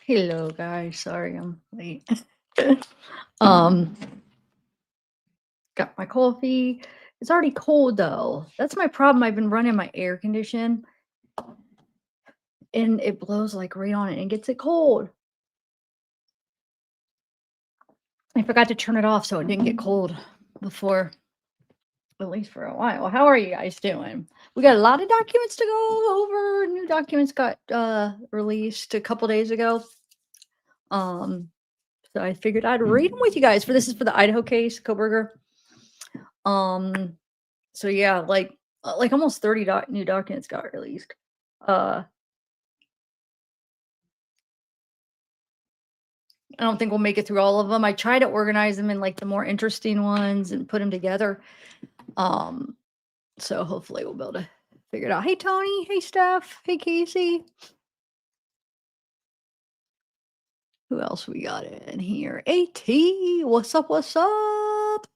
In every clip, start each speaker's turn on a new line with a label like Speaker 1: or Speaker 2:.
Speaker 1: Hello, guys. Sorry I'm late. um, got my coffee. It's already cold though. That's my problem. I've been running my air condition and it blows like right on it and gets it cold. I forgot to turn it off so it didn't get cold before, at least for a while. How are you guys doing? We got a lot of documents to go over. New documents got released a couple days ago. So I figured I'd read them with you guys. This is for the Idaho case, Kohberger. So yeah, like almost 30 new documents got released. I don't think we'll make it through all of them. I try to organize them in like the more interesting ones and put them together. So hopefully we'll be able to figure it out. Hey Tony, hey Steph, hey Casey. Who else we got in here? AT, what's up? What's up?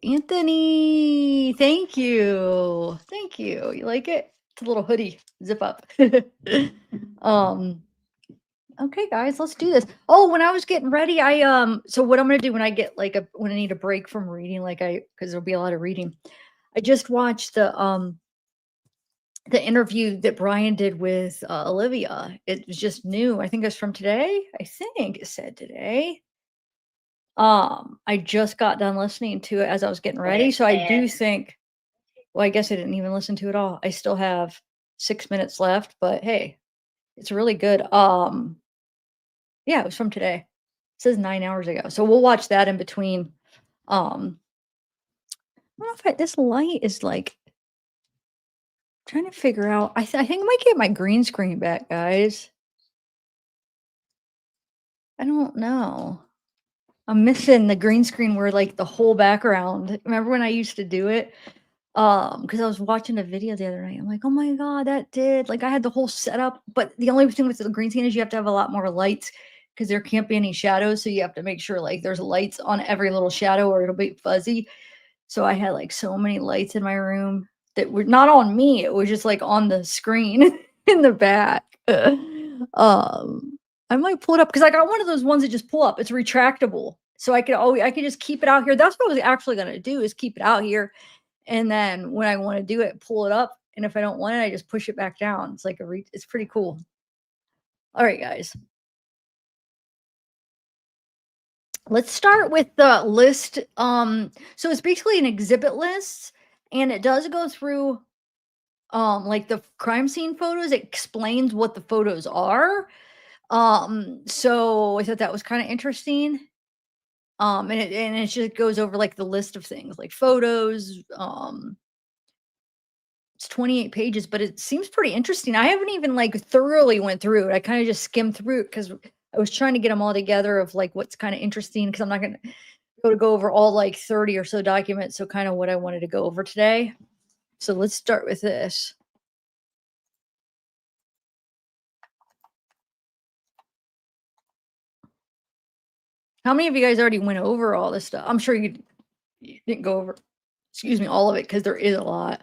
Speaker 1: Anthony, thank you. Thank you. You like it? It's a little hoodie, zip up. Okay, guys, let's do this. Oh, when I was getting ready, so what I'm gonna do when I get when I need a break from reading, because there'll be a lot of reading. I just watched the interview that Brian did with Olivia. It was just new. I think it's from today. I think it said today. I just got done listening to it as I was getting ready, so I do think. Well, I guess I didn't even listen to it all. I still have 6 minutes left, but hey, it's really good. Yeah, it was from today. It says 9 hours ago. So we'll watch that in between. I don't know if this light is trying to figure out. I think I might get my green screen back, guys. I don't know. I'm missing the green screen where the whole background. Remember when I used to do it? Because I was watching a video the other night. I'm like, oh my god, that did I had the whole setup, but the only thing with the green screen is you have to have a lot more lights because there can't be any shadows. So you have to make sure there's lights on every little shadow or it'll be fuzzy. So I had so many lights in my room that were not on me. It was just on the screen in the back. I might pull it up because I got one of those ones that just pull up. It's retractable. So I could just keep it out here. That's what I was actually gonna do is keep it out here. And then when I want to do it, pull it up. And if I don't want it, I just push it back down. It's it's pretty cool. All right, guys. Let's start with the list. So it's basically an exhibit list, and it does go through the crime scene photos. It explains what the photos are. So I thought that was kind of interesting. And it just goes over the list of things like photos. It's 28 pages, but it seems pretty interesting. I haven't even thoroughly went through it. I kind of just skimmed through it because I was trying to get them all together of what's kind of interesting because I'm not going to go over all 30 or so documents. So kind of what I wanted to go over today. So let's start with this. How many of you guys already went over all this stuff? I'm sure you didn't go over, excuse me, all of it because there is a lot.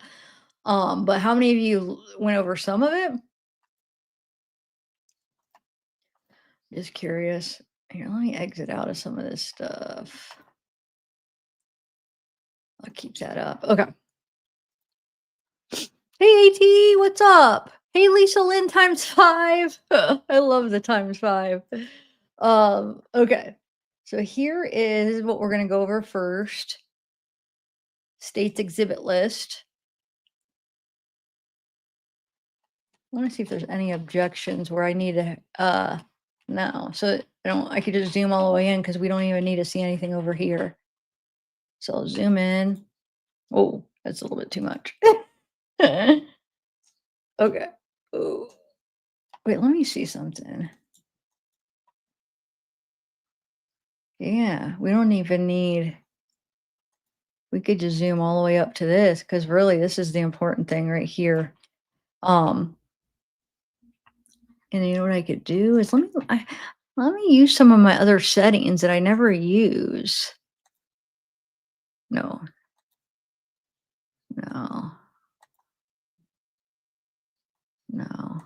Speaker 1: But how many of you went over some of it? Just curious. Here, let me exit out of some of this stuff. I'll keep that up. Okay. Hey, AT, what's up? Hey, Lisa Lynn times 5. I love the times 5. Okay. So here is what we're going to go over first. State's exhibit list. I want to see if there's any objections where I need to, no. So I could just zoom all the way in because we don't even need to see anything over here. So I'll zoom in. Oh, that's a little bit too much. Okay. Oh. Wait, let me see something. Yeah, we don't even need. We could just zoom all the way up to this because really this is the important thing right here. And you know what I could do is let me use some of my other settings that I never use. No. No.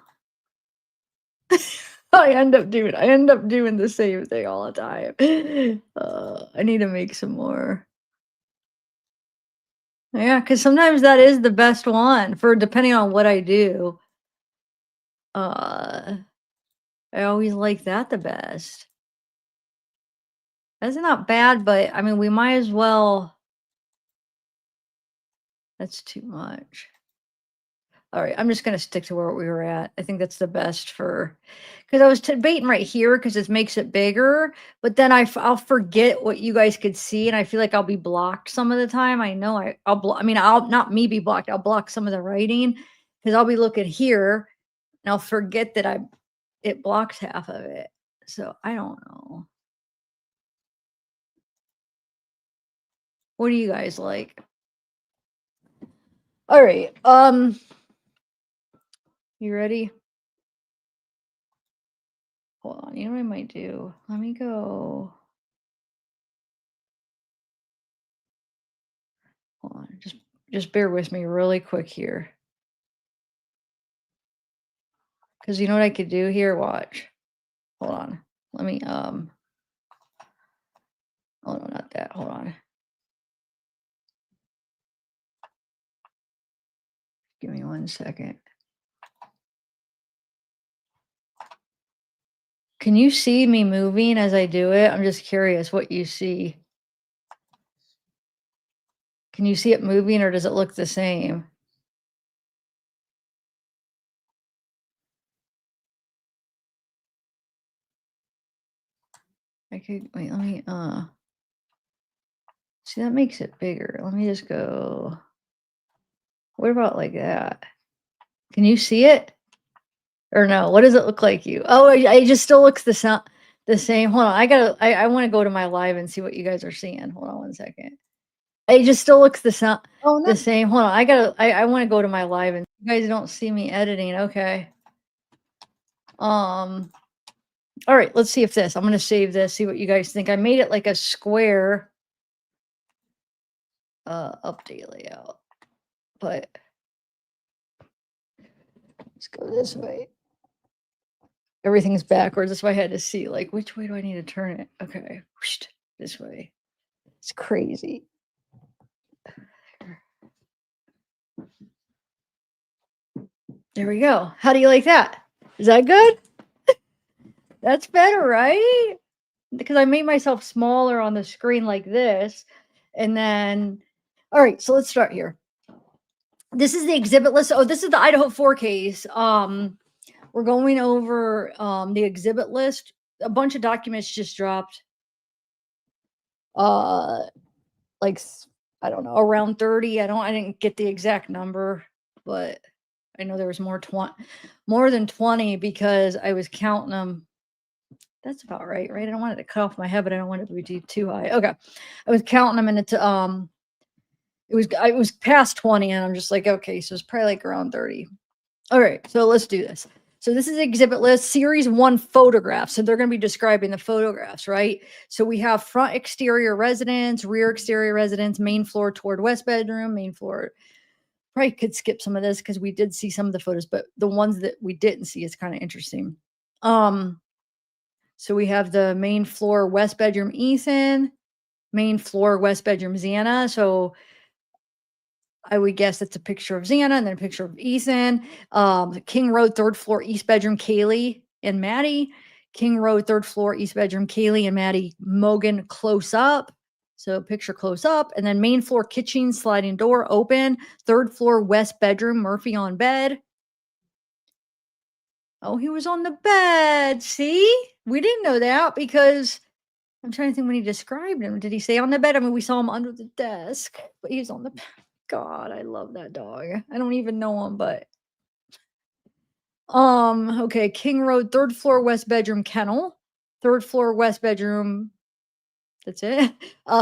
Speaker 1: I end up doing the same thing all the time. I need to make some more. Yeah, because sometimes that is the best one for depending on what I do. Uh, I always like that the best. That's not bad, but I mean, we might as well. That's too much. All right, I'm just gonna stick to where we were at. I think that's the best for, because I was debating right here because it makes it bigger, but then I'll forget what you guys could see, and I feel like I'll be blocked some of the time. I know I mean, I'll not me be blocked. I'll block some of the writing because I'll be looking here and I'll forget that it blocks half of it. So I don't know. What do you guys like? All right. You ready? Hold on. You know what I might do? Let me go. Hold on. Just bear with me really quick here. Cause you know what I could do here? Watch. Hold on. Let me oh no, not that. Hold on. Give me 1 second. Can you see me moving as I do it? I'm just curious what you see. Can you see it moving or does it look the same? I could wait, let me see, that makes it bigger. Let me just go. What about like that? Can you see it? Or no? What does it look like you? Oh, it just still looks the same. Hold on. I want to go to my live and see what you guys are seeing. Hold on 1 second. It just still looks
Speaker 2: Oh, no.
Speaker 1: the same. Hold on. I want to go to my live and you guys don't see me editing. Okay. All right, let's see if I'm going to save this, see what you guys think. I made it like a square update layout. But let's go this way. Everything's backwards. That's why I had to see like which way do I need to turn it? Okay. This way. It's crazy. There we go. How do you like that? Is that good? That's better, right? Because I made myself smaller on the screen like this. And then, all right, so let's start here. This is the exhibit list. Oh, this is the Idaho 4 case. We're going over the exhibit list. A bunch of documents just dropped. Like I don't know, around 30. I didn't get the exact number, but I know there was more than 20 because I was counting them. That's about right? I don't want it to cut off my head, but I don't want it to be too high. Okay. I was counting them and it was past 20 and I'm just like, okay, so it's probably like around 30. All right, so let's do this. So this is exhibit list, series 1 photographs. So they're going to be describing the photographs, right? So we have front exterior residence, rear exterior residence, main floor toward west bedroom, main floor. Probably could skip some of this because we did see some of the photos, but the ones that we didn't see is kind of interesting. So we have the main floor west bedroom Ethan, main floor west bedroom Xana. So I would guess it's a picture of Xana and then a picture of Ethan. King Road, 3rd floor, east bedroom, Kaylee and Maddie. King Road, 3rd floor, east bedroom, Kaylee and Maddie Mogan close up. So picture close up. And then main floor, kitchen, sliding door open. 3rd floor, west bedroom, Murphy on bed. Oh, he was on the bed. See? We didn't know that because I'm trying to think when he described him. Did he say on the bed? I mean, we saw him under the desk, but he's on the bed. God, I love that dog. I don't even know him, but okay, King Road, 3rd floor, west bedroom, kennel. 3rd floor, west bedroom. That's it.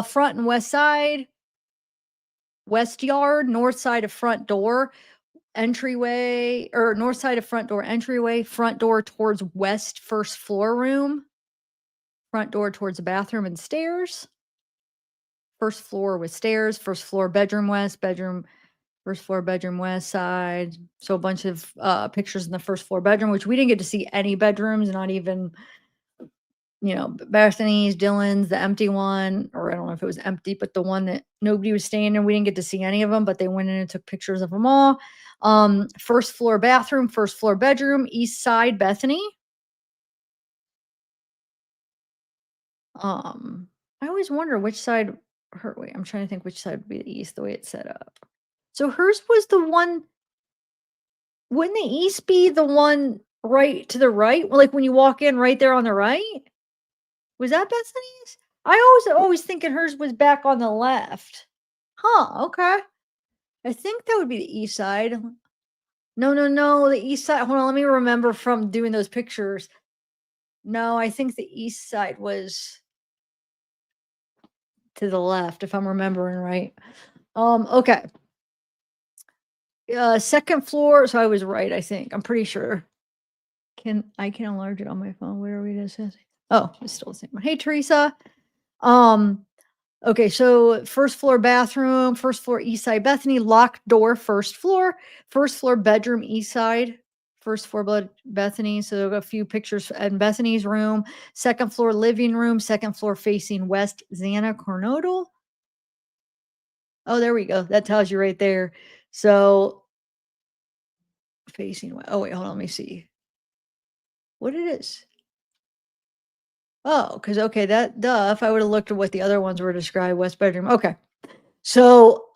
Speaker 1: Front and west side, west yard, north side of front door, entryway, or north side of front door, entryway, front door towards west first floor room, front door towards the bathroom and stairs. First floor with stairs, first floor bedroom west, bedroom First floor bedroom, west side. So a bunch of pictures in the first floor bedroom, which we didn't get to see any bedrooms, not even, Bethany's, Dylan's, the empty one, or I don't know if it was empty, but the one that nobody was staying in, we didn't get to see any of them, but they went in and took pictures of them all. First floor bathroom, first floor bedroom, east side Bethany. I always wonder which side her wait, I'm trying to think which side would be the east the way it's set up. So hers was the one. Wouldn't the east be the one right to the right? Well, like, when you walk in right there on the right? Was that Bethany's? I always thinking hers was back on the left. Huh, okay. I think that would be the east side. No, no, no, the east side hold on, let me remember from doing those pictures. No, I think the east side was to the left, if I'm remembering right. Okay. Second floor, so I was right, I think. I'm pretty sure. I can enlarge it on my phone. Where are we discussing? Oh, it's still the same one. Hey, Teresa. Um, okay, so first floor bathroom, first floor east side Bethany, locked door, first floor bedroom east side, first floor Bethany. So a few pictures in Bethany's room, second floor living room, second floor facing west, Xana Coronado. Oh, there we go. That tells you right there. So facing west. Oh, wait, hold on. Let me see what it is. Oh, because okay, that duh, if I would have looked at what the other ones were described, West bedroom. Okay. So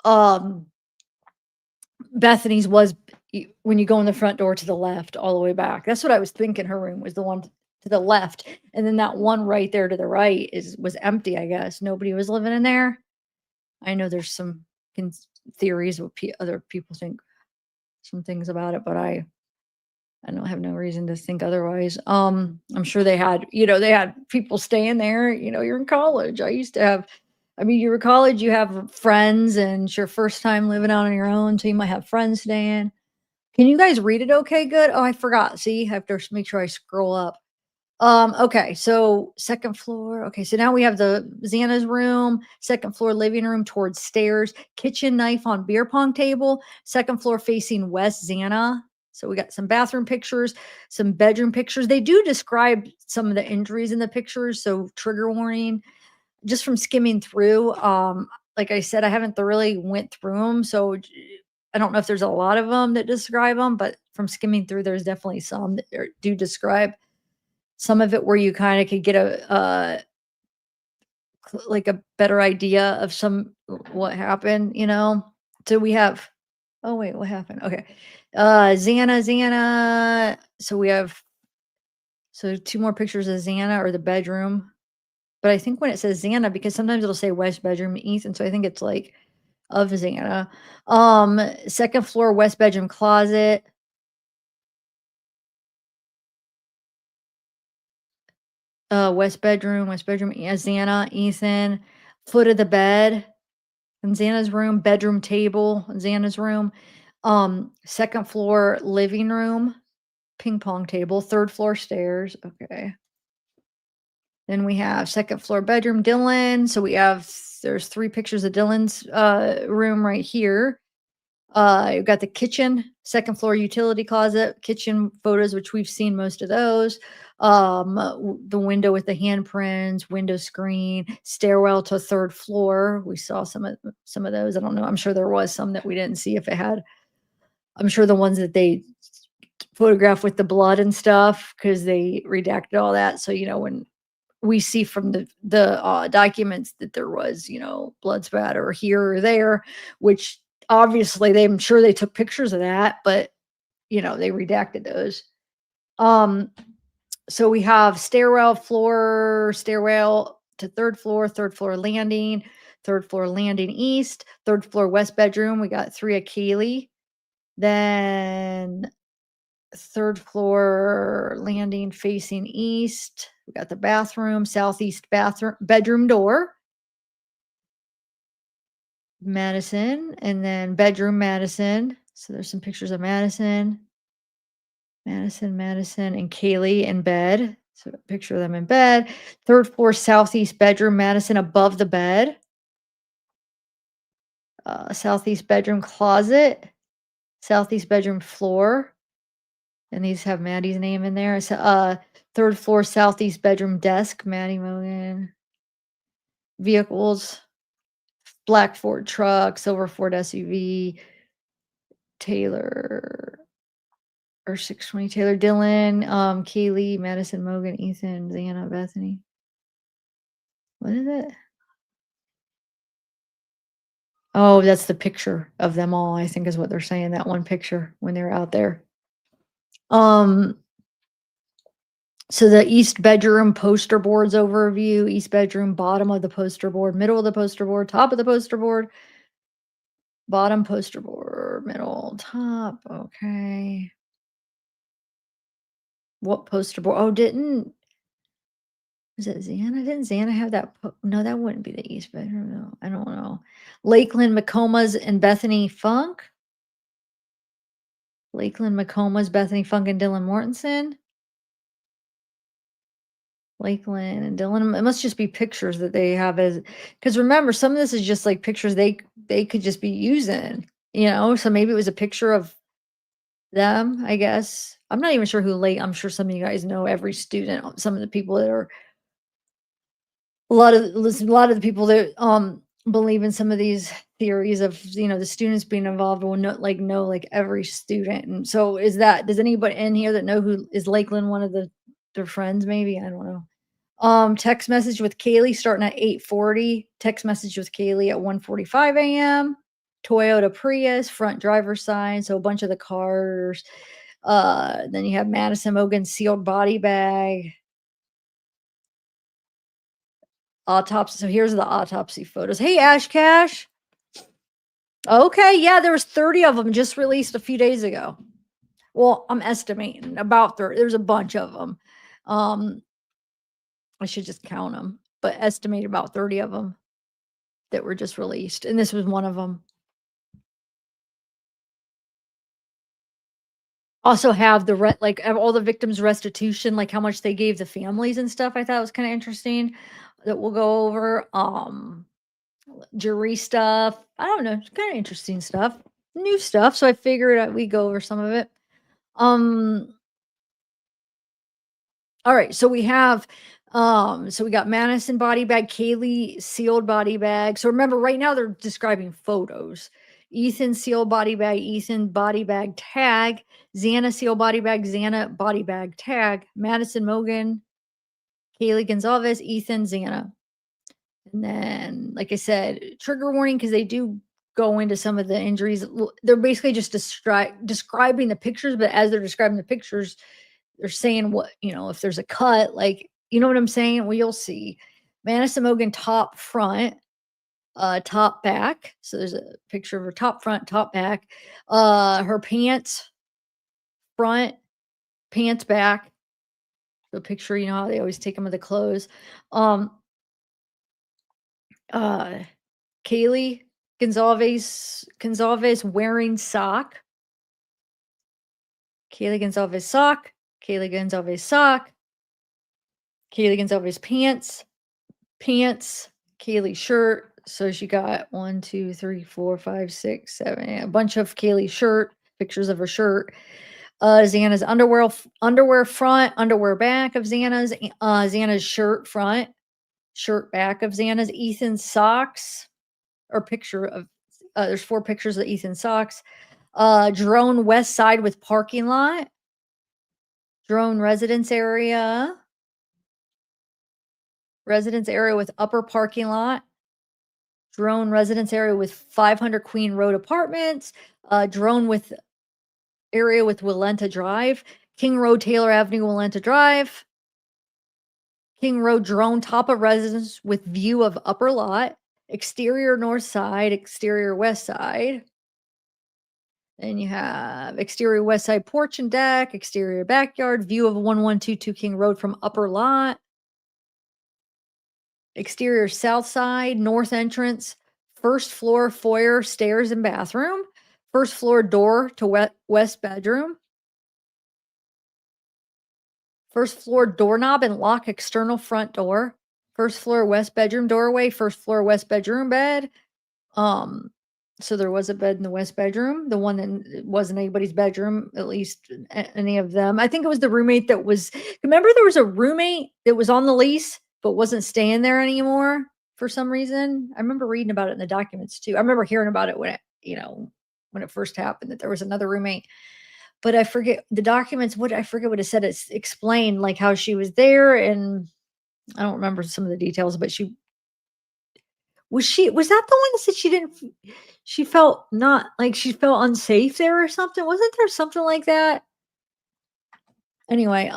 Speaker 1: Bethany's was when you go in the front door to the left, all the way back. That's what I was thinking her room was the one to the left. And then that one right there to the right was empty, I guess. Nobody was living in there. I know there's some theories what other people think some things about it, but I don't have no reason to think otherwise. I'm sure they had people staying there. You're in college. I mean, you're in college, you have friends, and it's your first time living out on your own, so you might have friends staying. Can you guys read it okay? Good. Oh, I forgot. See, I have to make sure I scroll up. Okay, so second floor. Okay, so now we have the Xana's room, second floor living room towards stairs, kitchen knife on beer pong table, second floor facing west Xana. So we got some bathroom pictures, some bedroom pictures. They do describe some of the injuries in the pictures, so trigger warning. Just from skimming through, like I said, I haven't thoroughly went through them, so I don't know if there's a lot of them that describe them, but from skimming through, there's definitely some that do describe some of it where you kinda could get like a better idea of what happened, you know? So we have oh, wait, what happened? Okay. Xana. So we have 2 more pictures of Xana or the bedroom, but I think when it says Xana because sometimes it'll say west bedroom, east, and so I think it's, like, of Xana. Second floor west bedroom closet, west bedroom, Xana, Ethan, foot of the bed. In Xana's room, bedroom table in Xana's room, second floor living room, ping pong table, third floor stairs. Okay. Then we have second floor bedroom, Dylan. So there's 3 pictures of Dylan's room right here. You've got the kitchen, second floor utility closet, kitchen photos, which we've seen most of those. The window with the handprints, window screen, stairwell to third floor. We saw some of those. I don't know. I'm sure there was some that we didn't see if it had. I'm sure the ones that they photographed with the blood and stuff because they redacted all that. So when we see from the documents that there was blood spatter here or there, which obviously I'm sure they took pictures of that, but they redacted those. So we have stairwell to third floor landing east, third floor west bedroom. We got 3 of Kaylee. Then third floor landing facing east. We got the bathroom, southeast bedroom door. Madison, and then bedroom Madison. So there's some pictures of Madison, and Kaylee in bed. So a picture of them in bed. Third floor southeast bedroom, Madison above the bed. southeast bedroom closet, southeast bedroom floor, and these have Maddie's name in there. So, third floor southeast bedroom desk, Maddie Mogan. Vehicles, black Ford truck, silver Ford SUV, Taylor or 620 Taylor Dillon, Kaylee, Madison, Mogan, Ethan, Xana, Bethany. What is it? Oh, that's the picture of them all, I think is what they're saying, that one picture when they're out there. Um, so the east bedroom poster boards overview, east bedroom, bottom of the poster board, middle of the poster board, top of the poster board, bottom poster board, middle, top. Okay. What poster board? Oh, didn't was it Xana? Didn't Xana have that? No, that wouldn't be the east bedroom. No, I don't know. Lakeland McComas and Bethany Funk. Lakeland McComas, Bethany Funk, and Dylan Mortensen. Lakeland and Dylan. It must just be pictures that they have as because remember, some of this is just like pictures they could just be using, you know. So maybe it was a picture of them, I guess. I'm not even sure who Lake. I'm sure some of you guys know every student, some of the people that are a lot of the people that believe in some of these theories of the students being involved will know like every student. And so does anybody in here that know who is Lakeland, one of their friends? Maybe, I don't know. Text message with Kaylee starting at 8:40. Text message with Kaylee at 1:45 a.m. Toyota Prius, front driver's side, so a bunch of the cars. Then you have Madison Mogan sealed body bag. Autopsy. So here's the autopsy photos. Hey, Ash Cash. Okay, yeah, there was 30 of them just released a few days ago. Well, I'm estimating about 30. There's a bunch of them. I should just count them, but estimate about 30 of them that were just released, and this was one of them. Also have like all the victims' restitution, like how much they gave the families and stuff. I thought was kind of interesting that we'll go over. Jury stuff. I don't know, it's kind of interesting stuff, new stuff. So I figured we go over some of it. Um, all right, so we have so we got Madison body bag, Kaylee sealed body bag. So remember, right now they're describing photos. Ethan sealed body bag, Ethan body bag tag, Xana sealed body bag, Xana body bag tag, Madison Mogan, Kaylee Gonzalez, Ethan, Xana. And then, like I said, trigger warning because they do go into some of the injuries. They're basically just describing the pictures, but as they're describing the pictures, they're saying if there's a cut, like, you know what I'm saying? Well, you'll see. Madison Mogan top front, top back. So there's a picture of her top front, top back. Her pants front, pants back. The picture, how they always take them with the clothes. Uh Kaylee Gonzalez wearing sock. Kaylee Gonzalez sock. Kaylee Gonzalez sock. Kaylee Gonzalez pants. Pants. Kaylee shirt. So she got 1, 2, 3, 4, 5, 6, 7, a bunch of Kaylee shirt, pictures of her shirt. Xana's underwear front, underwear back of Xana's. Xana's shirt front, shirt back of Xana's. Ethan's socks, or picture of there's 4 pictures of Ethan socks. Drone west side with parking lot. Drone residence area. Residence area with upper parking lot. Drone residence area with 500 Queen Road apartments. Drone with area with Willenta Drive. King Road, Taylor Avenue, Willenta Drive. King Road drone top of residence with view of upper lot. Exterior north side, exterior west side. Then you have exterior west side porch and deck, exterior backyard, view of 1122 King Road from upper lot. Exterior south side, north entrance, first floor foyer, stairs and bathroom. First floor door to west bedroom. First floor doorknob and lock external front door. First floor west bedroom doorway, first floor west bedroom bed. So there was a bed in the west bedroom, the one that wasn't anybody's bedroom, at least any of them. I think it was the roommate that was, remember there was a roommate that was on the lease but wasn't staying there anymore for some reason. I remember reading about it in the documents too. I remember hearing about it when when it first happened, that there was another roommate. But I forget the documents, what I forget what it said. It's explained like how she was there, and I don't remember some of the details, but was that the one that said she felt not like she felt unsafe there or something? Wasn't there something like that? Anyway,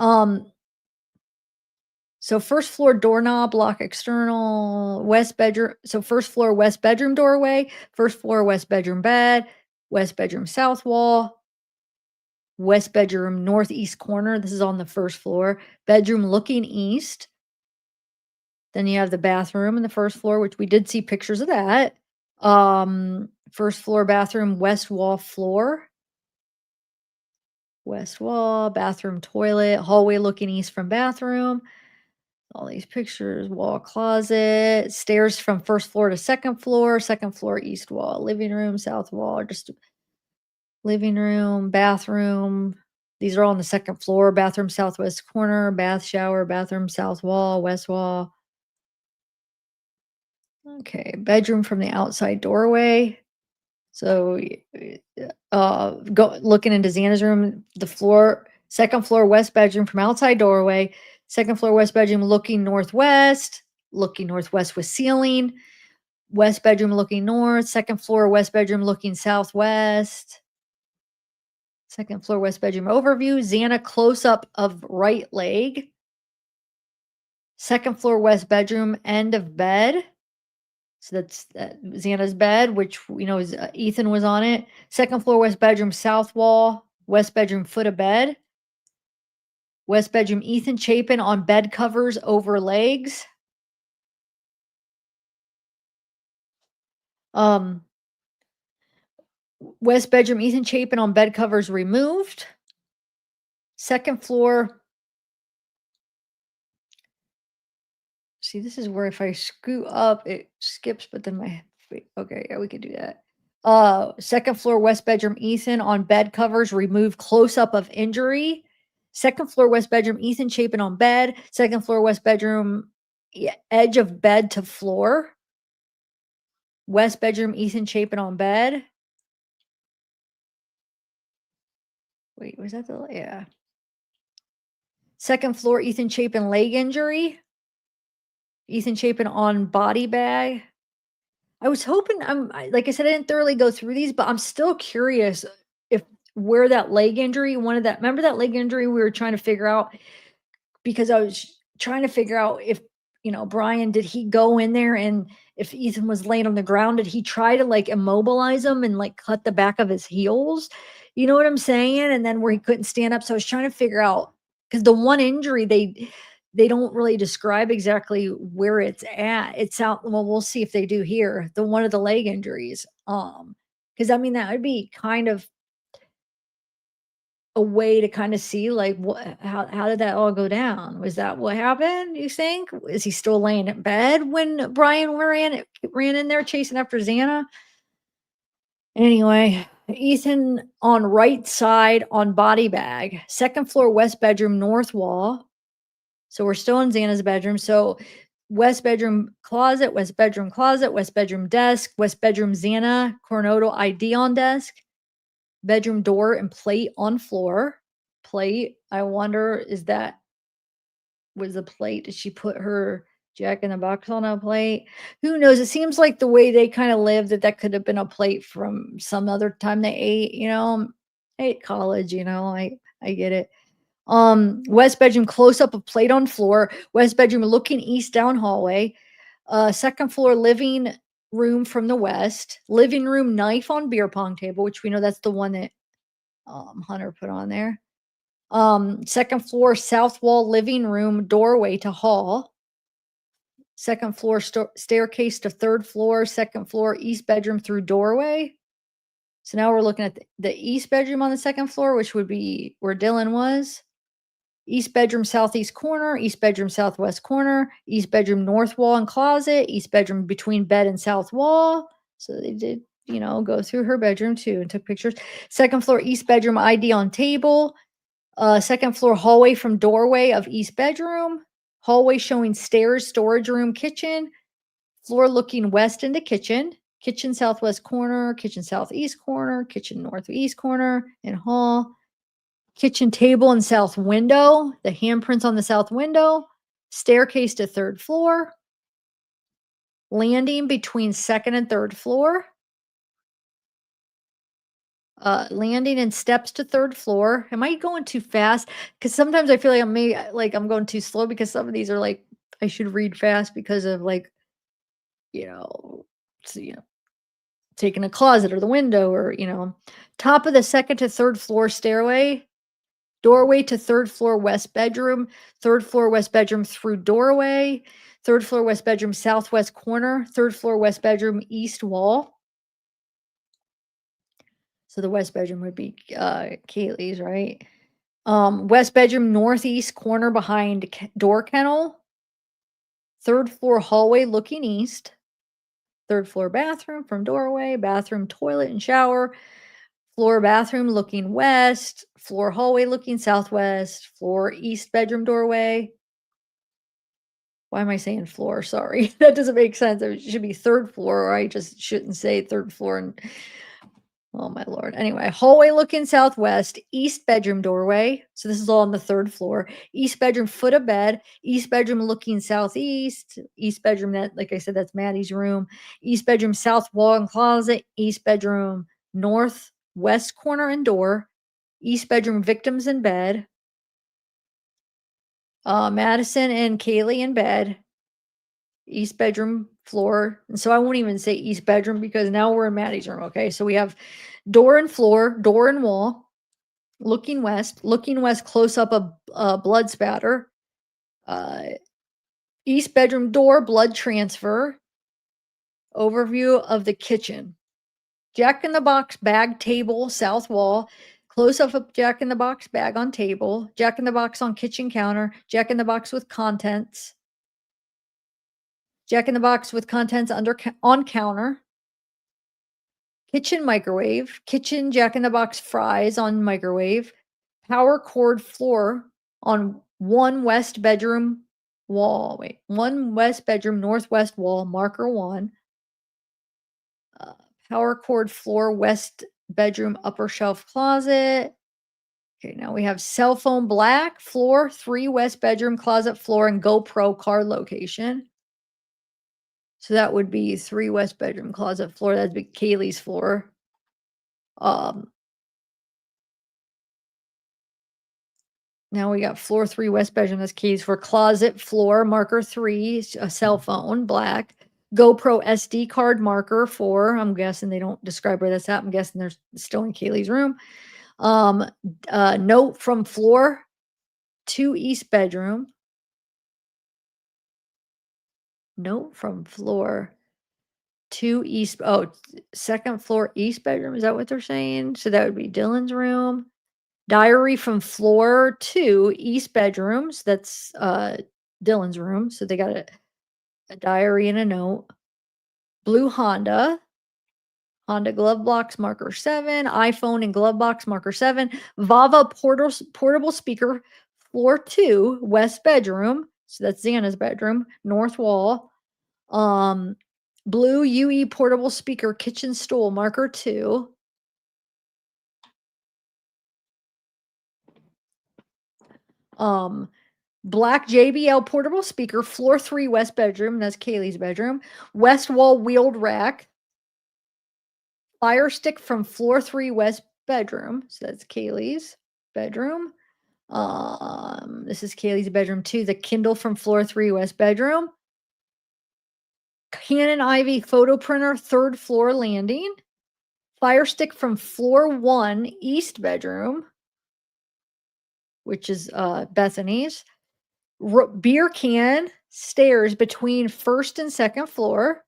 Speaker 1: so first floor doorknob, lock external, west bedroom. So first floor west bedroom doorway, first floor west bedroom bed, west bedroom south wall, west bedroom northeast corner. This is on the first floor. Bedroom looking east. Then you have the bathroom in the first floor, which we did see pictures of that. First floor bathroom, west wall floor. West wall, bathroom toilet, hallway looking east from bathroom. All these pictures, wall closet, stairs from first floor to second floor east wall, living room, south wall, just living room, bathroom. These are all on the second floor, bathroom southwest corner, bath shower, bathroom south wall, west wall. Okay, bedroom from the outside doorway. So, go looking into Xana's room, the floor, second floor west bedroom from outside doorway, second floor west bedroom looking northwest with ceiling, west bedroom looking north, second floor west bedroom looking southwest, second floor west bedroom overview, Xana close up of right leg, second floor west bedroom end of bed. So that's Xana's bed, which we know is Ethan was on it. Second floor, west bedroom, south wall, west bedroom, foot of bed. West bedroom, Ethan Chapin on bed covers over legs. Um, West bedroom, Ethan Chapin on bed covers removed. Second floor. See, this is where if I screw up, it skips, but then wait, okay, yeah, we could do that. Second floor, west bedroom, Ethan on bed covers, remove close up of injury. Second floor, west bedroom, Ethan Chapin on bed. Second floor, west bedroom, edge of bed to floor. West bedroom, Ethan Chapin on bed. Wait, was that yeah. Second floor, Ethan Chapin leg injury. Ethan Chapin on body bag. I was hoping like I said, I didn't thoroughly go through these, but I'm still curious if where that leg injury, one of that, remember that leg injury we were trying to figure out, because I was trying to figure out if, Brian, did he go in there, and if Ethan was laying on the ground, did he try to like immobilize him and like cut the back of his heels? You know what I'm saying? And then where he couldn't stand up. So I was trying to figure out, because the one injury they don't really describe exactly where it's at. It's out. Well, we'll see if they do here. The one of the leg injuries. Because I mean that would be kind of a way to kind of see like what how did that all go down? Was that what happened? You think? Is he still laying in bed when Brian ran in there chasing after Xana? Anyway, Ethan on right side on body bag, second floor west bedroom north wall. So we're still in Xana's bedroom. So west bedroom closet, west bedroom closet, west bedroom desk, west bedroom Xana Coronado ID on desk, bedroom door and plate on floor. Plate. I wonder, was the plate? Did she put her Jack in the Box on a plate? Who knows? It seems like the way they kind of lived, that could have been a plate from some other time they ate. Ate college. I get it. West bedroom close up of plate on floor. West bedroom looking east down hallway. Second floor living room from the west. Living room knife on beer pong table, which we know that's the one that Hunter put on there. Second floor south wall living room doorway to hall. Second floor staircase to third floor. Second floor east bedroom through doorway. So now we're looking at the east bedroom on the second floor, which would be where Dylan was. East bedroom southeast corner, east bedroom southwest corner, east bedroom north wall and closet, east bedroom between bed and south wall. So they did go through her bedroom too and took pictures. Second floor, east bedroom, ID on table. Second floor hallway from doorway of east bedroom. Hallway showing stairs, storage room, kitchen. Floor looking west into kitchen. Kitchen southwest corner, kitchen southeast corner, kitchen northeast corner, and hall. Kitchen table and south window. The handprints on the south window. Staircase to third floor. Landing between second and third floor. Landing and steps to third floor. Am I going too fast? Because sometimes I feel like I'm going too slow because some of these are like I should read fast because of like, you know, s you know, taking a closet or the window or, top of the second to third floor stairway, doorway to third floor west bedroom, third floor west bedroom through doorway, third floor west bedroom southwest corner, third floor west bedroom east wall. So the west bedroom would be, Kaylee's, right? West bedroom northeast corner behind door kennel. Third floor hallway looking east. Third floor bathroom from doorway, bathroom, toilet, and shower. Floor bathroom looking west. Floor hallway looking southwest. Floor east bedroom doorway. Why am I saying floor? Sorry, that doesn't make sense. It should be third floor, or I just shouldn't say third floor. And oh my lord. Anyway, hallway looking southwest, east bedroom doorway. So this is all on the third floor. East bedroom foot of bed, east bedroom looking southeast, east bedroom that, like I said, that's Maddie's room. East bedroom south wall and closet, east bedroom northwest corner and door, east bedroom victims in bed. Madison and Kaylee in bed. East bedroom floor. And so I won't even say east bedroom because now we're in Maddie's room. Okay. So we have door and floor, door and wall, looking west, close up a blood spatter. East bedroom door, blood transfer. Overview of the kitchen. Jack in the Box bag table, south wall. Close up of Jack in the Box bag on table. Jack in the Box on kitchen counter. Jack in the Box with contents. Jack in the Box with contents on counter. Kitchen microwave. Kitchen Jack in the Box fries on microwave. Power cord floor on one west bedroom wall. Wait, one west bedroom northwest wall, marker 1. Power cord floor west bedroom upper shelf closet. Okay, now we have cell phone black floor, 3 west bedroom closet floor, and GoPro card location. So that would be 3 west bedroom closet floor. That'd be Kaylee's floor. Now we got floor 3 west bedroom. That's keys for closet floor marker 3, a cell phone black. GoPro SD card marker 4. I'm guessing they don't describe where that's at. I'm guessing they're still in Kaylee's room. Note from floor 2 east bedroom. Note from floor 2 east. Oh, second floor east bedroom. Is that what they're saying? So that would be Dylan's room. Diary from floor 2 east bedrooms. That's Dylan's room. So they got a diary and a note. Blue Honda. Honda glove box marker 7. iPhone and glove box marker 7. Vava portable speaker floor 2 west bedroom. So that's Xana's bedroom. North wall. Blue UE portable speaker kitchen stool marker 2. Black JBL portable speaker, floor 3 west bedroom. That's Kaylee's bedroom. West wall wheeled rack. Fire stick from floor 3 west bedroom. So that's Kaylee's bedroom. This is Kaylee's bedroom too. The Kindle from floor 3 west bedroom. Canon Ivy photo printer, 3rd floor landing. Fire stick from floor 1 east bedroom, which is Bethany's. Beer can stairs between 1st and 2nd floor.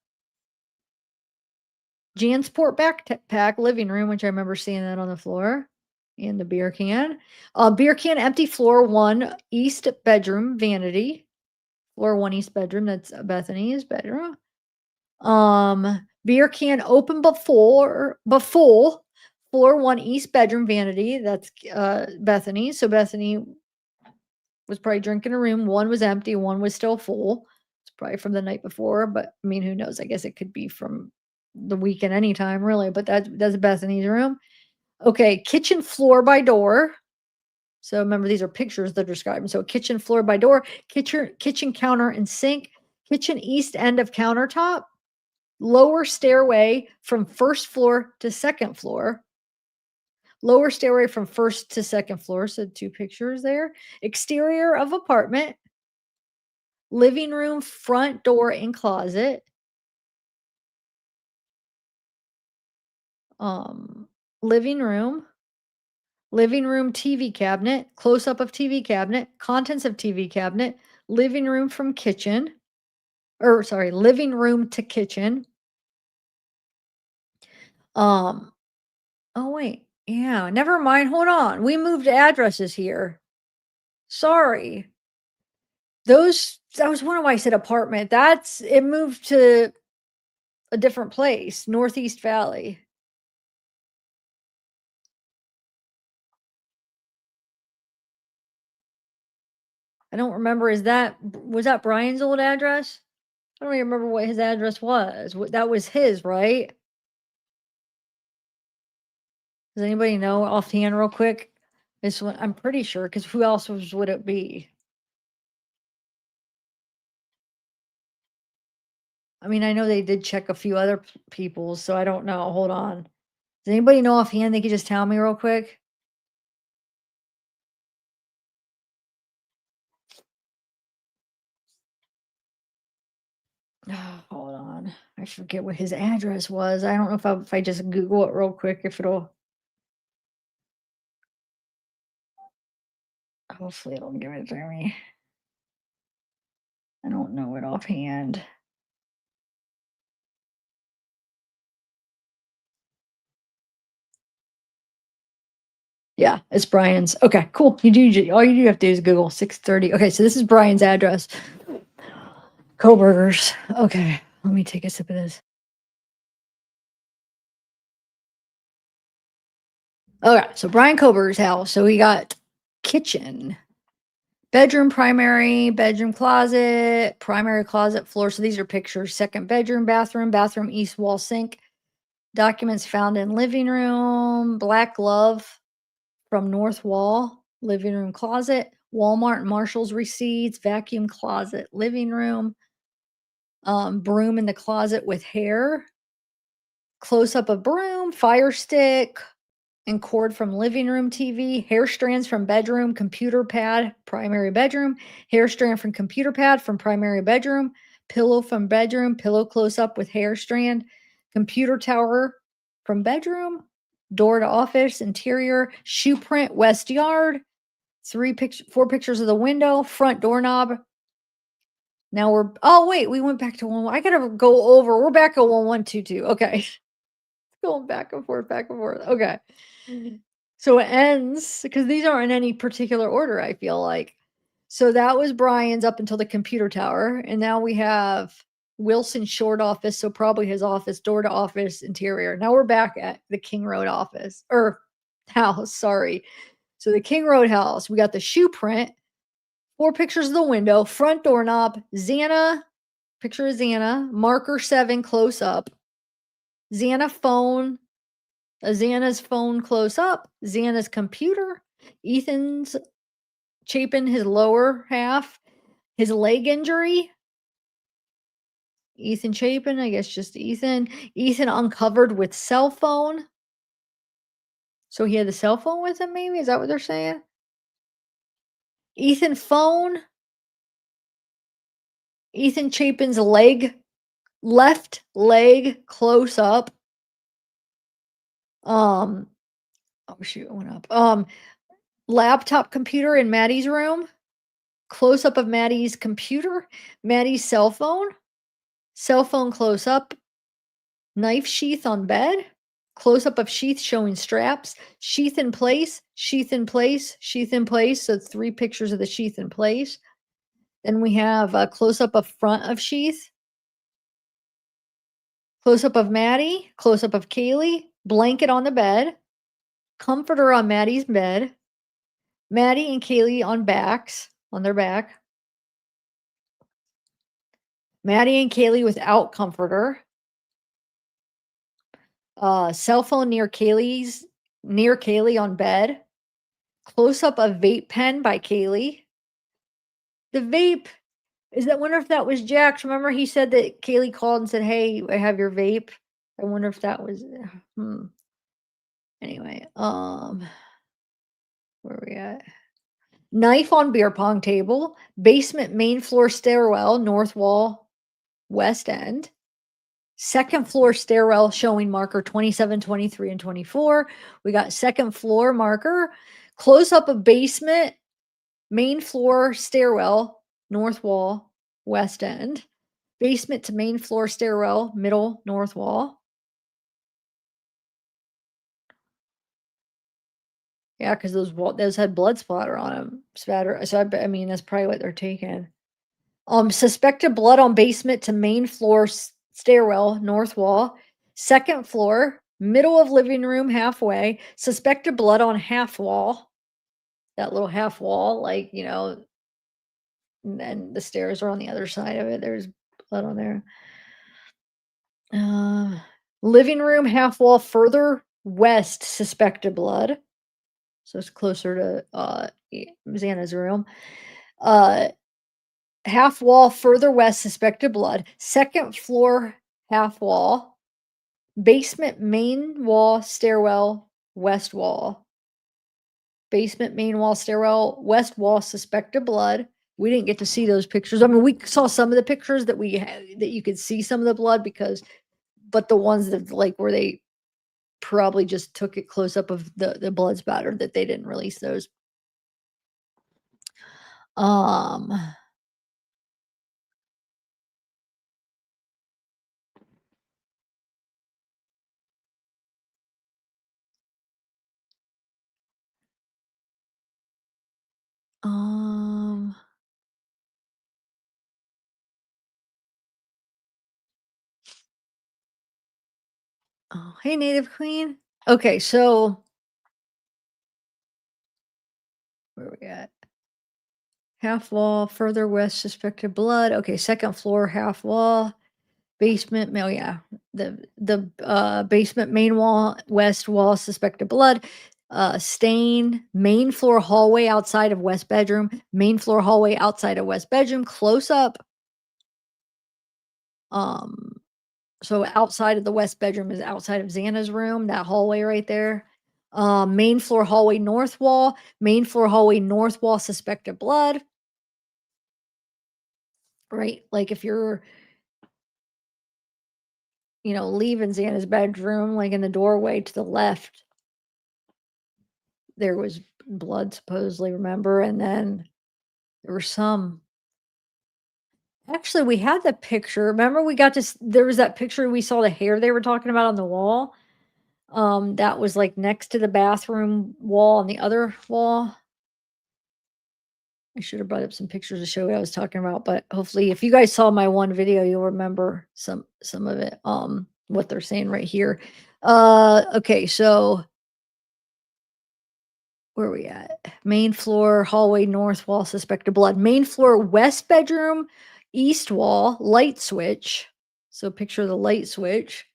Speaker 1: Jansport backpack living room, which I remember seeing that on the floor. And the beer can. Beer can empty floor 1 east bedroom vanity. Floor 1 east bedroom. That's Bethany's bedroom. Beer can open before floor 1 east bedroom vanity. That's, Bethany. So Bethany was probably drinking a room. One was empty, one was still full. It's probably from the night before, but I mean, who knows? I guess it could be from the weekend anytime, really. But that's Bethany's room. Okay, kitchen floor by door. So remember, these are pictures they're describing. So kitchen floor by door, kitchen counter and sink, kitchen east end of countertop, lower stairway from first floor to second floor, lower stairway from first to second floor. So two pictures there. Exterior of apartment, living room, front door, and closet. Um, living room, TV cabinet, close up of TV cabinet, contents of TV cabinet, living room from kitchen, or sorry, living room to kitchen. Um, oh wait, yeah, never mind. Hold on. We moved addresses here. Sorry. That was one of why I said apartment. That's it moved to a different place, Northeast Valley. I don't remember. Was that Brian's old address? I don't even remember what his address was. That was his, right? Does anybody know offhand, real quick? This one, I'm pretty sure, because who else would it be? I mean, I know they did check a few other people, so I don't know. Hold on. Does anybody know offhand? They could just tell me real quick. Hold on. I forget what his address was. I don't know if I just Google it real quick, if it'll. Hopefully, it'll give it to me. I don't know it offhand. Yeah, it's Brian's. Okay, cool. All you do have to do is Google 630. Okay, so this is Brian's address. Kohberger's. Okay, let me take a sip of this. Okay, so Brian Kohberger's house. So we got kitchen, bedroom, bedroom closet, primary closet floor. So these are pictures. Second bedroom, bathroom east wall sink. Documents found in living room, black glove from north wall, living room closet, Walmart and Marshall's receipts, vacuum closet, living room, broom in the closet with hair, close up of broom, fire stick, and cord from living room TV, hair strands from bedroom, computer pad, primary bedroom, hair strand from computer pad from primary bedroom, pillow from bedroom, pillow close up with hair strand, computer tower from bedroom, door to office, interior, shoe print, west yard, four pictures of the window, front doorknob. Now oh wait, we went back to I gotta go over. We're back at 1122. Okay. Going back and forth, back and forth. Okay. So it ends because these aren't in any particular order, I feel like. So that was Brian's up until the computer tower. And now we have Wilson short office. So probably his office, door to office, interior. Now we're back at the King Road office or house. Sorry. So the King Road house, we got the shoe print, four pictures of the window, front doorknob, Xana, picture of Xana, marker 7 close up, Xana phone, a Xana's phone close up, Xana's computer, Ethan's Chapin his lower half, his leg injury. Ethan Chapin, I guess just Ethan. Ethan uncovered with cell phone. So he had the cell phone with him, maybe? Is that what they're saying? Ethan phone. Ethan Chapin's left leg close up. Oh shoot, it went up. Laptop computer in Maddie's room. Close up of Maddie's computer. Maddie's cell phone close up. Knife sheath on bed. Close up of sheath showing straps. Sheath in place, sheath in place, sheath in place. So 3 pictures of the sheath in place. Then we have a close up of front of sheath. Close up of Maddie, close up of Kaylee, blanket on the bed, comforter on Maddie's bed, Maddie and Kaylee on their back, Maddie and Kaylee without comforter, cell phone near Kaylee on bed, close up of vape pen by Kaylee. The vape is that wonder if that was Jack's. Remember he said that Kaylee called and said, "Hey, I have your vape." I wonder if that was anyway, where are we at? Knife on beer pong table, basement main floor stairwell, north wall, west end. Second floor stairwell showing marker 27, 23, and 24. We got second floor marker, close up of basement, main floor stairwell, north wall, west end. Basement to main floor stairwell, middle, north wall. Yeah, because those had blood splatter on them. Spatter. So I mean, that's probably what they're taking. Suspected blood on basement to main floor stairwell, north wall. Second floor, middle of living room, halfway. Suspected blood on half wall. That little half wall, like, and then the stairs are on the other side of it. There's blood on there. Living room, half wall, further west, suspected blood. So it's closer to Xana's room. Half wall, further west, suspected blood. Second floor, half wall. Basement, main wall, stairwell, west wall. Basement, main wall, stairwell, west wall, suspected blood. We didn't get to see those pictures. I mean, we saw some of the pictures that that you could see some of the blood but the ones that like where they probably just took it close up of the blood spatter that they didn't release those. Um, um, oh, hey, Native Queen. Okay, so where we at? Half wall, further west, suspected blood. Okay, second floor, half wall, basement. Oh yeah, the basement, main wall, west wall, suspected blood. Stain, main floor hallway outside of west bedroom, main floor hallway outside of west bedroom. Close up. So outside of the west bedroom is outside of Xana's room. That hallway right there. Main floor hallway, north wall. Main floor hallway, north wall, suspected blood. Right, like if you're leaving Xana's bedroom, like in the doorway to the left, there was blood supposedly, remember? And then there were some. Actually, we had the picture. Remember we got this there was that picture we saw the hair they were talking about on the wall. That was like next to the bathroom wall on the other wall. I should have brought up some pictures to show what I was talking about, but hopefully if you guys saw my one video, you'll remember some of it, what they're saying right here. Okay, so where are we at? Main floor, hallway, north wall, suspected blood. Main floor, west bedroom, east wall, light switch. So picture the light switch.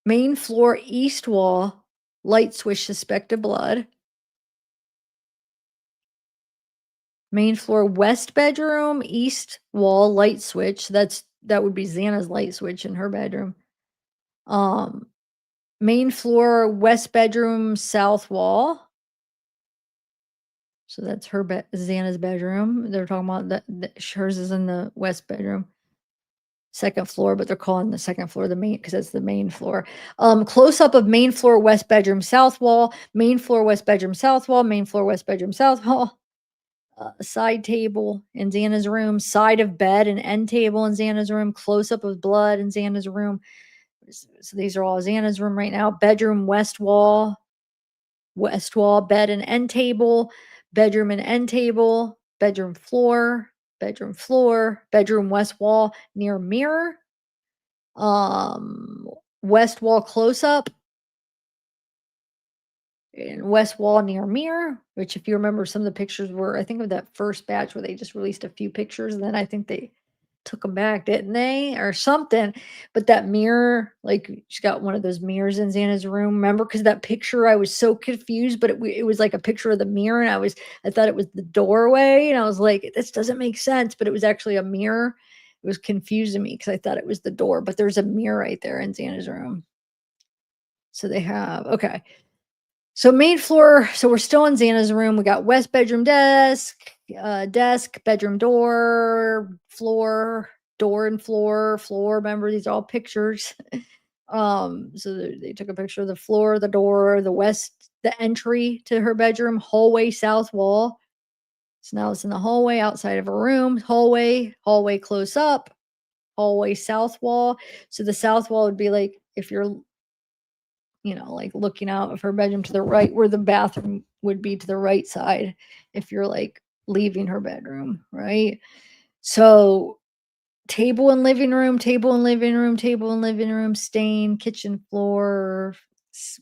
Speaker 1: Main floor, east wall, light switch, suspected blood. Main floor, west bedroom, east wall, light switch. That would be Xana's light switch in her bedroom. Main floor, west bedroom, south wall. So that's Xana's bedroom. They're talking about that hers is in the west bedroom. Second floor, but they're calling the second floor the main because that's the main floor. Close up of main floor, west bedroom, south wall. Main floor, west bedroom, south wall. Main floor, west bedroom, south wall. Side table in Xana's room, side of bed and end table in Xana's room, close up of blood in Xana's room. So these are all Xana's room right now. Bedroom, west wall, bed and end table, bedroom and end table, bedroom floor. bedroom floor, bedroom west wall near mirror, um, west wall close up, and west wall near mirror, which if you remember some of the pictures were I think of that first batch where they just released a few pictures and then I think they took them back, didn't they? Or something. But that mirror, like she's got one of those mirrors in Xana's room. Remember? Because that picture, I was so confused, but it was like a picture of the mirror, and I thought it was the doorway, and I was like, this doesn't make sense, but it was actually a mirror. It was confusing me because I thought it was the door, but there's a mirror right there in Xana's room. So they have okay. So main floor, so we're still in Xana's room. We got west bedroom desk, bedroom door, floor, door and floor, floor. Remember, these are all pictures. So they took a picture of the floor, the door, the entry to her bedroom, hallway, south wall. So now it's in the hallway outside of her room, hallway close up, hallway, south wall. So the south wall would be like if you're like looking out of her bedroom to the right where the bathroom would be to the right side if you're like leaving her bedroom, right? So table and living room, table and living room, table and living room, stain, kitchen floor,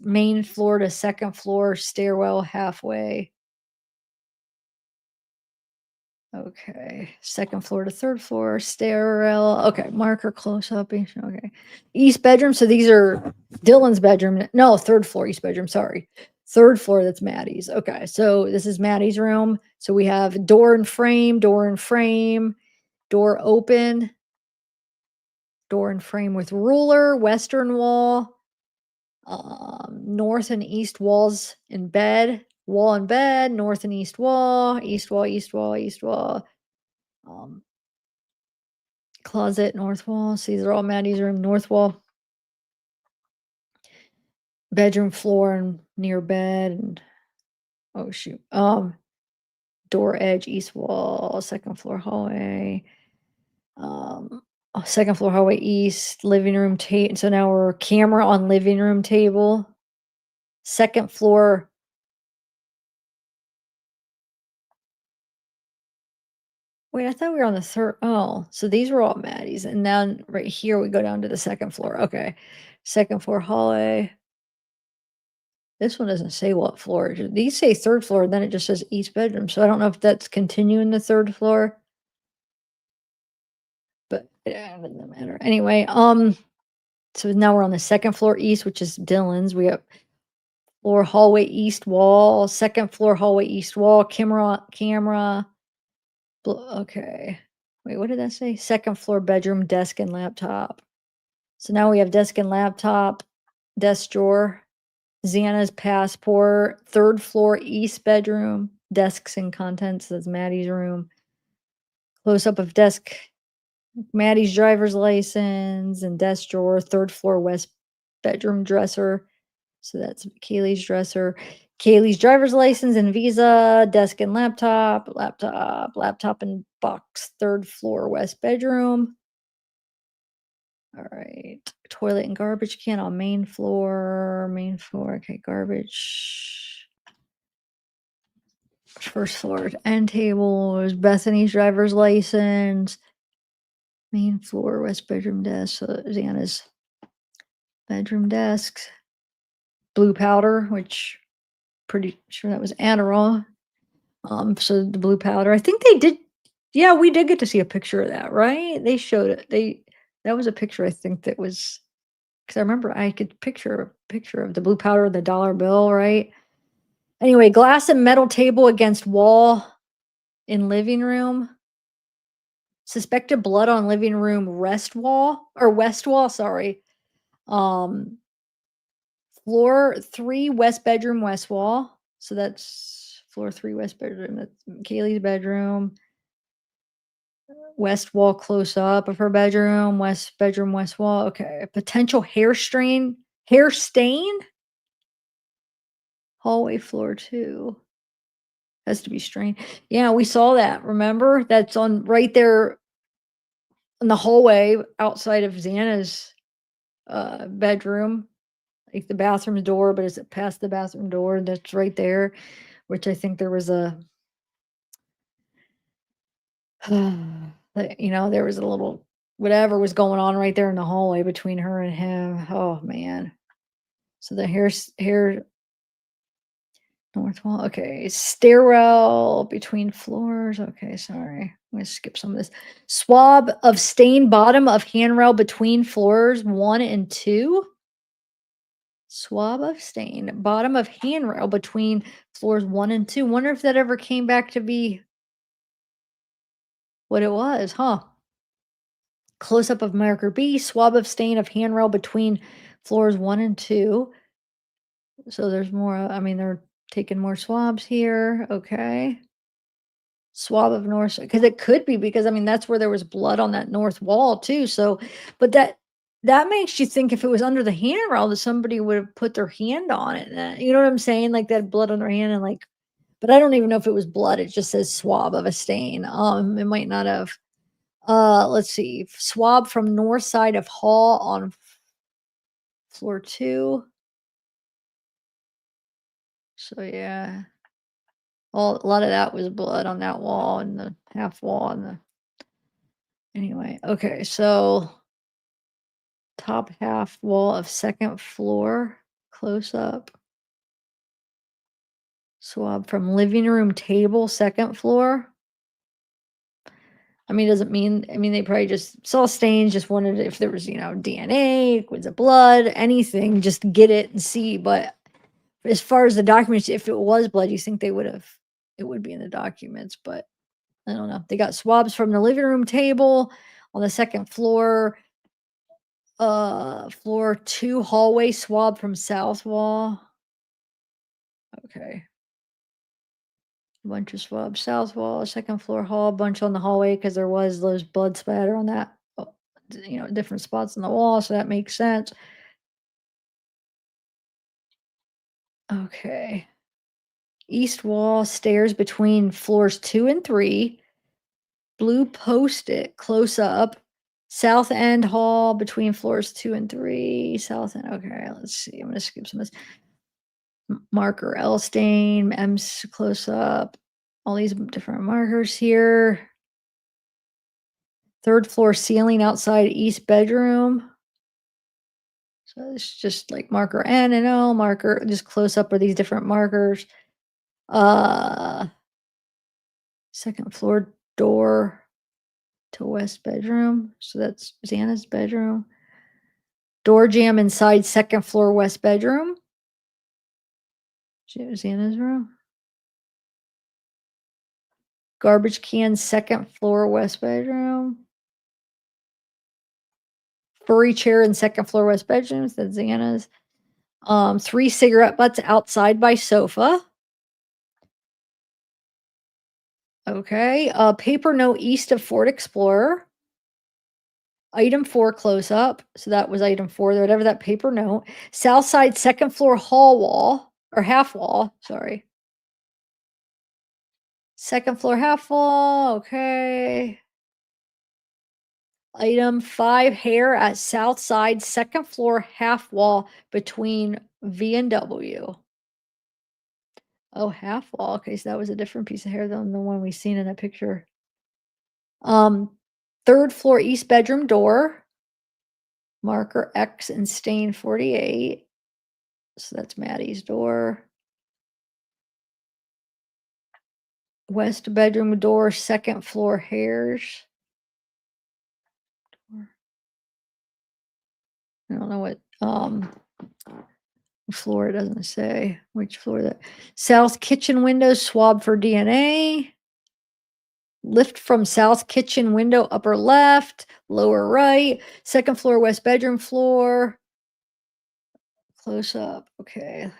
Speaker 1: main floor to second floor, stairwell halfway. Okay. Second floor to third floor, stairwell. Okay. Marker close up. Okay. East bedroom. So these are Dylan's bedroom. No, third floor, east bedroom. Sorry. Third floor, that's Maddie's. Okay. So this is Maddie's room. So we have door and frame, door open, door and frame with ruler, western wall, north and east walls in bed, wall in bed, north and east wall, east wall, east wall, east wall. Um, Closet, north wall. So these are all Maddie's room, north wall, bedroom floor and near bed and oh shoot. Door edge, east wall, second floor hallway. Second floor hallway east, living room table. So now we're camera on living room table. Second floor. Wait, I thought we were on the third. Oh, so these were all Maddie's. And then right here we go down to the second floor. Okay. Second floor hallway. This one doesn't say what floor. These say third floor, then it just says east bedroom. So I don't know if that's continuing the third floor, but yeah, it doesn't matter. Anyway, so now we're on the second floor east, which is Dylan's. We have floor hallway east wall, second floor hallway east wall, camera. Okay. Wait, what did that say? Second floor bedroom, desk and laptop. So now we have desk and laptop, desk drawer, Xana's passport, third floor east bedroom, desks and contents. That's Maddie's room. Close up of desk, Maddie's driver's license and desk drawer, third floor west bedroom dresser. So that's Kaylee's dresser. Kaylee's driver's license and visa, desk and laptop and box, third floor west bedroom. All right. Toilet and garbage can on main floor. Okay, garbage. First floor end table is Bethany's driver's license. Main floor, west bedroom desk. So Xana's bedroom desk. Blue powder, which pretty sure that was Adderall. So the blue powder. I think they did. Yeah, we did get to see a picture of that, right? They showed it. That was a picture I think that was because I remember I could picture a picture of the blue powder, the dollar bill, right? Anyway, glass and metal table against wall in living room. Suspected blood on living room west wall, sorry. Um, Floor 3 west bedroom west wall. So that's floor 3 west bedroom. That's Kaylee's bedroom. West wall close up of her bedroom, west bedroom west wall. Okay. Potential hair stain. Hallway floor 2. Has to be strained. Yeah, we saw that. Remember? That's on right there in the hallway outside of Xana's bedroom. Like the bathroom door, but is it past the bathroom door? That's right there, which I think there was There was a little whatever was going on right there in the hallway between her and him. Oh man. So the hair north wall. Okay. Stairwell between floors. Okay, sorry. I'm gonna skip some of this. Swab of stain bottom of handrail between floors one and two. Swab of stain bottom of handrail between floors one and two. Wonder if that ever came back to be what it was, huh? Close up of marker B, swab of stain of handrail between floors one and two. So there's more. I mean, they're taking more swabs here. Okay. Swab of north, because it could be because I mean that's where there was blood on that north wall too. So, but that makes you think if it was under the handrail that somebody would have put their hand on it. You know what I'm saying? Like that blood on their hand and like, but I don't even know if it was blood. It just says swab of a stain. It might not have. Let's see. Swab from north side of hall on floor 2. So, yeah. Well, a lot of that was blood on that wall and the half wall and the anyway, okay, so top half wall of second floor, close up. Swab from living room table, second floor. I mean, doesn't mean I mean, they probably just saw stains, just wanted if there was, DNA, was it blood, anything, just get it and see, but as far as the documents, if it was blood, you think it would be in the documents, but I don't know. They got swabs from the living room table on the second floor, floor 2 hallway swab from south wall. Okay. Bunch of swabs south wall, second floor hall, bunch on the hallway because there was those blood spatter on that, different spots on the wall, so that makes sense. Okay. East wall stairs between floors 2 and 3. Blue Post-it close up. South end hall between floors 2 and 3. South end. Okay, let's see. I'm gonna skip some of this. Marker L stain, M's close up. All these different markers here. Third floor ceiling outside east bedroom. So it's just like marker N and O, marker just close up of these different markers. Uh Second floor door to west bedroom. So that's Xana's bedroom. Door jam inside second floor west bedroom. Xana's room. Garbage can second floor west bedroom. Furry chair in second floor west bedroom. That's Xana's. 3 cigarette butts outside by sofa. Okay. Paper note east of Ford Explorer. Item 4 close up. So that was item 4, whatever that paper note. South side second floor hall wall or half wall. Sorry. Second floor half wall. Okay. Item 5 hair at south side second floor half wall between V and W. Oh, half wall. Okay, so that was a different piece of hair than the one we seen in the picture. Um, Third floor east bedroom door. Marker X and stain 48. So that's Maddie's door. West bedroom door, second floor hairs. I don't know what floor, it doesn't say which floor that. South kitchen window swab for DNA. Lift from south kitchen window upper left, lower right, second floor west bedroom floor. Close up. Okay.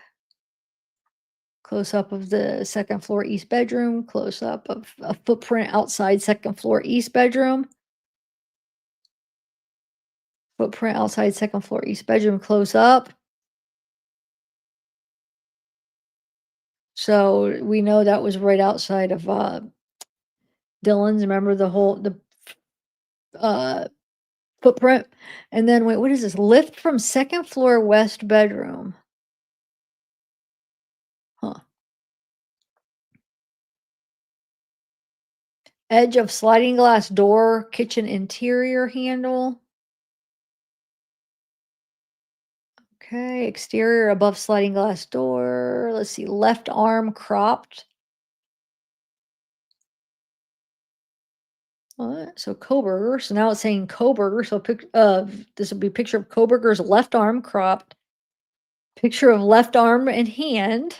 Speaker 1: Close up of the second floor east bedroom, close up of a footprint outside second floor east bedroom. Footprint outside second floor east bedroom, close up. So we know that was right outside of Dylan's. Remember the uh footprint? And then wait, what is this? Lift from second floor west bedroom. Huh. Edge of sliding glass door, kitchen interior handle. Okay, exterior above sliding glass door. Let's see, left arm cropped. What? So Kohberger. So now it's saying Kohberger. So this would be picture of Kohberger's left arm cropped. Picture of left arm and hand.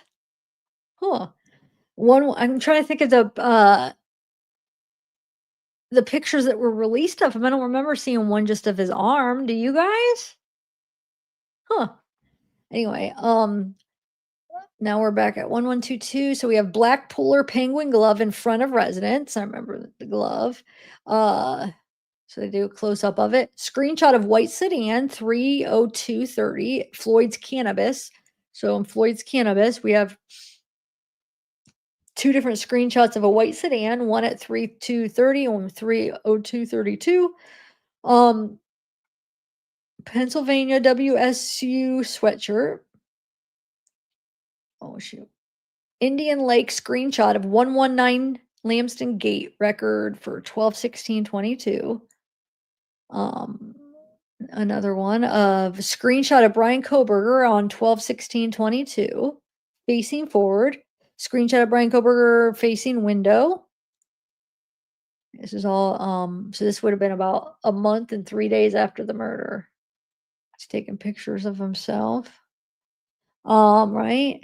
Speaker 1: Huh. One. I'm trying to think of the pictures that were released of him. I don't remember seeing one just of his arm. Do you guys? Huh. Anyway, now we're back at 1122. So we have black polar penguin glove in front of residence. I remember the glove. So they do a close up of it. Screenshot of white sedan 30230 Floyd's cannabis. So in Floyd's cannabis, we have two different screenshots of a white sedan, one at 3230 and 30232. Pennsylvania WSU sweatshirt. Oh shoot. Indian Lake screenshot of 119 Lambston Gate record for 12/16/22. Another one of screenshot of Bryan Kohberger on 12/16/22 facing forward. Screenshot of Bryan Kohberger facing window. This is all so this would have been about a month and 3 days after the murder. He's taking pictures of himself. Right.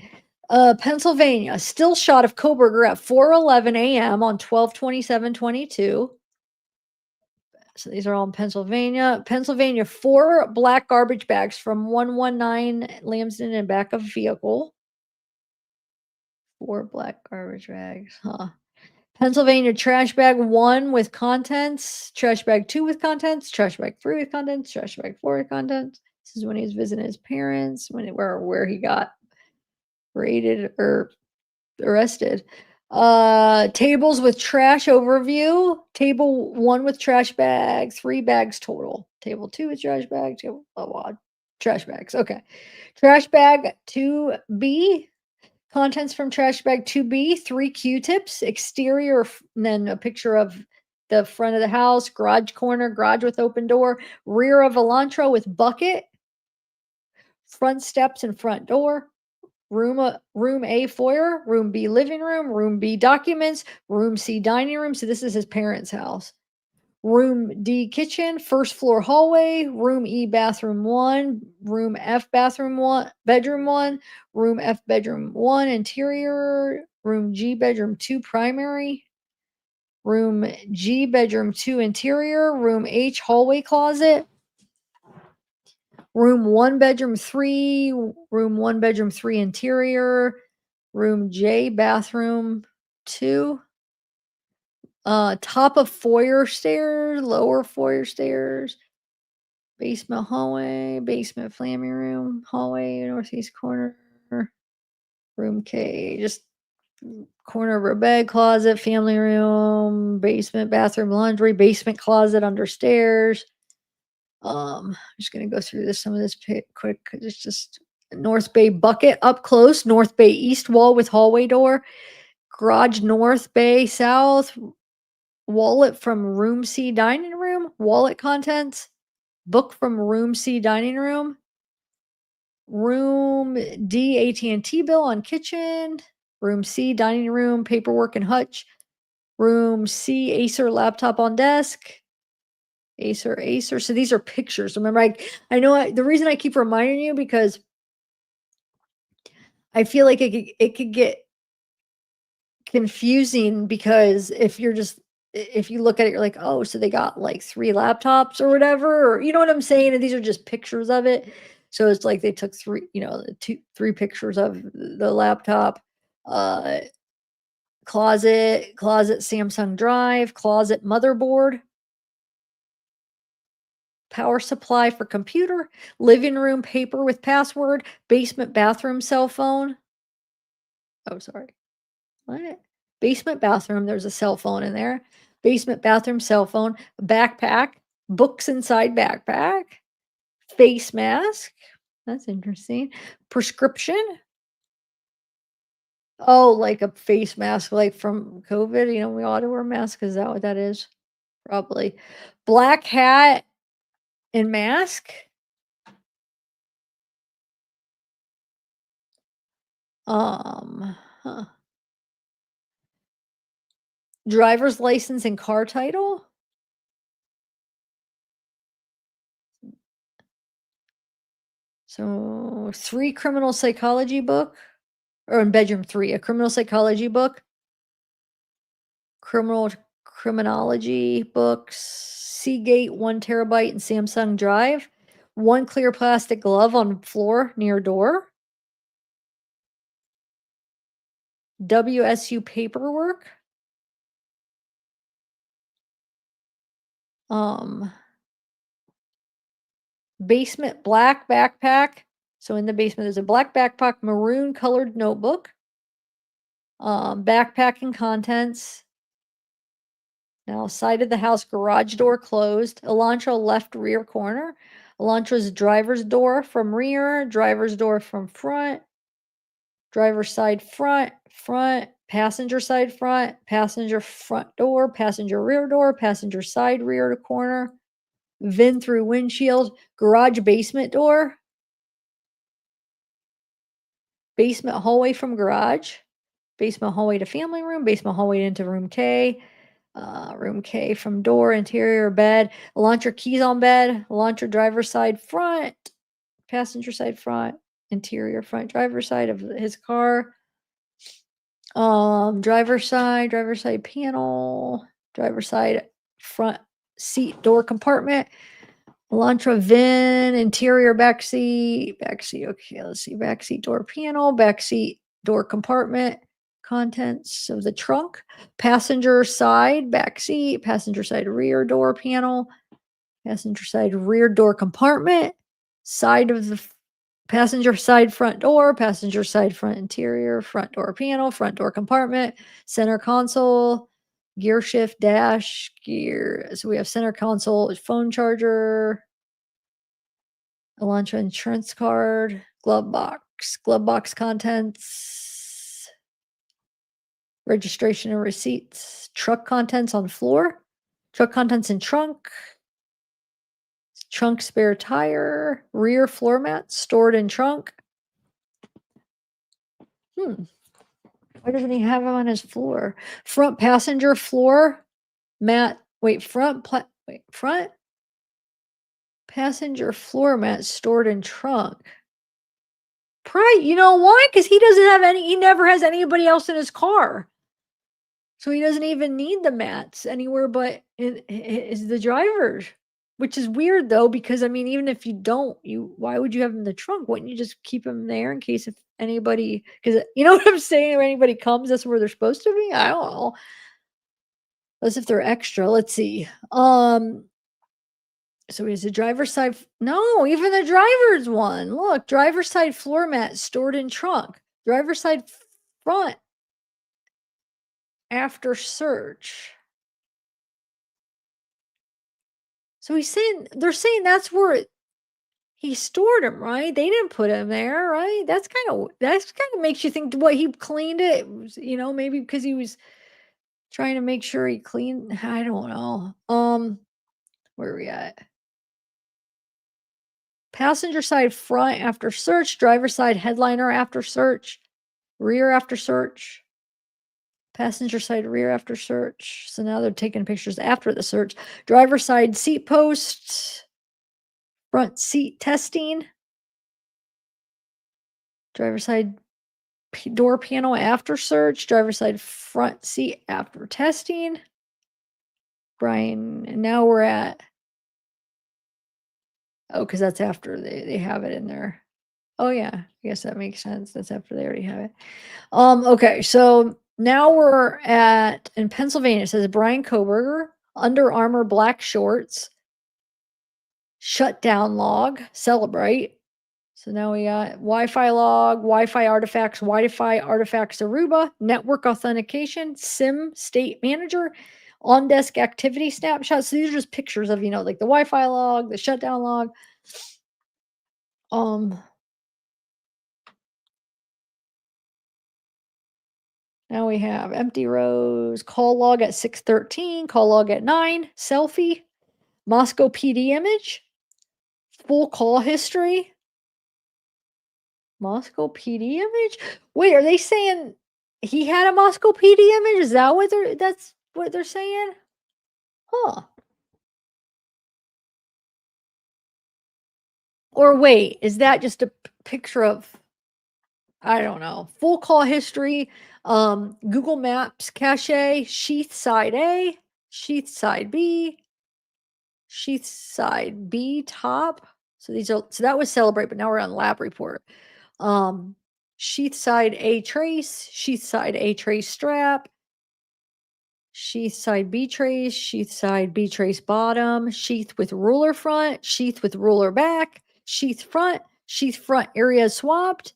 Speaker 1: Pennsylvania, still shot of Kohberger at 4:11 a.m. on 12/27/22. So these are all in Pennsylvania. Pennsylvania, 4 black garbage bags from 119 Lambston in back of vehicle. 4 black garbage bags, huh? Pennsylvania, trash bag 1 with contents, trash bag 2 with contents, trash bag 3 with contents, trash bag 4 with contents. This is when he was visiting his parents, where he got raided or arrested. Tables with trash overview. Table 1 with trash bag, 3 bags total. Table 2 with trash bag, table trash bags. Okay. Trash bag 2B. Contents from trash bag 2B, 3 Q-tips, exterior, and then a picture of the front of the house, garage corner, garage with open door, rear of Elantra with bucket, front steps and front door. Room A foyer, room B living room B documents, room C dining room. So this is his parents' house. Room D kitchen, first floor hallway, room E bathroom 1, room F bathroom 1, bedroom 1, room F bedroom 1 interior, room G bedroom 2 primary, room G bedroom 2 interior, room H hallway closet, room 1 bedroom 3, room 1 bedroom 3 interior, room J bathroom 2, top of foyer stairs, lower foyer stairs, basement hallway, basement family room, hallway, northeast corner, room K, just corner of her bed, closet, family room, basement, bathroom, laundry, basement closet under stairs. I'm just gonna go through some of this quick because it's just North Bay bucket up close, North Bay east wall with hallway door, garage North Bay south, wallet from room C dining room, wallet contents, book from room C dining room, room D AT&T bill on kitchen, room C dining room, paperwork and hutch, room C Acer laptop on desk, Acer. So these are pictures. Remember, I know the reason I keep reminding you because I feel like it could get confusing because if you look at it, you're like, oh, so they got like 3 laptops or whatever, or you know what I'm saying? And these are just pictures of it. So it's like they took 3, 3 pictures of the laptop, uh, closet, Samsung drive, closet motherboard, power supply for computer, living room paper with password, basement bathroom cell phone. Oh, sorry. What? Basement bathroom, there's a cell phone in there. Basement bathroom cell phone, backpack, books inside backpack, face mask. That's interesting. Prescription, Oh, like a face mask, like from COVID, we ought to wear masks, is that what that is? Probably. Black hat and mask? Huh. Driver's license and car title? So, 3 criminal psychology book, or in bedroom 3, a criminal psychology book, criminal criminology books, Seagate 1 terabyte and Samsung Drive, 1 clear plastic glove on floor near door, WSU paperwork, um, basement black backpack. So in the basement, there's a black backpack, maroon colored notebook, backpack and contents. Now, side of the house, garage door closed. Elantra left rear corner. Elantra's driver's door from rear, driver's door from front, driver's side front, front, passenger side front, passenger front door, passenger rear door, passenger side rear corner, VIN through windshield, garage basement door, basement hallway from garage, basement hallway to family room, basement hallway into room K from door, interior bed, Elantra keys on bed, Elantra driver's side front, passenger side front, interior front driver's side of his car, driver's side panel, driver's side front seat door compartment, Elantra VIN, interior back seat, okay, let's see, back seat door panel, back seat door compartment, contents of the trunk, passenger side back seat, passenger side rear door panel, passenger side rear door compartment, side of the passenger side front door, passenger side front interior, front door panel, front door compartment, center console, gear shift dash, gear. So we have center console, phone charger, Elantra insurance card, glove box contents, registration and receipts, truck contents on floor, truck contents in trunk spare tire, rear floor mat stored in trunk. Hmm. Why doesn't he have them on his floor? Front passenger floor mat. Wait, front passenger floor mat stored in trunk. Probably, you know why? Because he never has anybody else in his car. So he doesn't even need the mats anywhere but is the driver's, which is weird though, because I mean, even if you don't, why would you have them in the trunk? Wouldn't you just keep them there in case if anybody, because you know what I'm saying? If anybody comes, that's where they're supposed to be. I don't know. As if they're extra. Let's see. So is the driver's side? No, even the driver's one. Look, driver's side floor mat stored in trunk. Driver's side front after search. So they're saying that's where he stored them, right? They didn't put him there, right? That's kind of makes you think what he cleaned it, maybe because he was trying to make sure he cleaned. I don't know. Where are we at? Passenger side front after search, driver side headliner after search, rear after search, passenger side rear after search. So now they're taking pictures after the search. Driver side seat post, front seat testing, driver side door panel after search, driver side front seat after testing. Brian, and now we're at, oh, because that's after they have it in there. Oh yeah, I guess that makes sense. That's after they already have it. Okay, so now we're at in Pennsylvania. It says Bryan Kohberger, Under Armour black shorts, shutdown log, celebrate. So now we got Wi-Fi log, Wi-Fi artifacts Aruba, network authentication, SIM state manager, on-desk activity snapshots. So these are just pictures of, like the Wi-Fi log, the shutdown log. Um, Now we have empty rows, call log at 6:13, call log at 9, selfie, Moscow PD image, full call history, Moscow PD image? Wait, are they saying he had a Moscow PD image? Is that what that's what they're saying? Huh. Or wait, is that just a picture of I don't know. Full call history, Google Maps cache, sheath side A, sheath side B, sheath side B top. So that was celebrate, but now we're on lab report. Um, sheath side A trace, sheath side A trace strap, sheath side B trace, sheath side B trace bottom, sheath with ruler front, sheath with ruler back, sheath front area swapped,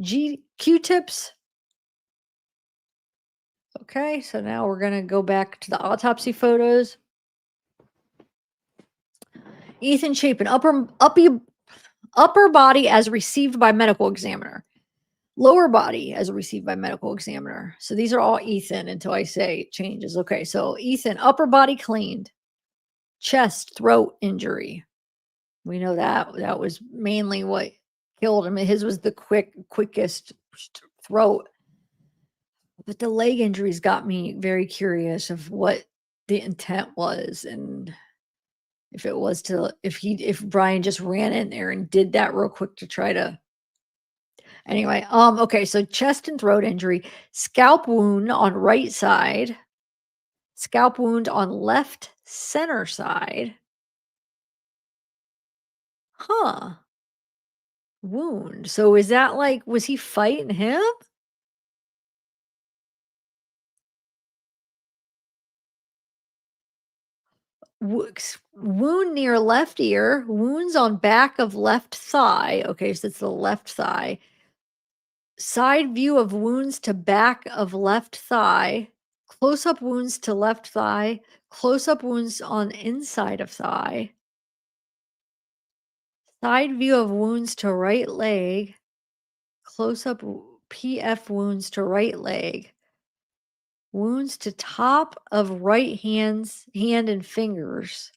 Speaker 1: G Q-tips. Okay, so now we're gonna go back to the autopsy photos. Ethan Chapin, upper body as received by medical examiner. Lower body as received by medical examiner. So these are all Ethan until I say changes. Okay, so Ethan, upper body cleaned, chest, throat injury. We know that that was mainly what killed him. His was the quickest throat. But the leg injuries got me very curious of what the intent was and if it was to if Brian just ran in there and did that real quick to try to anyway, okay, so chest and throat injury, scalp wound on right side, scalp wound on left center side. Huh. Wound. So is that like was he fighting him? Wound near left ear, wounds on back of left thigh. Okay, so it's the left thigh. Side view of wounds to back of left thigh, close up wounds to left thigh, close up wounds on inside of thigh, side view of wounds to right leg, close up PF wounds to right leg, wounds to top of hand and fingers.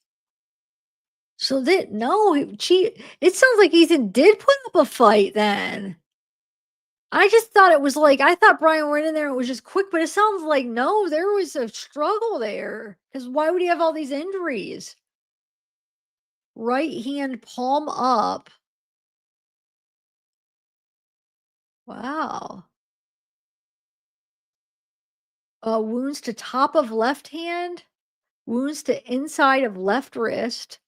Speaker 1: So that no, it sounds like Ethan did put up a fight then. I just thought it was like I thought Brian went in there and it was just quick, but it sounds like no, there was a struggle there. Because why would he have all these injuries? Right hand palm up. Wow. Wounds to top of left hand, wounds to inside of left wrist.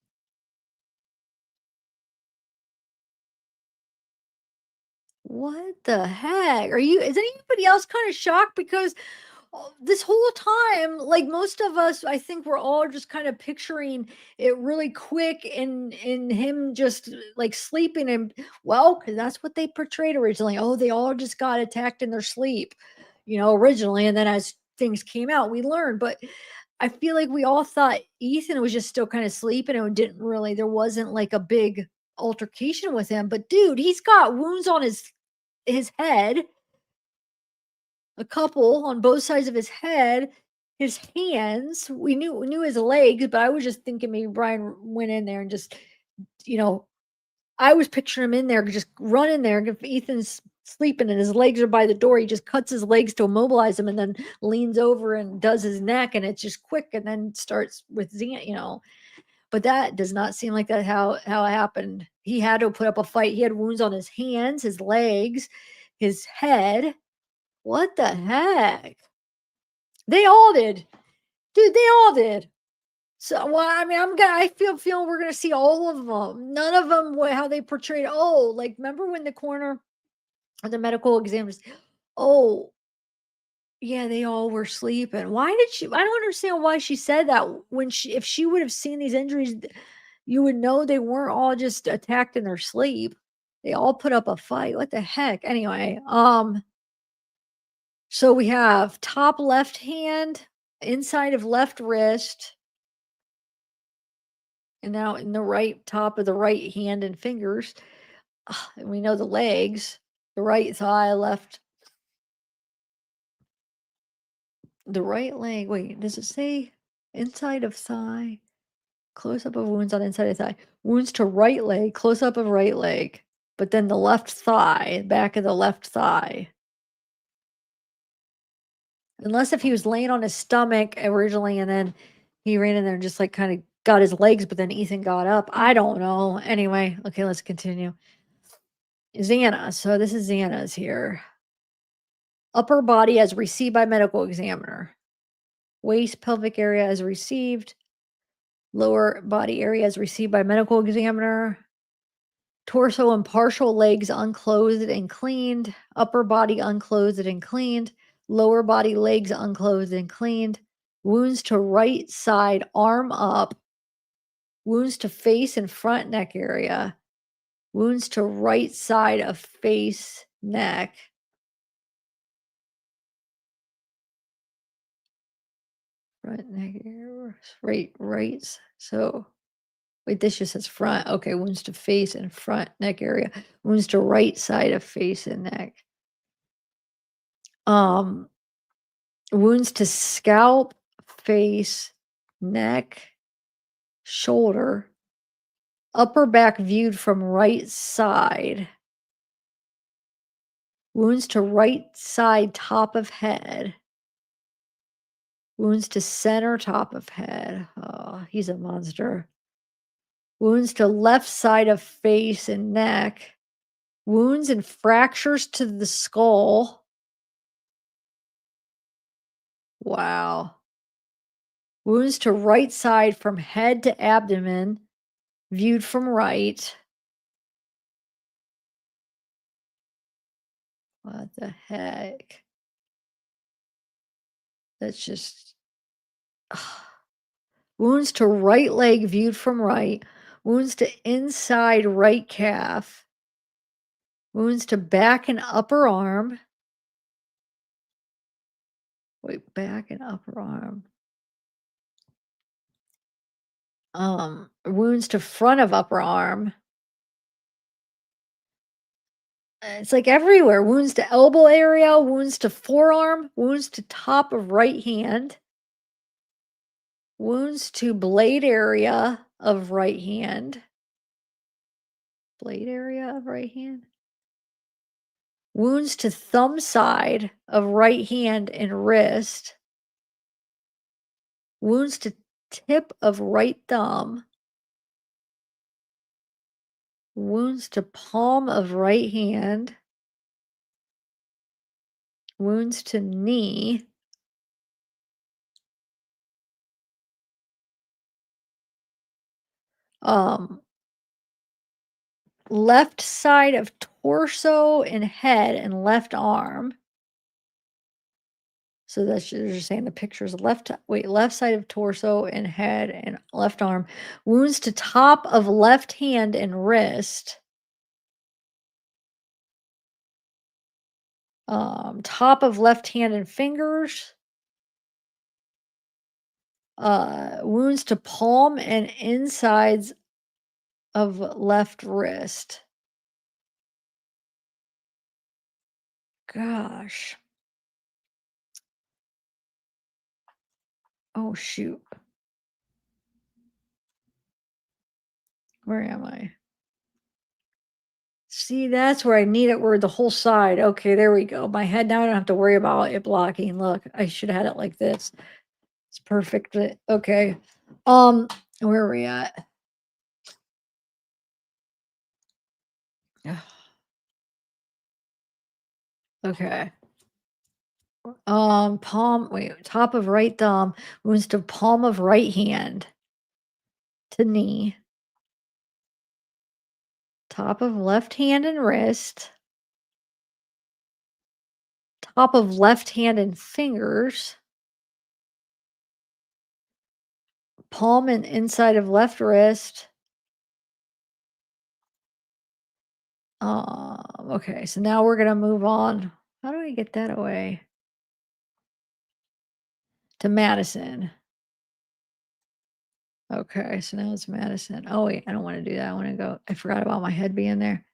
Speaker 1: What the heck? Is anybody else kind of shocked? Because this whole time, like most of us, I think we're all just kind of picturing it really quick in him just like sleeping and well, because that's what they portrayed originally. Oh, they all just got attacked in their sleep, originally. And then as things came out, we learned. But I feel like we all thought Ethan was just still kind of sleeping and didn't really, there wasn't like a big altercation with him. But dude, he's got wounds on his head, a couple on both sides of his head, his hands. We knew his legs, but I was just thinking maybe Brian went in there and just, you know, I was picturing him in there, just run in there. If Ethan's sleeping and his legs are by the door, he just cuts his legs to immobilize him and then leans over and does his neck, and it's just quick, and then starts with Zan. But that does not seem like that how it happened. He had to put up a fight. He had wounds on his hands, his legs, his head. What the heck? They all did. Dude, they all did. So, well, I mean, I feel we're gonna see all of them. None of them how they portrayed. Oh, like remember when the coroner or the medical examiners? Oh, yeah, they all were sleeping. Why did she? I don't understand why she said that. When if she would have seen these injuries, you would know they weren't all just attacked in their sleep. They all put up a fight. What the heck? Anyway, so we have top left hand, inside of left wrist, and now in the right top of the right hand and fingers. And we know the legs, the right thigh, left The right leg, wait, does it say inside of thigh? Close up of wounds on inside of thigh. Wounds to right leg, close up of right leg, but then the left thigh, back of the left thigh. Unless if he was laying on his stomach originally and then he ran in there and just like kind of got his legs, but then Ethan got up. I don't know. Anyway, okay, let's continue. Xana. So this is Xana's here. Upper body as received by medical examiner. Waist, pelvic area as received. Lower body area as received by medical examiner. Torso and partial legs unclothed and cleaned. Upper body unclothed and cleaned. Lower body legs unclothed and cleaned. Wounds to right side, arm up. Wounds to face and front neck area. Wounds to right side of face, neck. Front neck area. Right. So, wait, this just says front. Okay, wounds to face and front neck area. Wounds to right side of face and neck. Um, Wounds to scalp, face, neck, shoulder, upper back viewed from right side. Wounds to right side top of head. Wounds to center top of head. Oh, he's a monster. Wounds to left side of face and neck. Wounds and fractures to the skull. Wow. Wounds to right side from head to abdomen, viewed from right. What the heck? That's just wounds to right leg viewed from right. Wounds to inside right calf. Wounds to back and upper arm. Wait, back and upper arm. Wounds to front of upper arm. It's like everywhere. Wounds to elbow area, wounds to forearm, wounds to top of right hand. Wounds to blade area of right hand. Blade area of right hand. Wounds to thumb side of right hand and wrist. Wounds to tip of right thumb. Wounds to palm of right hand. Wounds to knee. Um, Left side of torso and head and left arm. So that's just saying the pictures left side of torso and head and left arm. Wounds to top of left hand and wrist. Top of left hand and fingers. Wounds to palm and insides of left wrist. Gosh. Oh, shoot. Where am I? See, that's where I need it, where the whole side. Okay, there we go. My head, now I don't have to worry about it blocking. Look, I should have had it like this. It's perfect. Okay. Where are we at? Okay. Top of right thumb, wounds to palm of right hand to knee. Top of left hand and wrist. Top of left hand and fingers. Palm and inside of left wrist. Okay, so now we're gonna move on. How do I get that away? To Madison. Okay, so now it's Madison. Oh wait, I don't want to do that. I want to go. I forgot about my head being there.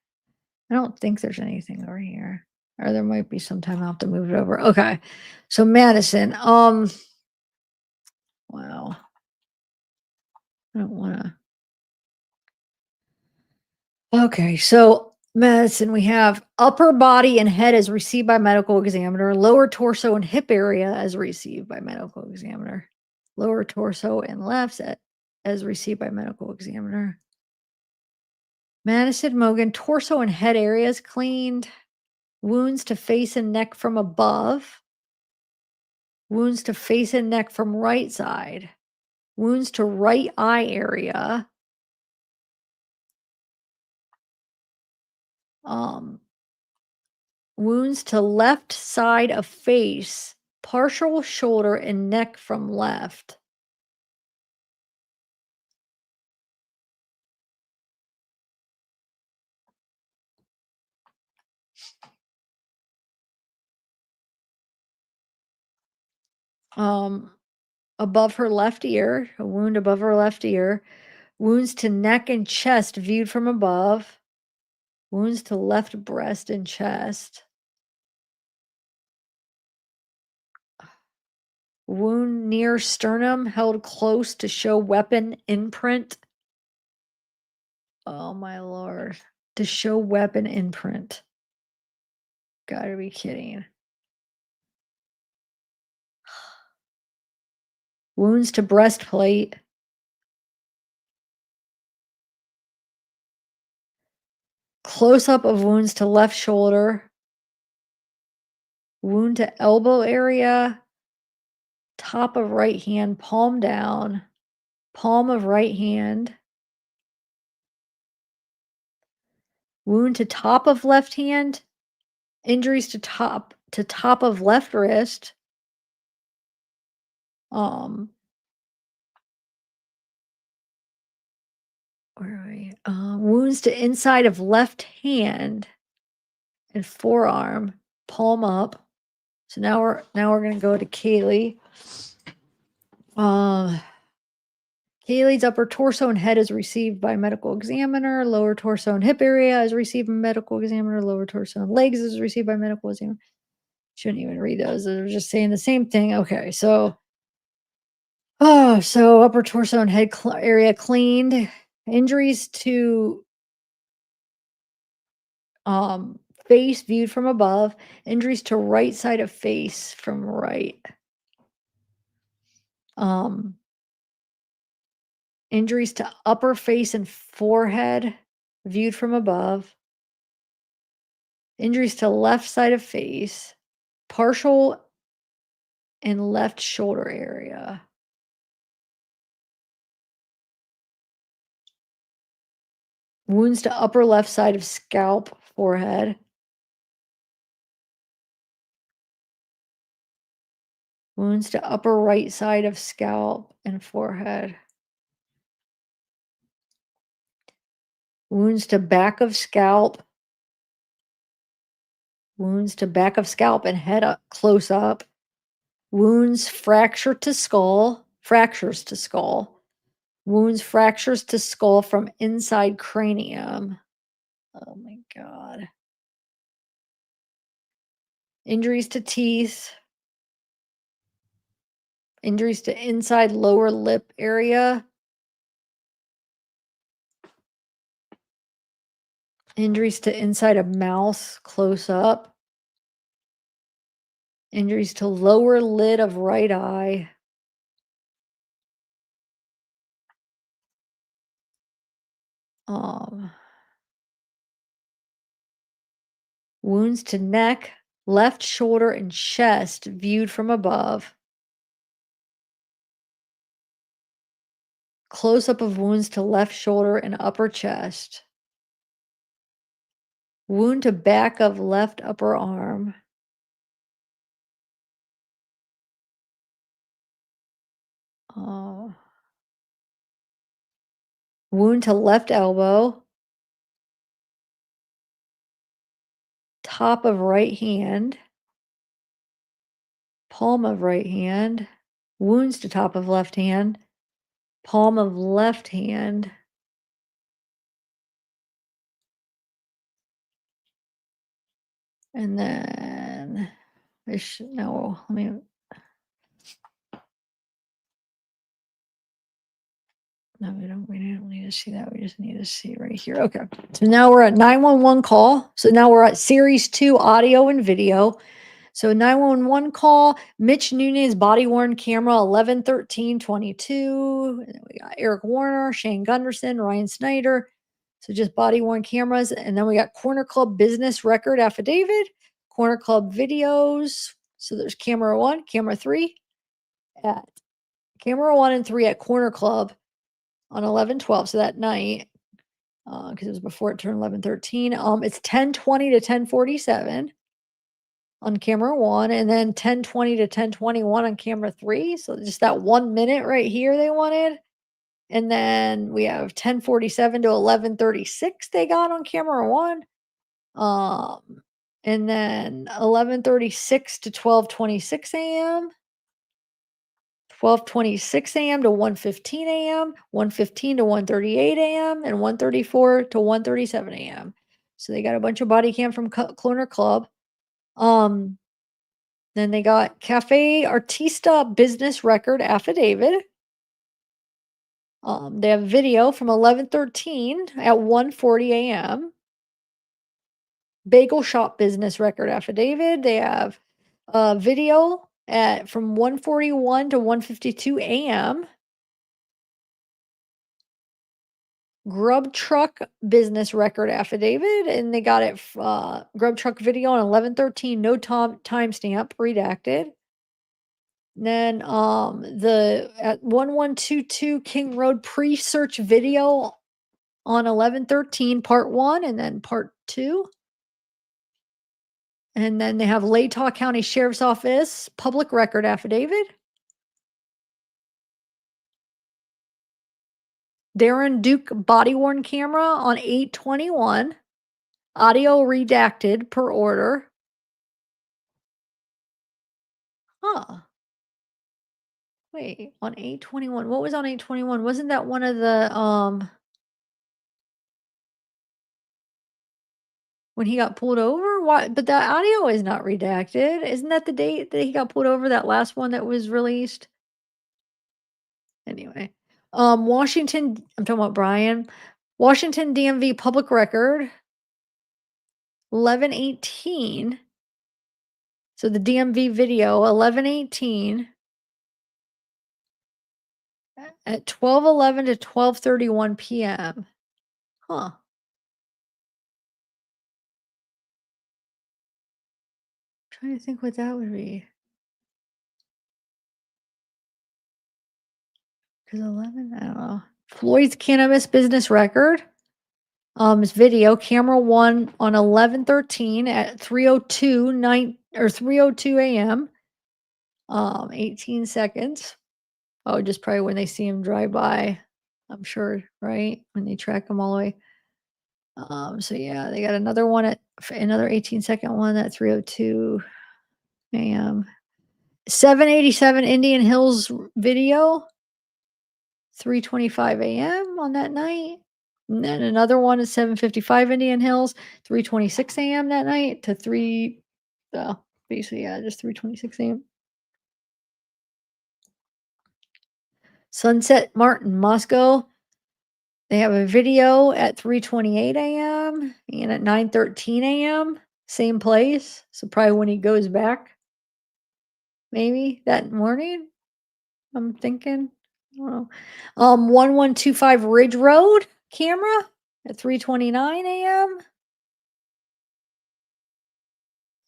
Speaker 1: I don't think there's anything over here. Or there might be some time I'll have to move it over. Okay. So Madison, wow. I don't wanna. Okay, so medicine, we have upper body and head as received by medical examiner, lower torso and hip area as received by medical examiner, lower torso and left as received by medical examiner. Madison Mogan, torso and head areas cleaned, wounds to face and neck from above, wounds to face and neck from right side, wounds to right eye area, um, wounds to left side of face, partial shoulder and neck from left. Um, above her left ear, a wound above her left ear, wounds to neck and chest viewed from above, wounds to left breast and chest, wound near sternum held close to show weapon imprint. Oh my lord. To show weapon imprint. Gotta be kidding. Wounds to breastplate. Close up of wounds to left shoulder. Wound to elbow area. Top of right hand, palm down. Palm of right hand. Wound to top of left hand. Injuries to top of left wrist. Um, where are we? Wounds to inside of left hand and forearm, palm up. So now we're gonna go to Kaylee. Kaylee's upper torso and head is received by medical examiner. Lower torso and hip area is received by medical examiner. Lower torso and legs is received by medical examiner. Shouldn't even read those. They're just saying the same thing. Okay, so so upper torso and head area cleaned. Injuries to face viewed from above. Injuries to right side of face from right. Injuries to upper face and forehead viewed from above. Injuries to left side of face, partial and left shoulder area. Wounds to upper left side of scalp, forehead. Wounds to upper right side of scalp and forehead. Wounds to back of scalp. Wounds to back of scalp and head up, close up. Wounds fractures to skull. Wounds fractures to skull from inside cranium. Oh my god. Injuries to teeth. Injuries to inside lower lip area. Injuries to inside of mouth, close up. Injuries to lower lid of right eye. Wounds to neck, left shoulder, and chest viewed from above. Close up of wounds to left shoulder and upper chest. Wound to back of left upper arm. Wound to left elbow. Top of right hand. Palm of right hand. Wounds to top of left hand. Palm of left hand. And then I should no, let me no, we don't need to see that. We just need to see right here. Okay. So now we're at 911 call. So now we're at series 2 audio and video. So 911 call, Mitch Nunez body worn camera 11/13/22. And then we got Eric Warner, Shane Gunderson, Ryan Snyder. So just body worn cameras. And then we got Corner Club business record affidavit, Corner Club videos. So there's camera 1, camera 3 at camera 1 and 3 at Corner Club on 11/12. So that night, because it was before it turned 11/13. It's 10:20 to 10:47 on camera 1, and then 10:20 to 10:21 on camera 3. So just that 1 minute right here they wanted. And then we have 10:47 to 11:36 they got on camera 1. And then 11:36 to 12:26 a.m., 12:26 a.m. to 1:15 a.m., 1:15 to 1:38 a.m., and 1:34 to 1:37 a.m. So they got a bunch of body cam from Cloner Club. Um, then they got Cafe Artista business record affidavit. They have video from 11:13 at 1:40 a.m. Bagel shop business record affidavit. They have video at from 1:41 to 1:52 a.m. Grub truck business record affidavit, and they got it grub truck video on 11:13, no timestamp, redacted. Then the at 1122 King Road pre-search video on 11:13 part 1 and then part 2. And then they have Latah County Sheriff's Office public record affidavit. Darren Duke body worn camera on 8/21. Audio redacted per order. Huh. Wait, on 8/21. What was on 8/21? Wasn't that one of the when he got pulled over? Why but the audio is not redacted. Isn't that the date that he got pulled over, that last one that was released? Anyway. Washington, I'm talking about Brian. Washington DMV public record 11/18. So the DMV video 11/18 at 12:11 to 12:31 PM. Huh. Trying to think what that would be. 'Cause 11, I don't know. Floyd's cannabis business record. It's video camera 1 on 11/13 at 3:02 night or 3:02 AM. 18 seconds. Oh, just probably when they see him drive by, I'm sure, right? When they track him all the way. So yeah, they got another one at another 18-second one at 3:02 AM. 787 Indian Hills video, 3:25 AM on that night. And then another one at 7:55 Indian Hills, 3:26 AM that night to 3 basically, yeah, just 3:26 AM. Sunset Martin, Moscow. They have a video at 3:28 AM and at 9:13 AM, same place. So probably when he goes back, maybe that morning, I'm thinking. I don't know. 1125 Ridge Road camera at 3:29 AM.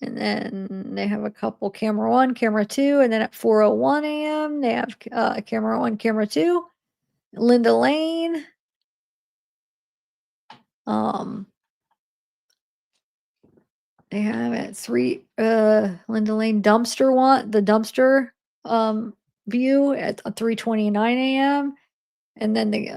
Speaker 1: And then they have a couple camera 1, camera 2, and then at 4:01 AM, they have camera 1, camera 2. Linda Lane. Um, they have at 3 Linda Lane dumpster one, the dumpster view at 3:29 AM. And then the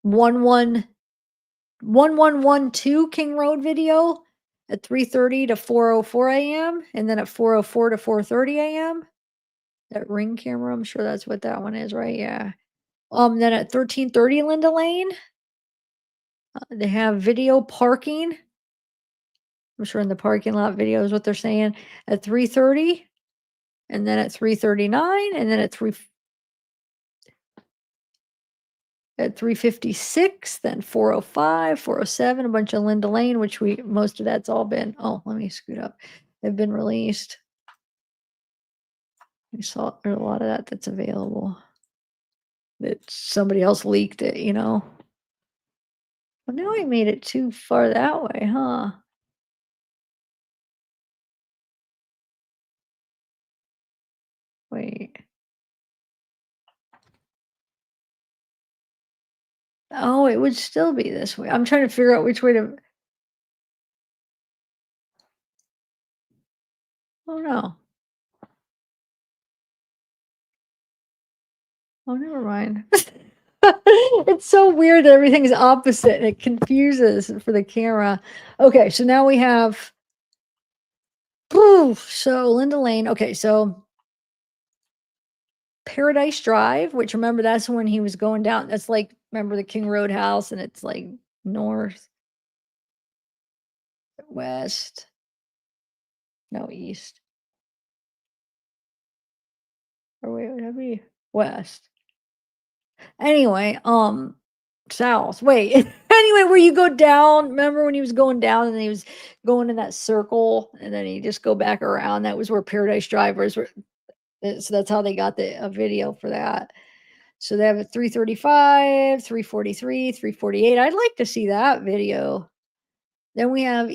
Speaker 1: 1112 King Road video at 3:30 to 4:04 AM, and then at 4:04 to 4:30 AM. That Ring camera, I'm sure that's what that one is, right? Yeah. Then at 1330 Linda Lane, they have video parking I'm sure in the parking lot video is what they're saying, at 3:30, and then at 3:39, and then at 3:56, then 4:05, 4:07, a bunch of Linda Lane, which most of that's all been, oh, let me scoot up. They've been released. We saw there's a lot of that's available. That somebody else leaked it, you know? Well, now I made it too far that way, huh? Wait. Oh, it would still be this way. I'm trying to figure out which way to, oh, no. Oh, never mind. It's so weird that everything's opposite, and it confuses for the camera. Okay, so now we have, so Linda Lane, okay, so Paradise Drive, which, remember, that's when he was going down, that's like, remember the King Road house, and it's like north, west, no, east, or wait, would that be west? Anyway, south. Wait. Anyway, where you go down, remember when he was going down and he was going in that circle and then he just go back around? That was where Paradise Drivers were. So that's how they got the a video for that. So they have a 335, 343, 348. I'd like to see that video. Then we have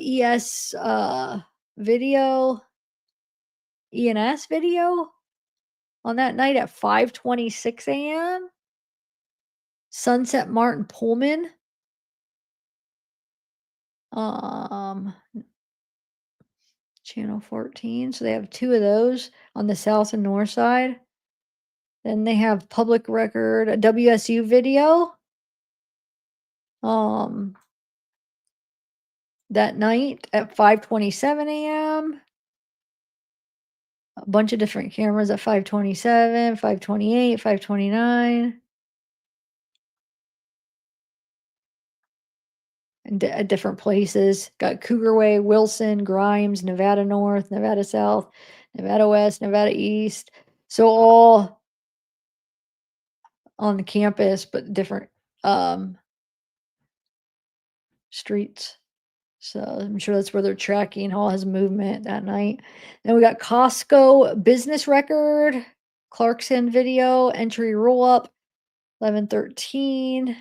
Speaker 1: video, ENS video on that night at 5:26 a.m. Sunset Martin Pullman. Um, Channel 14, so they have 2 of those on the south and north side. Then they have public record, a WSU video, um, that night at 5:27 AM. A bunch of different cameras at 5:27, 5:28, 5:29, and at different places. Got Cougar Way, Wilson, Grimes, Nevada North, Nevada South, Nevada West, Nevada East. So all on the campus, but different, streets. So I'm sure that's where they're tracking all his movement that night. Then we got Costco business record, Clarkson video, entry roll up, 11:13.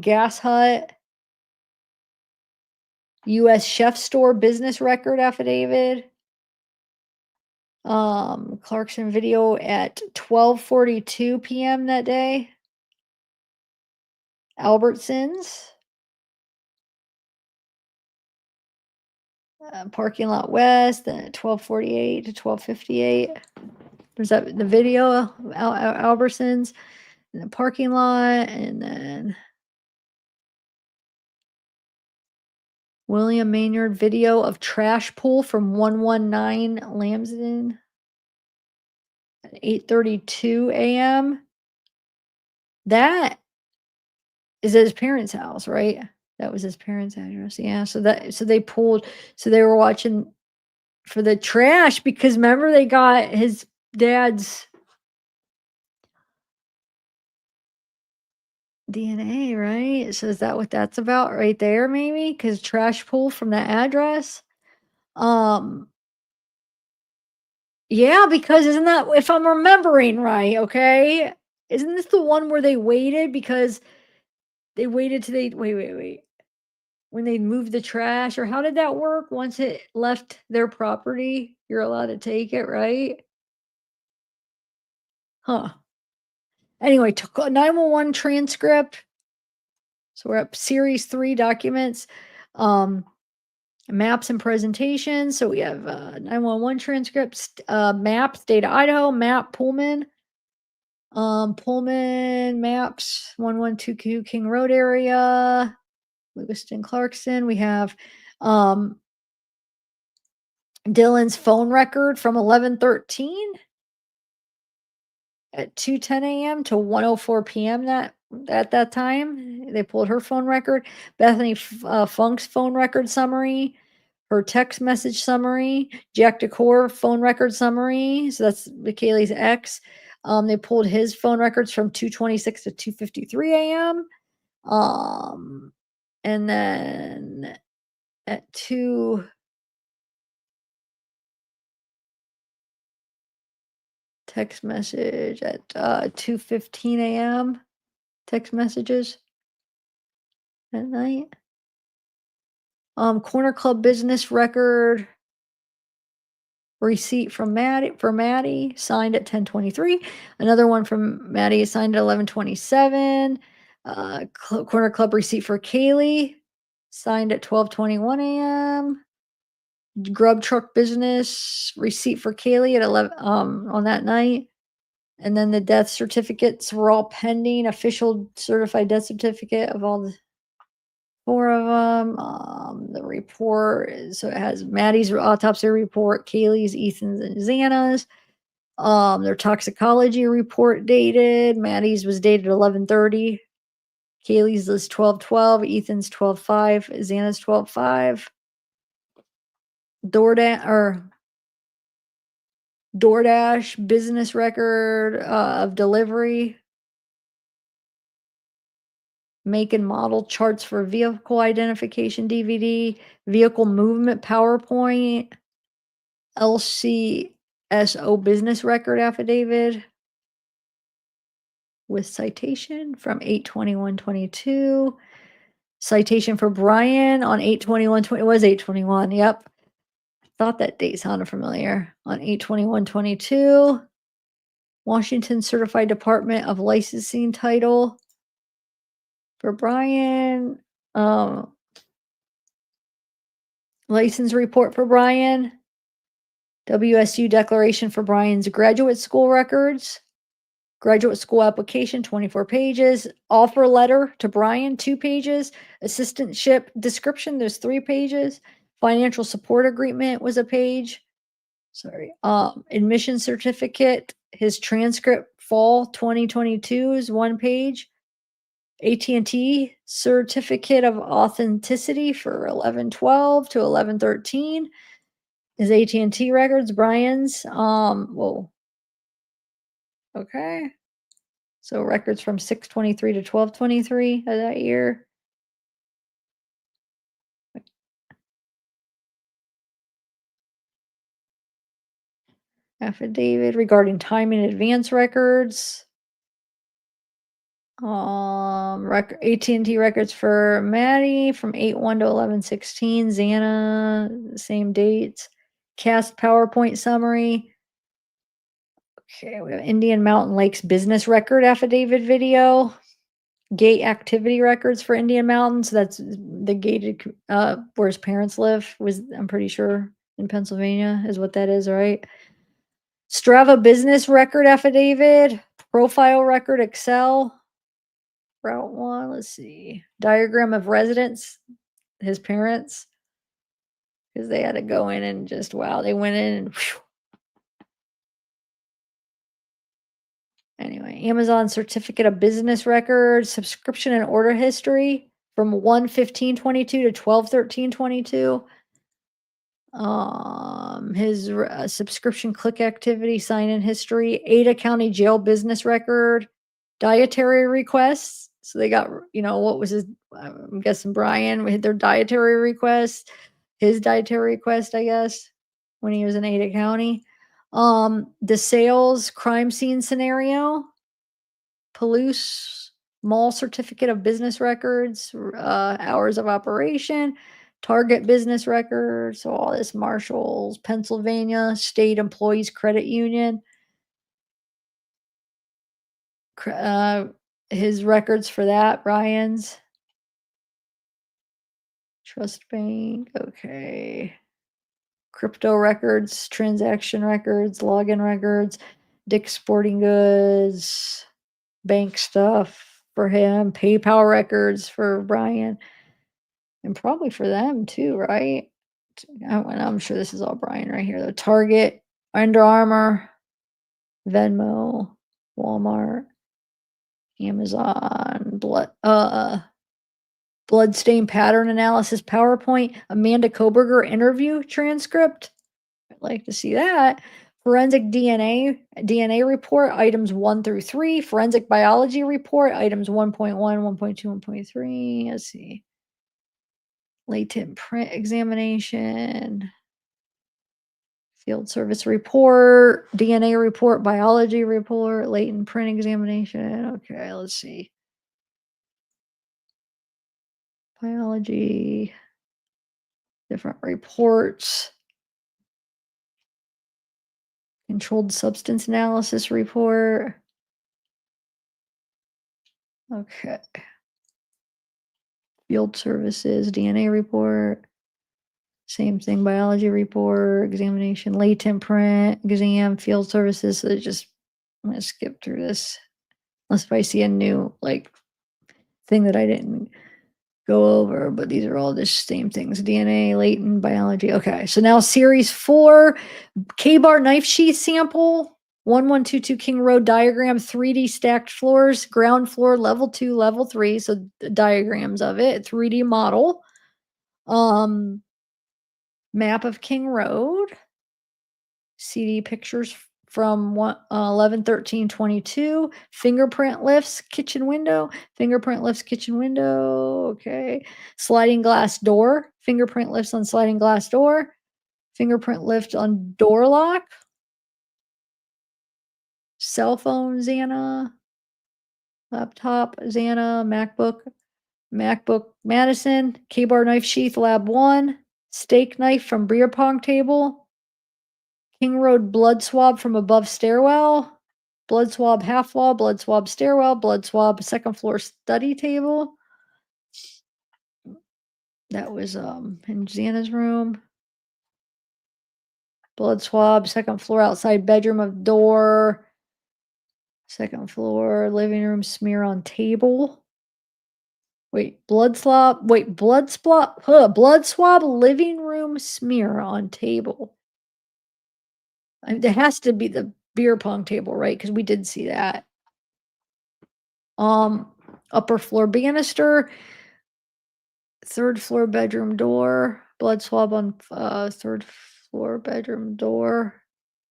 Speaker 1: Gas Hut, US Chef Store business record affidavit. Clarkson video at 12:42 PM that day. Albertsons, parking lot west, then at 12:48 to 12:58. There's that the video, Albertsons in the parking lot, and then William Maynard video of trash pull from 119 Lambsden at 8:32 AM. That is at his parents' house, right? That was his parents' address. Yeah, so they pulled, so they were watching for the trash because remember they got his dad's DNA, right? So is that what that's about right there, maybe? Because trash pull from that address? Um, yeah, because isn't that, if I'm remembering right, okay? Isn't this the one where they waited because they waited till they wait. When they moved the trash, or how did that work? Once it left their property, you're allowed to take it, right? Huh. Anyway, took a 911 transcript. So we're up series 3 documents. Um Maps and presentations. So we have 911 transcripts, map, state of Idaho, map, Pullman, Pullman maps, 112 King Road area, Lewiston, Clarkson. We have Dylan's phone record from 11:13 at 2:10 AM to 1:04 PM that at that time. They pulled her phone record. Bethany Funk's phone record summary, her text message summary, Jack Decor phone record summary. So that's Kaylee's ex. They pulled his phone records from 2:26 to 2:53 a.m. And then at 2 text message at 2:15 a.m. text messages at night. Corner Club business record receipt from Maddie, signed at 10:23. Another one from Maddie, signed at 11:27. Corner Club receipt for Kaylee, signed at 12:21 a.m. Grub Truck business receipt for Kaylee at 11 on that night. And then the death certificates were all pending. Official certified death certificate of all the 4 of them. The report so it has Maddie's autopsy report, Kaylee's, Ethan's, and Xana's. Their toxicology report dated. Maddie's was dated 11:30. Kaylee's is 12:12. Ethan's 12:05. Xana's 12:05. DoorDash business record of delivery. Make and model charts for vehicle identification DVD, vehicle movement PowerPoint, LCSO business record affidavit with citation from 8/21/22. Citation for Brian on 8/21/20 it was 8/21. Yep. Thought that date sounded familiar. On 8/21/22. Washington Certified Department of Licensing title for Brian. License report for Brian. WSU declaration for Brian's graduate school records. Graduate school application, 24 pages. Offer letter to Brian, 2 pages. Assistantship description, there's 3 pages. Financial support agreement was a page. Sorry. Admission certificate, his transcript fall 2022 is 1 page. AT&T certificate of authenticity for 11/12 to 11/13 is AT&T records. Brian's. Whoa. Okay. So records from 6/23 to 12/23 of that year. Affidavit regarding time in advance records. AT&T records for Maddie from 8/1 to 11/16. Xana, same dates. Cast PowerPoint summary. Okay, we have Indian Mountain Lakes business record affidavit video. Gate activity records for Indian Mountain. So that's the gated where his parents live, I'm pretty sure in Pennsylvania is what that is, right? Strava business record affidavit, profile record Excel. Route 1, let's see. Diagram of residence, his parents, because they had to go in and just, wow, they went in and whew. Anyway, Amazon certificate of business records, subscription and order history from 1/15/22 to 12/13/22. His subscription click activity, sign in history, Ada County Jail business record, dietary requests. So they got, what was his, I'm guessing Brian, we had their dietary request, his dietary request, I guess, when he was in Ada County. The sales crime scene scenario, Palouse Mall certificate of business records, hours of operation, Target business records, so all this Marshalls, Pennsylvania State Employees Credit Union. His records for that, Brian's. Trust Bank, okay. Crypto records, transaction records, login records, Dick's Sporting Goods, bank stuff for him, PayPal records for Brian, and probably for them too, right? I'm sure this is all Brian right here, though. Target, Under Armour, Venmo, Walmart. Amazon, bloodstain pattern analysis PowerPoint, Amanda Kohberger interview transcript. I'd like to see that. Forensic DNA report, items 1 through 3. Forensic biology report, items 1.1, 1.2, 1.3. Let's see. Latent print examination. Field service report, DNA report, biology report, latent print examination. Okay, let's see. Biology, different reports. Controlled substance analysis report. Okay. Field services, DNA report. Same thing, biology report, examination, latent print, exam, field services. So I'm gonna skip through this. Unless if I see a new thing that I didn't go over, but these are all the same things. DNA, latent, biology. Okay. So now series 4, K-bar knife sheath sample, 1122 King Road diagram, 3D stacked floors, ground floor, level 2, level 3. So the diagrams of it, 3D model. Map of King Road, CD pictures from 11/13/22, fingerprint lifts, kitchen window, fingerprint lifts, kitchen window. Okay. Sliding glass door, fingerprint lifts on sliding glass door, fingerprint lift on door lock, cell phone, Xana, laptop, Xana, MacBook Madison, K-bar knife sheath, lab 1, steak knife from beer pong table, King Road blood swab from above stairwell, blood swab half wall, blood swab stairwell, blood swab second floor study table. That was in Xana's room. Blood swab, second floor outside bedroom of door. Second floor, living room smear on table. Wait, blood swab, living room smear on table. There has to be the beer pong table, right? Because we did see that. Upper floor banister, third floor bedroom door, blood swab on third floor bedroom door.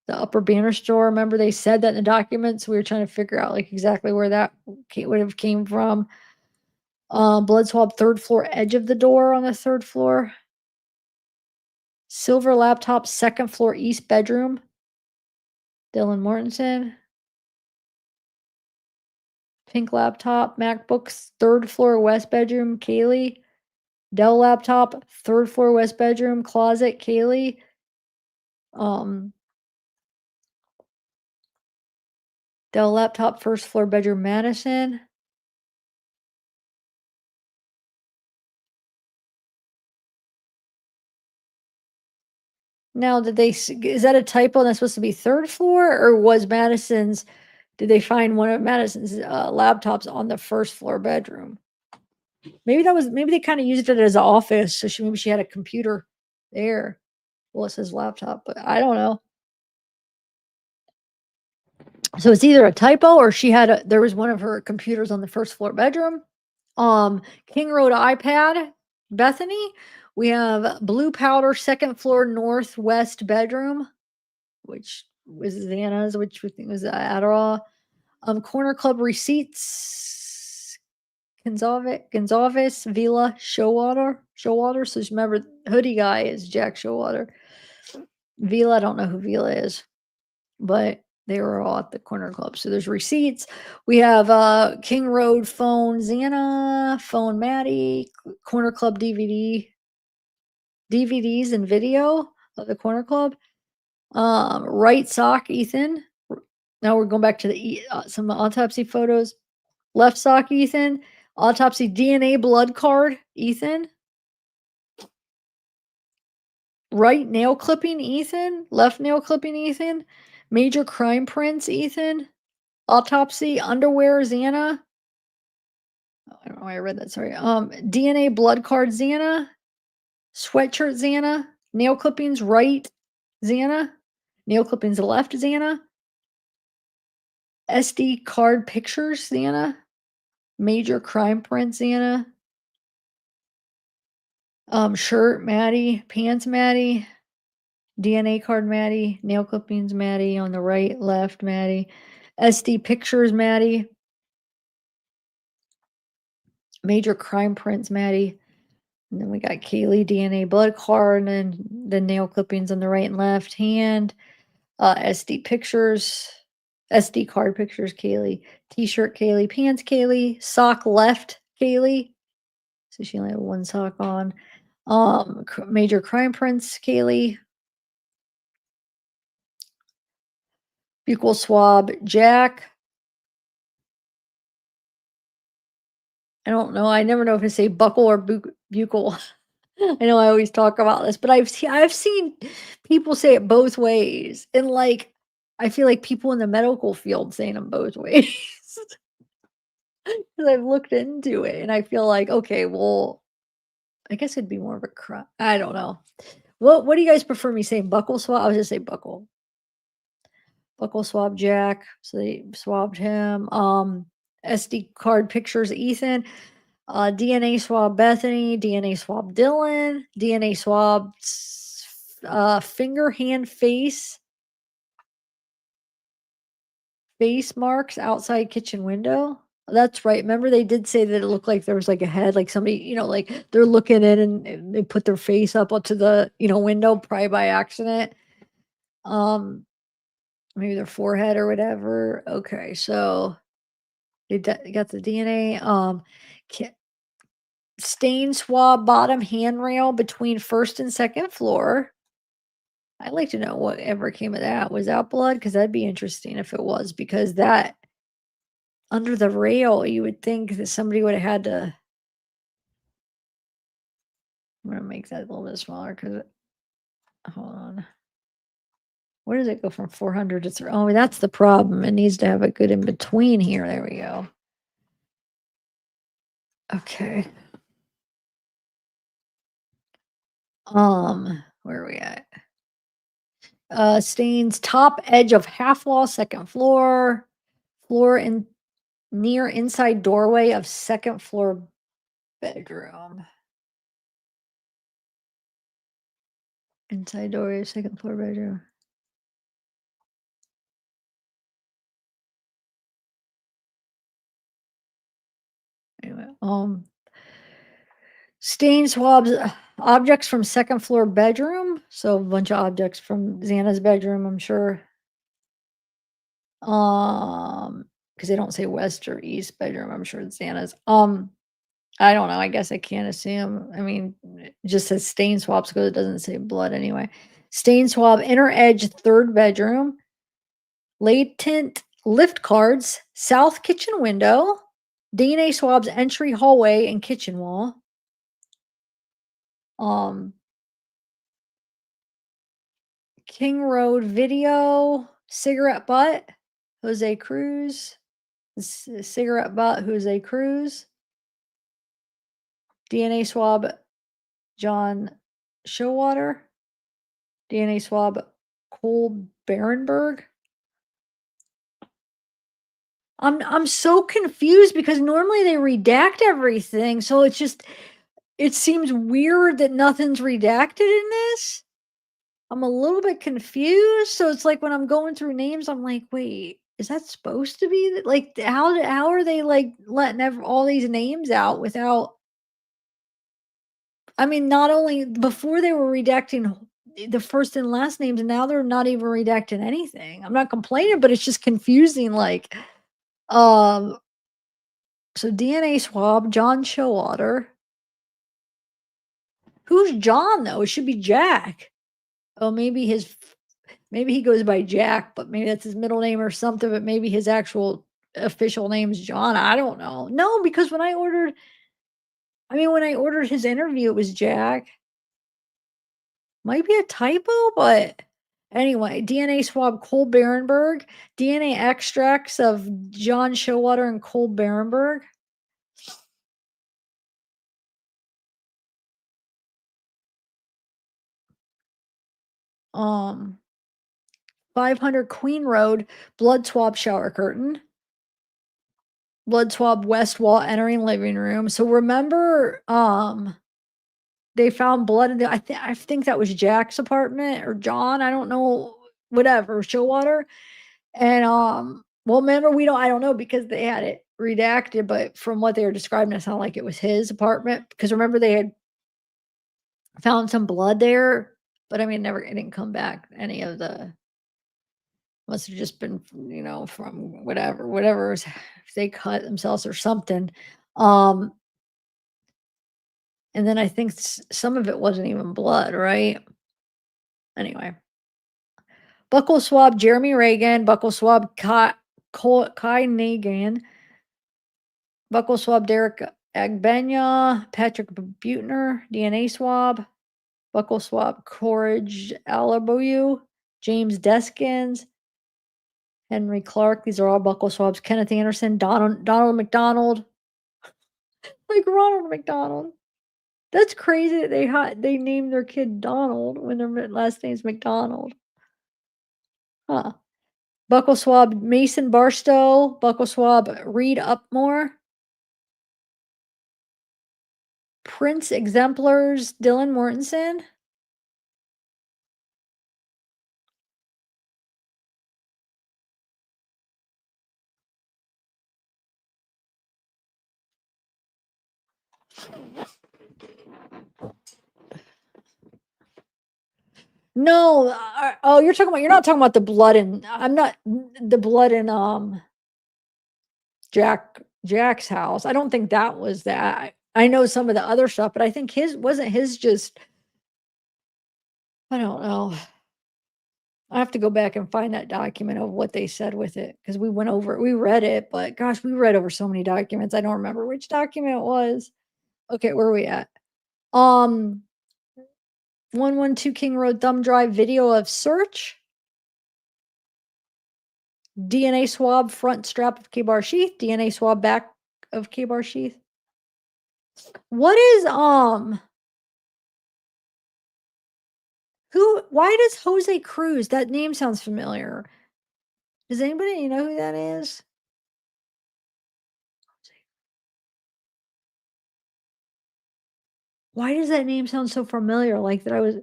Speaker 1: The upper banister door. Remember they said that in the documents. We were trying to figure out exactly where that would have came from. Blood swab third floor edge of the door on the third floor. Silver laptop second floor east bedroom. Dylan Mortensen. Pink laptop, MacBooks, third floor west bedroom, Kaylee. Dell laptop, third floor west bedroom, closet, Kaylee. Dell laptop, first floor bedroom, Madison. Now, is that a typo and that's supposed to be third floor, or was Madison's, did they find one of Madison's laptops on the first floor bedroom? Maybe they kind of used it as an office, so maybe she had a computer there. Well, it says laptop, but I don't know. So it's either a typo or there was one of her computers on the first floor bedroom. King Road iPad, Bethany. We have blue powder, second floor northwest bedroom, which was Xana's, which we think was Adderall. Corner Club receipts, Gonzalez, Vila, Showalter. So remember, hoodie guy is Jack Showalter. Vila, I don't know who Vila is, but they were all at the Corner Club. So there's receipts. We have King Road phone, Xana, phone, Maddie, Corner Club DVDs and video of the Corner Club. Right sock, Ethan. Now we're going back to some autopsy photos. Left sock, Ethan. Autopsy DNA blood card, Ethan. Right nail clipping, Ethan. Left nail clipping, Ethan. Major crime prints, Ethan. Autopsy underwear, Xana. Oh, I don't know why I read that. Sorry. DNA blood card, Xana. Sweatshirt, Xana. Nail clippings, right, Xana. Nail clippings, left, Xana. SD card pictures, Xana. Major crime prints, Anna. Shirt, Maddie. Pants, Maddie. DNA card, Maddie. Nail clippings, Maddie. On the right, left, Maddie. SD pictures, Maddie. Major crime prints, Maddie. And then we got Kaylee DNA blood card, and then the nail clippings on the right and left hand. SD pictures, SD card pictures, Kaylee. T-shirt, Kaylee. Pants, Kaylee. Sock left, Kaylee. So she only had one sock on. Major crime prints, Kaylee. Buccal swab, Jack. I don't know. I never know if to say buckle or buccal. I know I always talk about this, but I've seen people say it both ways, and like I feel like people in the medical field saying them both ways. 'Cause I've looked into it, and I feel like okay, well, I guess it'd be more of a crime. I don't know. What do you guys prefer me saying? Buckle swab? I was just say buckle. Buckle swab Jack. So they swabbed him. SD card pictures Ethan. DNA swab Bethany, DNA swab Dylan, DNA swab finger, hand, face marks outside kitchen window. That's right. Remember they did say that it looked like there was like a head, like somebody, like they're looking in and they put their face up onto the, window probably by accident. Um, Maybe their forehead or whatever. Okay, so they got the DNA. Stain swab bottom handrail between first and second floor. I'd like to know whatever came of that. Was that blood? Because that'd be interesting if it was, because that under the rail, you would think that somebody would have had to. I'm gonna make that a little bit smaller because hold on. Where does it go from 400 to 3? Oh, that's the problem. It needs to have a good in between here. There we go. Okay. Where are we at? Stains top edge of half wall, second floor, floor in near inside doorway of second floor bedroom. Inside doorway of second floor bedroom. Anyway, stain swabs objects from second floor bedroom. So a bunch of objects from Xana's bedroom, I'm sure. Because they don't say west or east bedroom. I'm sure it's Xana's. I don't know. I guess I can't assume. I mean, it just says stain swabs because it doesn't say blood anyway. Stain swab inner edge third bedroom. Latent lift cards south kitchen window. DNA swabs entry hallway and kitchen wall. Um, King Road video, cigarette butt, Jose Cruz, cigarette butt, Jose Cruz, DNA swab, John Showwater, DNA swab, Cole Barenberg. I'm so confused because normally they redact everything, so it seems weird that nothing's redacted in this. I'm a little bit confused. So it's like when I'm going through names, I'm like, wait, is that supposed to be like how are they like letting all these names out without? I mean, not only before they were redacting the first and last names, and now they're not even redacting anything. I'm not complaining, but it's just confusing. Like, um, so DNA swab, John Showalter. Who's John though? It should be Jack. Oh, maybe he goes by Jack, but maybe that's his middle name or something, but maybe his actual official name's John. I don't know. No, because when I ordered his interview, it was Jack. Might be a typo, but anyway, DNA swab Cole Barenberg, DNA extracts of John Showalter and Cole Barenberg. Um, 500 Queen Road blood swab shower curtain. blood swab west wall entering living room. So remember, they found blood in the I think that was Jack's apartment or John, I don't know, whatever, Showwater. And, well, remember, I don't know because they had it redacted, but from what they were describing, it sounded like it was his apartment because remember they had found some blood there, but I mean, it didn't come back. Any of the must have just been, from whatever if they cut themselves or something. Um, and then I think some of it wasn't even blood, right? Anyway, buckle swab Jeremy Reagan, buckle swab Kai Nagan, buckle swab Derek Agbenya, Patrick Butner, DNA swab, buckle swab Courage Alaboyu, James Deskins, Henry Clark. These are all buckle swabs. Kenneth Anderson, Donald McDonald, like Ronald McDonald. That's crazy that they named their kid Donald when their last name's McDonald. Huh. Buckle swab Mason Barstow, buckle swab Reed Upmore, Prince exemplars Dylan Mortensen. No, oh, you're not talking about the blood in I'm not the blood in, Jack's house. I don't think that was that. I know some of the other stuff, but I think his just I don't know. I have to go back and find that document of what they said with it because we read it, but gosh, we read over so many documents. I don't remember which document it was. Okay, where are we at? 112 King Road thumb drive video of search. DNA swab front strap of K-bar sheath, DNA swab back of K-bar sheath. What is why does Jose Cruz? That name sounds familiar. Does anybody know who that is? Why does that name sound so familiar? Like that I was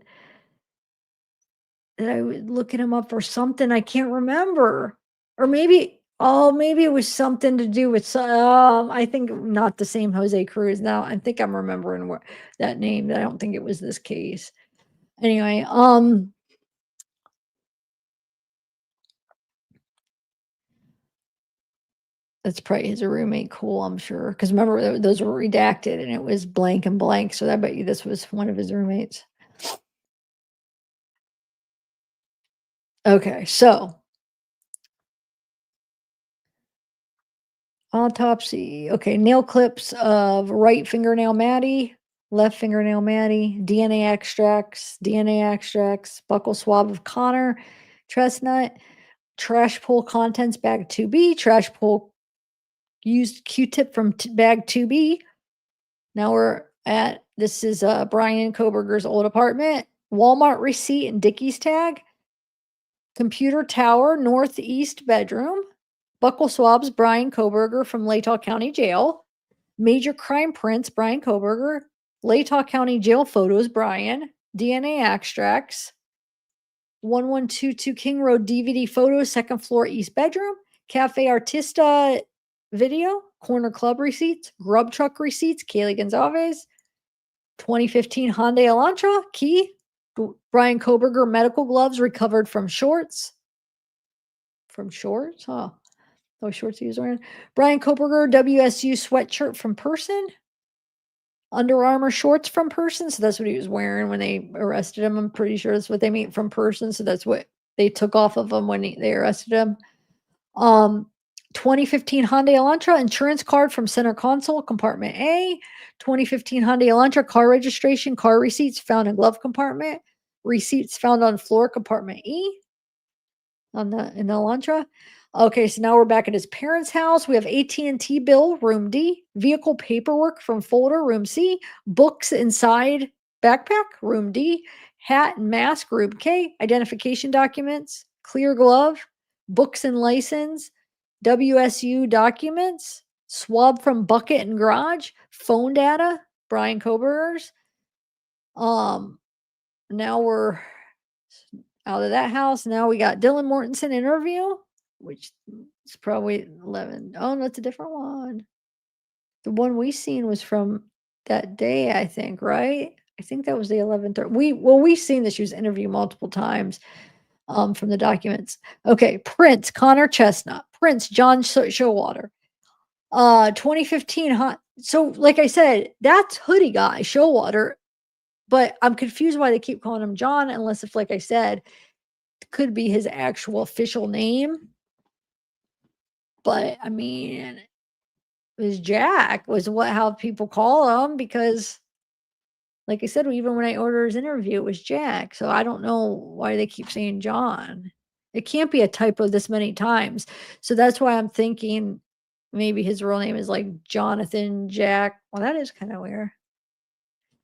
Speaker 1: looking him up for something I can't remember. Or maybe it was something to do with I think not the same Jose Cruz. Now I think I'm remembering that name. I don't think it was this case. Anyway, that's probably his roommate. Cool, I'm sure. Because remember, those were redacted and it was blank and blank. So I bet you this was one of his roommates. Okay, so autopsy. Okay, nail clips of right fingernail Maddie, left fingernail Maddie, DNA extracts, buckle swab of Connor, Chestnut, trash pull contents bag 2B, trash pull used Q-tip from bag 2B. Now this is Bryan Kohberger's old apartment, Walmart receipt and Dickies tag, computer tower northeast bedroom, buckle swabs Bryan Kohberger from Latah County Jail, major crime prints Bryan Kohberger, Latah County Jail photos Bryan, DNA extracts, 1122 King Road DVD photos, second floor east bedroom, Cafe Artista video, corner club receipts, grub truck receipts, Kaylee Gonzalez, 2015 Hyundai Elantra, key, Bryan Kohberger medical gloves recovered from shorts. From shorts? Huh. Those shorts he was wearing. Bryan Kohberger WSU sweatshirt from person. Under Armour shorts from person. So that's what he was wearing when they arrested him. I'm pretty sure that's what they mean from person. So that's what they took off of him when they arrested him. 2015 Hyundai Elantra insurance card from center console, compartment A. 2015 Hyundai Elantra car registration, car receipts found in glove compartment. Receipts found on floor, compartment E. In the Elantra. Okay, so now we're back at his parents' house. We have AT&T bill, room D. Vehicle paperwork from folder, room C. Books inside backpack, room D. Hat and mask, room K. Identification documents, clear glove. Books and license, WSU documents, Swab from bucket and garage, phone data, Bryan Kohberger's. Um, Now we're out of that house. Now we got Dylan Mortensen interview, which is probably 11. Oh, no, it's a different one. The one we seen was from that day, I think, right? I think that was the 11:30. We've seen this. She was interviewed multiple times from the documents. Okay, Prince Connor Chestnut, Prince John Showalter, 2015. So, like I said, that's hoodie guy Showalter, but I'm confused why they keep calling him John, unless if, like I said, could be his actual official name. But I mean, it was Jack was how people call him because, like I said, even when I ordered his interview, it was Jack. So I don't know why they keep saying John. It can't be a typo this many times. So that's why I'm thinking maybe his real name is like Jonathan Jack. Well, that is kind of weird.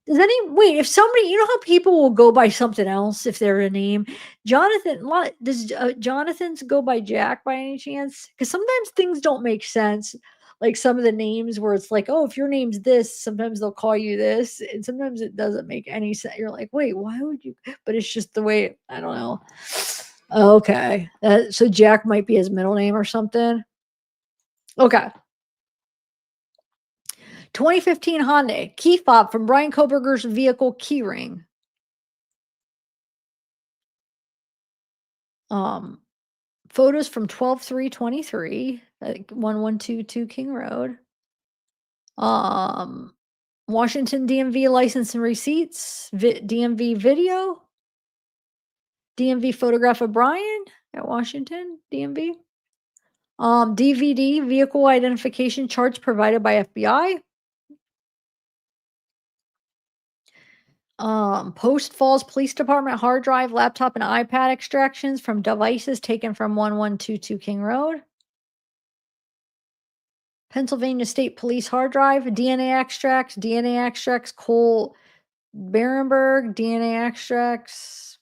Speaker 1: Does any wait, if somebody, you know how people will go by something else if they're a name? Jonathan, does Jonathan's go by Jack by any chance? Because sometimes things don't make sense. Like some of the names where it's like, oh, if your name's this, sometimes they'll call you this, and sometimes it doesn't make any sense. You're like, wait, why would you? But it's just the way, I don't know. Okay. So Jack might be his middle name or something. Okay. 2015 Hyundai key fob from Bryan Kohberger's vehicle keyring. Photos from 12/3/23, 1122 King Road. Um, Washington DMV license and receipts, DMV video, DMV photograph of Brian at Washington DMV. DVD vehicle identification charts provided by FBI. Post Falls Police Department hard drive, laptop, and iPad extractions from devices taken from 1122 King Road. Pennsylvania State Police hard drive, DNA extracts, Cole Berenberg, DNA extracts,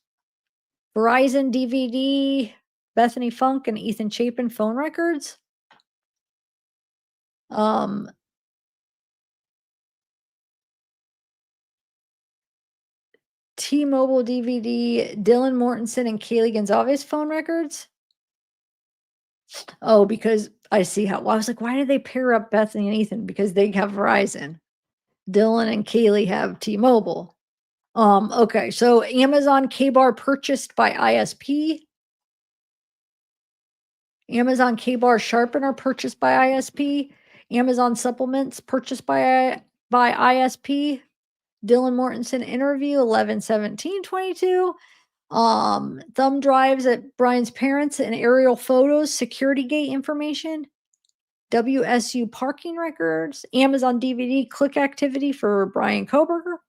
Speaker 1: Verizon DVD, Bethany Funk and Ethan Chapin phone records. T-Mobile DVD, Dylan Mortensen and Kaylee Gonzalez phone records. Oh, because I see how, well, I was like, why did they pair up Bethany and Ethan? Because they have Verizon. Dylan and Kaylee have T-Mobile. Okay, so Amazon K-Bar purchased by ISP. Amazon K-Bar sharpener purchased by ISP. Amazon supplements purchased by ISP. Dylan Mortensen interview 11/17/22. Thumb drives at Brian's parents and aerial photos, security gate information. WSU parking records, Amazon DVD click activity for Bryan Kohberger.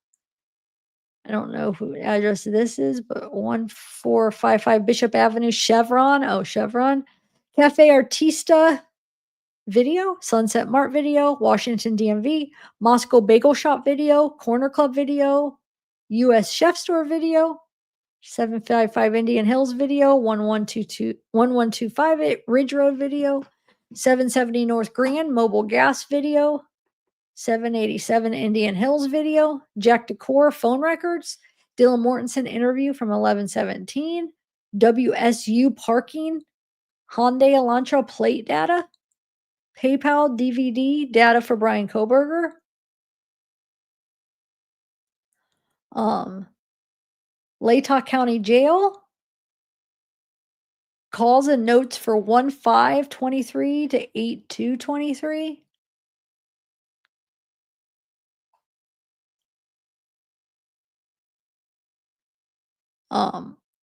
Speaker 1: I don't know who address this is, but 1455 Bishop Avenue, Chevron. Oh, Chevron. Cafe Artista video, Sunset Mart video, Washington DMV, Moscow Bagel Shop video, Corner Club video, US Chef Store video, 755 Indian Hills video, 11258 Ridge Road video, 770 North Grand Mobile Gas video, 787 Indian Hills video, Jack Decor phone records, Dylan Mortensen interview from 11/17, WSU parking, Hyundai Elantra plate data, PayPal DVD data for Bryan Kohberger. Latah County Jail. Calls and notes for 1/5/23 to 8/2/23.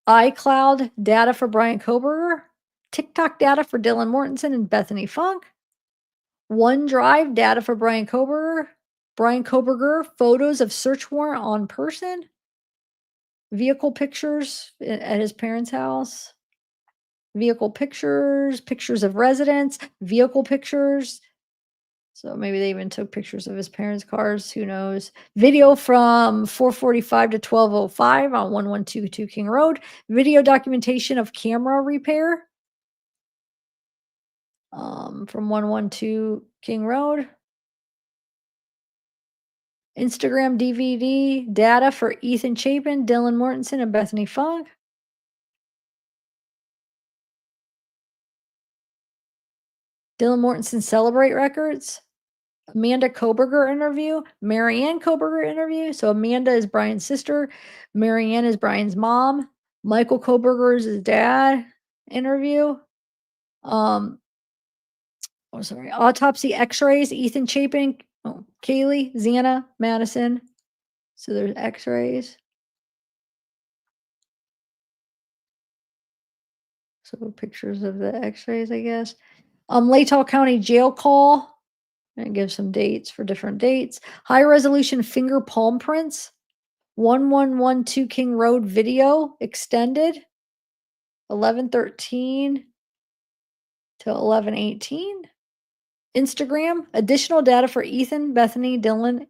Speaker 1: iCloud data for Bryan Kohberger. TikTok data for Dylan Mortensen and Bethany Funk. OneDrive data for Bryan Kohberger. Bryan Kohberger photos of search warrant on person. Vehicle pictures at his parents' house. Vehicle pictures, pictures of residents, vehicle pictures. So maybe they even took pictures of his parents' cars. Who knows? Video from 4:45 to 12:05 on 1122 King Road. Video documentation of camera repair. from 112 King Road. Instagram DVD data for Ethan Chapin, Dylan Mortensen, and Bethany Fogg. Dylan Mortensen Celebrate Records. Amanda Kohberger interview, Marianne Kohberger interview. So Amanda is Brian's sister, Marianne is Brian's mom, Michael Kohberger is his dad interview. Oh, sorry. Autopsy X-rays, Ethan Chapin, Kaylee, Xana, Madison. So there's X-rays. So pictures of the X-rays, I guess. Latah County jail call. And give some dates for different dates. High resolution finger palm prints. 1112 King Road video extended. 1113 to 1118. Instagram additional data for Ethan, Bethany, Dylan,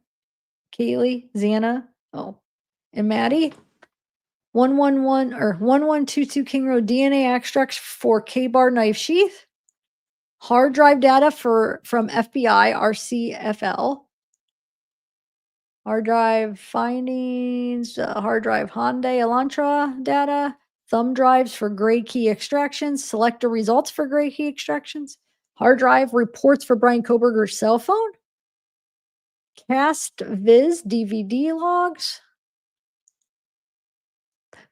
Speaker 1: Kaylee, Xana, and Maddie. 111 or 1122 King Road DNA extracts for K-bar knife sheath. Hard drive data from FBI RCFL. Hard drive findings, hard drive Hyundai Elantra data, thumb drives for gray key extractions, selector results for gray key extractions, hard drive reports for Bryan Kohberger's cell phone, cast viz DVD logs,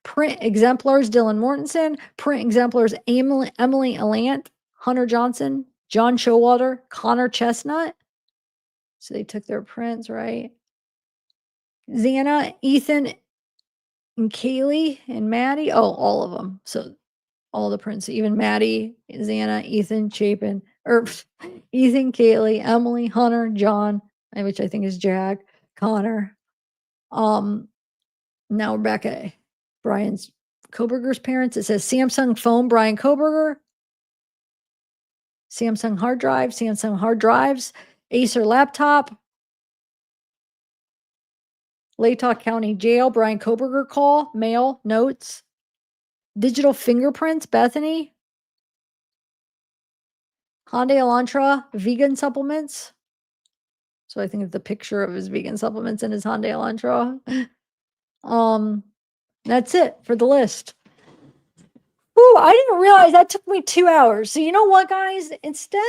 Speaker 1: print exemplars Dylan Mortensen, print exemplars Emily Alant, Hunter Johnson, John Showalter, Connor Chestnut. So they took their prints, right? Xana, Ethan, and Kaylee and Maddie. Oh, all of them. So all the prints, even Maddie, Xana, Ethan, Chapin, or Ethan, Kaylee, Emily, Hunter, John, which I think is Jack, Connor. Now we're back at Brian's Kohberger's parents. It says Samsung phone, Bryan Kohberger. Samsung hard drive, Samsung hard drives, Acer laptop, Latah County Jail, Bryan Kohberger call, mail, notes, digital fingerprints, Bethany, Hyundai Elantra, vegan supplements. So I think it's the picture of his vegan supplements in his Hyundai Elantra. That's it for the list. Ooh, I didn't realize that took me 2 hours. So you know what, guys? Instead,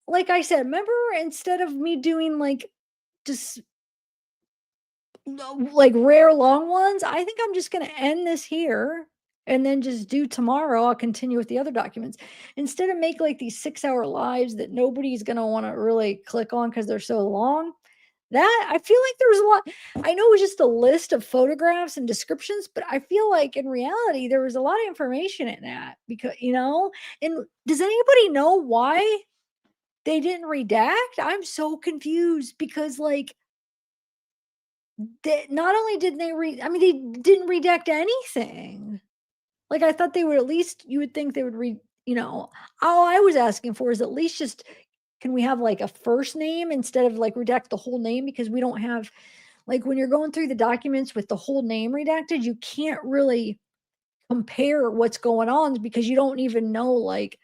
Speaker 1: like I said, remember, instead of me doing like just like rare long ones, I think I'm just going to end this here and then just do tomorrow. I'll continue with the other documents instead of make like these 6-hour lives that nobody's going to want to really click on because they're so long. That I feel like there was a lot. I know it was just a list of photographs and descriptions, but I feel like in reality there was a lot of information in that because and does anybody know why they didn't redact? I'm so confused because like not only did they they didn't redact anything. Like I thought they would at least, you would think they would all I was asking for is at least just, can we have like a first name instead of like redact the whole name? Because we don't have, like when you're going through the documents with the whole name redacted, you can't really compare what's going on because you don't even know like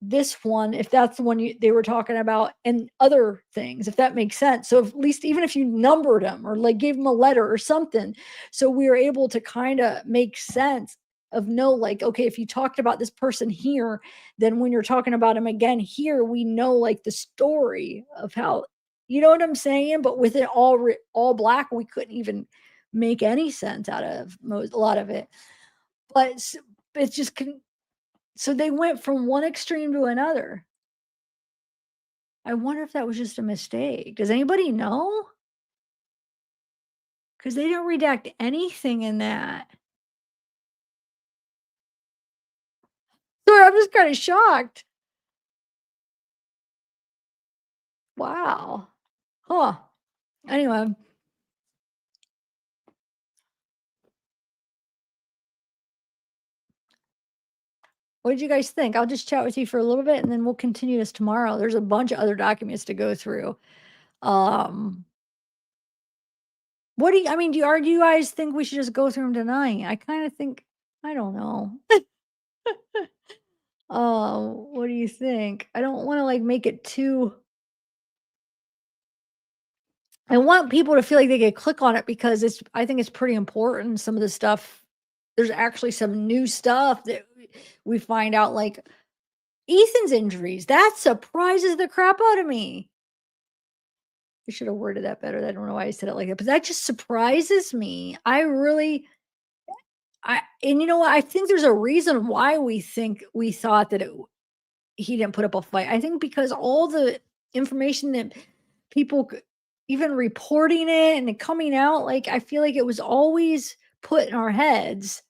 Speaker 1: this one, if that's the one they were talking about, and other things, if that makes sense. So at least even if you numbered them or like gave them a letter or something, so we were able to kind of make sense of like, okay, if you talked about this person here, then when you're talking about him again here, we know like the story of how, you know what I'm saying? But with it all black, we couldn't even make any sense out of a lot of it. But it's just so they went from one extreme to another. I wonder if that was just a mistake. Does anybody know? Because they didn't redact anything in that. So I'm just kind of shocked. Wow. Huh. Anyway. What did you guys think? I'll just chat with you for a little bit and then we'll continue this tomorrow. There's a bunch of other documents to go through. What do you guys think we should just go through them tonight? I kind of think, I don't know. What do you think? I don't wanna, like, make it too I want people to feel like they could click on it because I think it's pretty important, some of the stuff there's actually some new stuff that we find out, like, Ethan's injuries, that surprises the crap out of me. I should have worded that better. I don't know why I said it like that, but that just surprises me. I really I and you know what? I think there's a reason why we thought that he didn't put up a fight. I think because all the information that people even reporting it and it coming out, like I feel like it was always put in our heads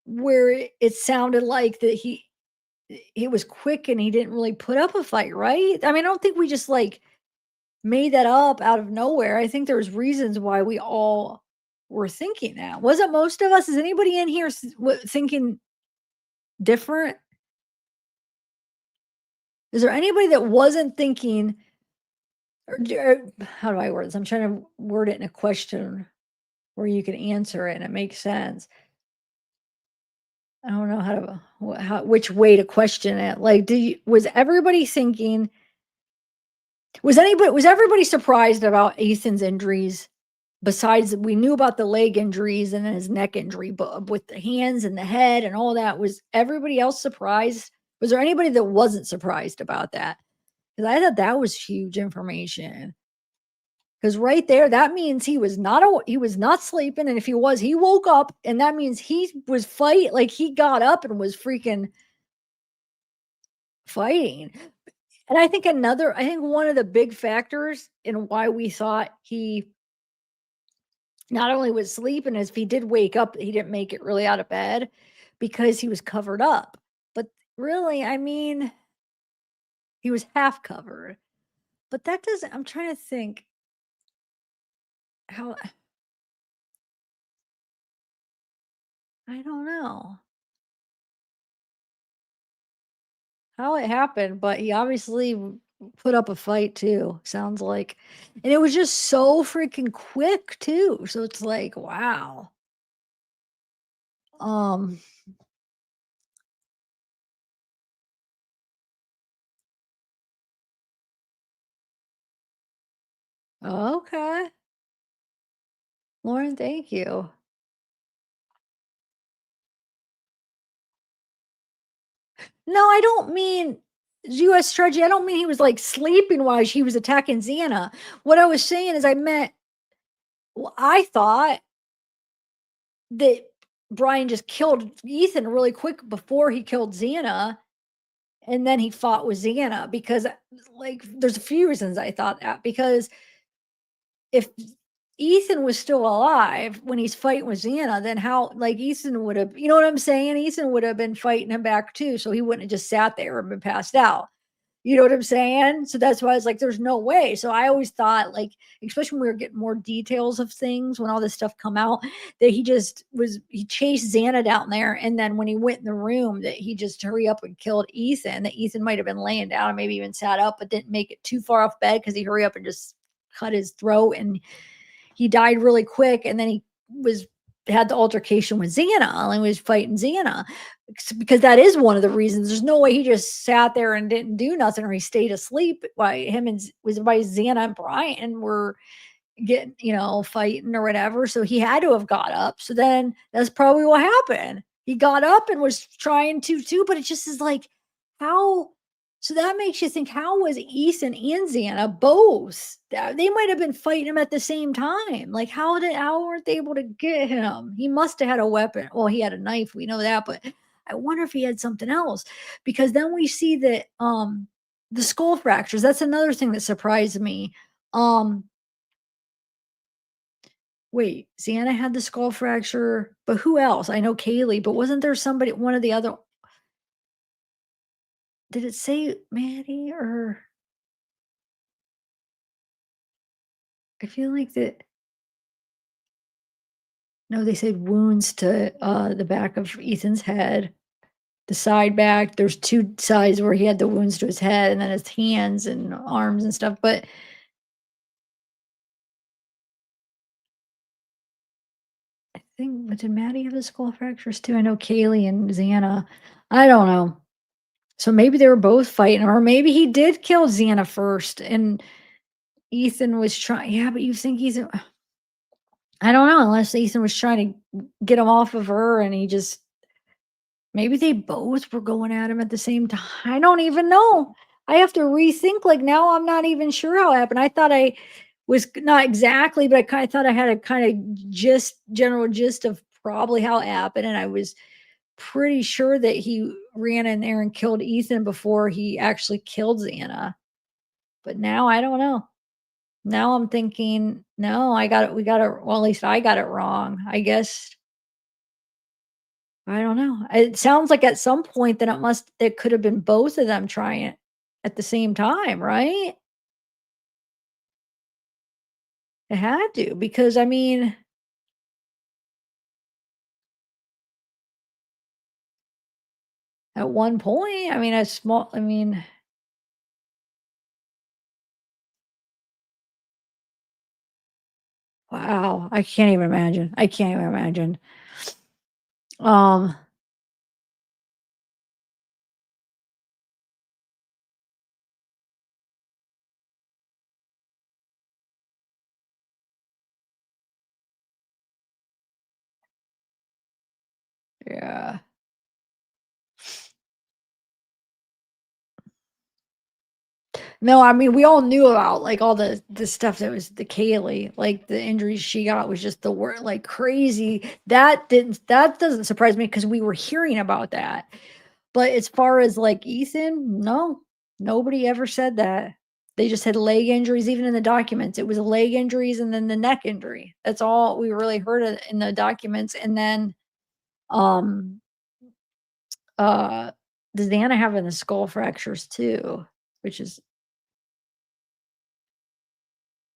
Speaker 1: where it sounded like that he was quick and he didn't really put up a fight, right? I mean, I don't think we just like made that up out of nowhere. I think there's reasons why we all were thinking that. Wasn't most of us? Is anybody in here thinking different? Is there anybody that wasn't thinking, how do I word this? I'm trying to word it in a question where you can answer it and it makes sense. I don't know how to, which way to question it. Like, was everybody thinking, was everybody surprised about Ethan's injuries? Besides, we knew about the leg injuries and then his neck injury, but with the hands and the head and all that, was everybody else surprised? Was there anybody that wasn't surprised about that? Because I thought that was huge information. Because right there, that means he was not sleeping, and if he was, he woke up, and that means he was like he got up and was freaking fighting. And I think one of the big factors in why we thought he not only was sleeping, as if he did wake up, he didn't make it really out of bed because he was covered up. But really, I mean, he was half covered. But that doesn't I'm trying to think how I don't know how it happened, but he obviously put up a fight too, sounds like. And it was just so freaking quick too. So it's like, wow. Um, okay. Lauren, thank you. No, I don't mean US strategy. I don't mean he was like sleeping while he was attacking Xana. What I was saying is I meant I thought that Brian just killed Ethan really quick before he killed Xana. And then he fought with Xana because, like, there's a few reasons I thought that because if Ethan was still alive when he's fighting with Xana, then how, like, Ethan would have, you know what I'm saying? Ethan would have been fighting him back too, so he wouldn't have just sat there and been passed out. You know what I'm saying? So that's why I was like, there's no way. So I always thought, like, especially when we were getting more details of things, when all this stuff come out, that he chased Xana down there. And then when he went in the room, that he just hurry up and killed Ethan, that Ethan might have been laying down and maybe even sat up, but didn't make it too far off bed because he hurry up and just cut his throat and he died really quick. And then he was had the altercation with Xana and was fighting Xana because that is one of the reasons. There's no way he just sat there and didn't do nothing or he stayed asleep while him and was by Xana and Brian were getting, fighting or whatever. So he had to have got up. So then that's probably what happened. He got up and was trying to too, but it just is like, how? So that makes you think, how was Ethan and Xana both? They might have been fighting him at the same time. Like, how weren't they able to get him? He must have had a weapon. Well, he had a knife, we know that, but I wonder if he had something else. Because then we see that the skull fractures, that's another thing that surprised me. Um, Wait, Xana had the skull fracture, but who else? I know Kaylee, but wasn't there somebody, one of the other, did it say Maddie or I feel like that no, they said wounds to, the back of Ethan's head, the side back. There's 2 sides where he had the wounds to his head and then his hands and arms and stuff, but I think but did Maddie have the skull fractures too? I know Kaylee and Xana. I don't know. So maybe they were both fighting, or maybe he did kill Xana first and Ethan was trying, yeah, but you think Ethan, I don't know, unless Ethan was trying to get him off of her and he just, maybe they both were going at him at the same time. I don't even know. I have to rethink. Like now, I'm not even sure how it happened. I thought I was not exactly, but I kind of thought I had a kind of general gist of probably how it happened, and I was pretty sure that he ran in there and killed Ethan before he actually killed Xana. But now I don't know. Now I'm thinking, no, I got it. We got it. Well, at least I got it wrong. I guess I don't know. It sounds like at some point that it could have been both of them trying it at the same time, right? It had to, because I mean, at one point, I mean, a small, I mean, wow, I can't even imagine. I can't even imagine. Um, yeah. No, I mean, we all knew about, like, all the stuff that was the Kaylee, like, the injuries she got was just the word, like, crazy. That doesn't surprise me because we were hearing about that. But as far as, like, Ethan, no, nobody ever said that. They just had leg injuries, even in the documents. It was leg injuries and then the neck injury. That's all we really heard of in the documents, and then, um, uh, the Xana having the skull fractures too, which is,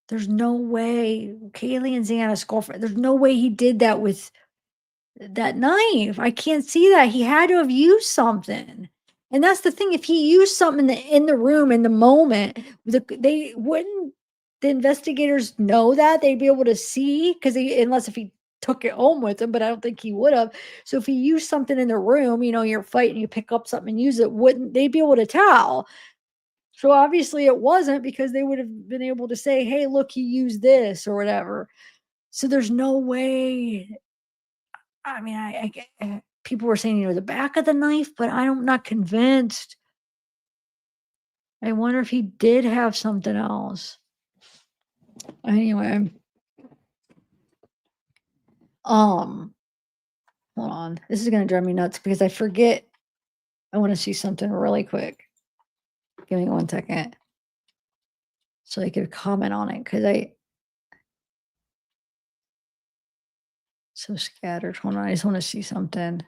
Speaker 1: there's no way Kaylee and Xana's girlfriend, there's no way he did that with that knife. I can't see that. He had to have used something. And that's the thing. If he used something in the room in the moment, they wouldn't, the investigators know that. They'd be able to see because he, unless if he took it home with him, but I don't think he would have. So if he used something in the room, you're fighting, you pick up something and use it, wouldn't they'd be able to tell? So obviously it wasn't, because they would have been able to say, "Hey, look, he used this," or whatever. So there's no way. I mean, people were saying, the back of the knife, but I'm not convinced. I wonder if he did have something else. Anyway, um, hold on. This is gonna drive me nuts because I forget. I want to see something really quick. Give me 1 second so I could comment on it because I so scattered. Hold on, I just want to see something.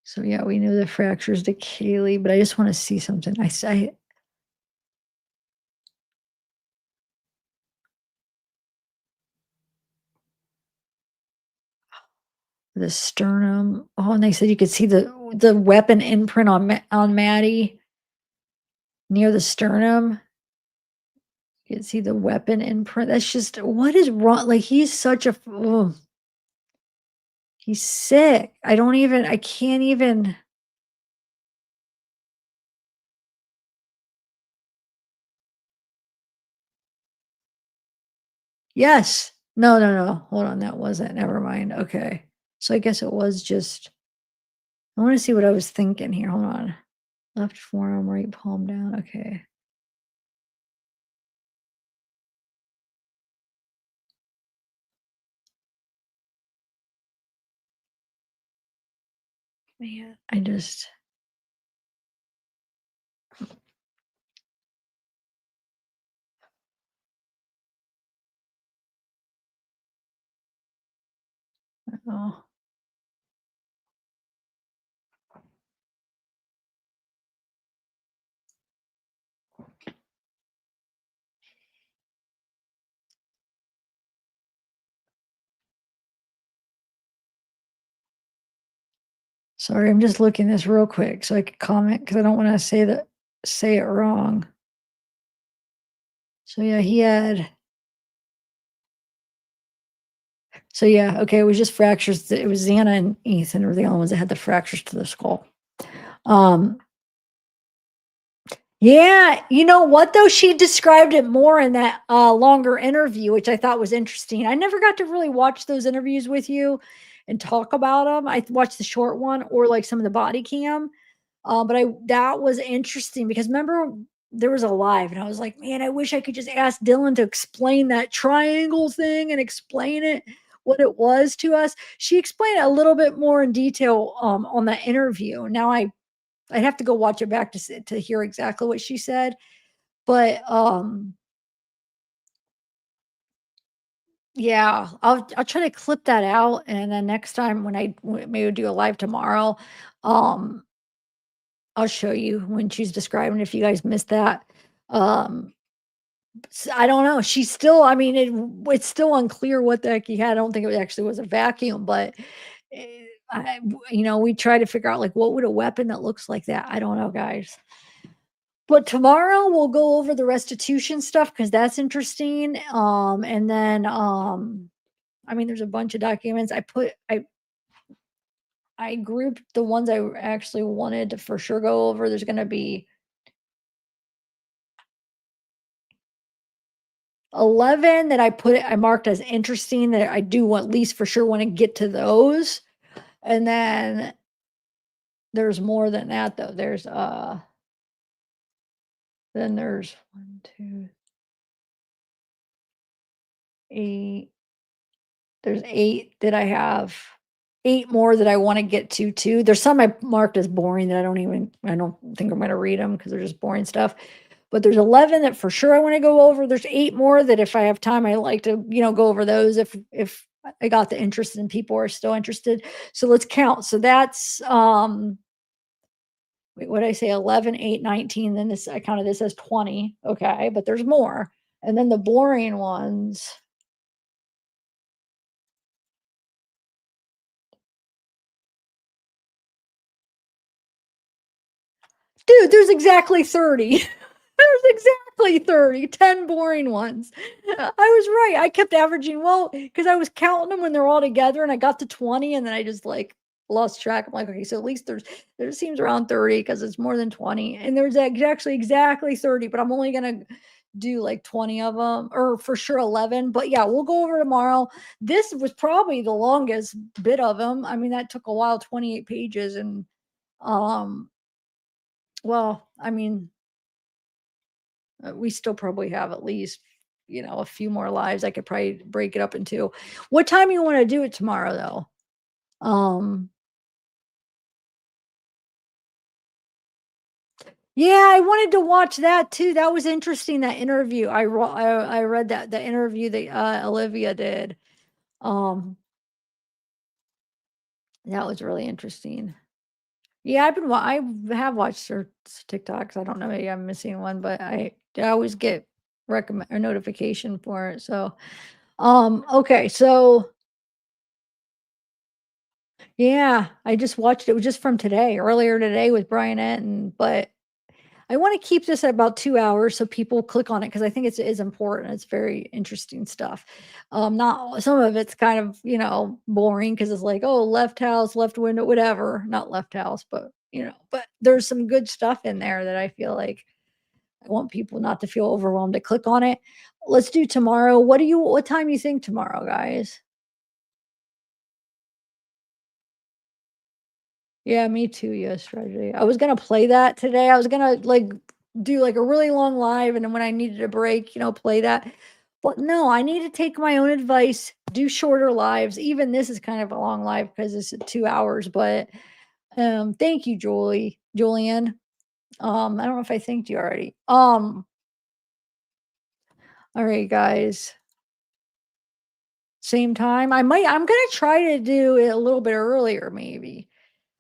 Speaker 1: So yeah, we knew the fractures to Kaylee, but I just want to see something. The sternum. Oh, and they said you could see the weapon imprint on Maddie near the sternum. You can see the weapon imprint. That's just, what is wrong? Like, he's such a, ugh, he's sick. I can't even. Yes. No, no, no. Hold on. That wasn't. Never mind. Okay. So I guess it was just, I want to see what I was thinking here. Hold on. Left forearm, right palm down. Okay. Man, I just, oh. Sorry, I'm just looking this real quick so I could comment because I don't want to say that say it wrong. So yeah, he had so yeah, okay, it was just fractures. It was Xana and Ethan were the only ones that had the fractures to the skull. Um, yeah, you know what though? She described it more in that longer interview, which I thought was interesting. I never got to really watch those interviews with you and talk about them. I watched the short one or like some of the body cam. But I that was interesting because remember there was a live and I was like, man, I wish I could just ask Dylan to explain that triangle thing and explain it what it was to us. She explained it a little bit more in detail on that interview. Now I'd have to go watch it back to hear exactly what she said. But yeah, I'll try to clip that out and then next time when maybe do a live tomorrow, um I'll show you when she's describing if you guys missed that. Um I don't know. She's still I mean, it's still unclear what the heck he had. I don't think it actually was a vacuum, but, we try to figure out, like, what would a weapon that looks like that? I don't know, guys. But tomorrow, we'll go over the restitution stuff because that's interesting, and then, I mean, there's a bunch of documents. I grouped the ones I actually wanted to for sure go over. There's gonna be 11 that I marked as interesting that I do want at least for sure wanna get to those, and then there's more than that though. There's 1, 2, 8 there's 8 that I have 8 more that I wanna get to too. There's some I marked as boring that I don't think I'm gonna read them because 'cause they're just boring stuff. But there's 11 that for sure I wanna go over. There's 8 more that if I have time, I like to, go over those if I got the interest and people are still interested. So let's count. So that's, wait, what'd I say? 11, 8, 19. Then this I counted this as 20. Okay, but there's more. And then the boring ones. Dude, there's exactly 30. There's exactly 30, 10 boring ones. I was right. I kept averaging well, because I was counting them when they're all together and I got to 20 and then I just like lost track. I'm like, okay, so at least there seems around 30 because it's more than 20. And there's actually exactly 30, but I'm only gonna do like 20 of them or for sure 11. But yeah, we'll go over tomorrow. This was probably the longest bit of them. I mean, that took a while, 28 pages. And um, well, I mean, we still probably have at least, a few more lives. I could probably break it up into what time you wanna do it tomorrow, though? Yeah, I wanted to watch that too. That was interesting, that interview. I read that the interview that, Olivia did. Um, that was really interesting. Yeah, I have watched her TikToks. I don't know, maybe I'm missing one, but I always get recommend a notification for it, so, okay, so yeah, I just watched it was just from today, earlier today with Bryanette, but I wanna keep this at about 2 hours so people click on it because I think it's important, it's very interesting stuff. Not all some of it's kind of, boring because it's like, "Oh, left house, left window," whatever, not left house, but there's some good stuff in there that I feel like I want people not to feel overwhelmed to click on it. Let's do tomorrow. What time you think tomorrow, guys? Yeah, me too, yesterday. I was gonna play that today. I was gonna, like, do, like, a really long live, and then when I needed a break, play that. But no, I need to take my own advice, do shorter lives. Even this is kind of a long live because it's at 2 hours, but, thank you, Julian. I don't know if I thanked you already. Alright, guys. Same time. I'm gonna try to do it a little bit earlier, maybe.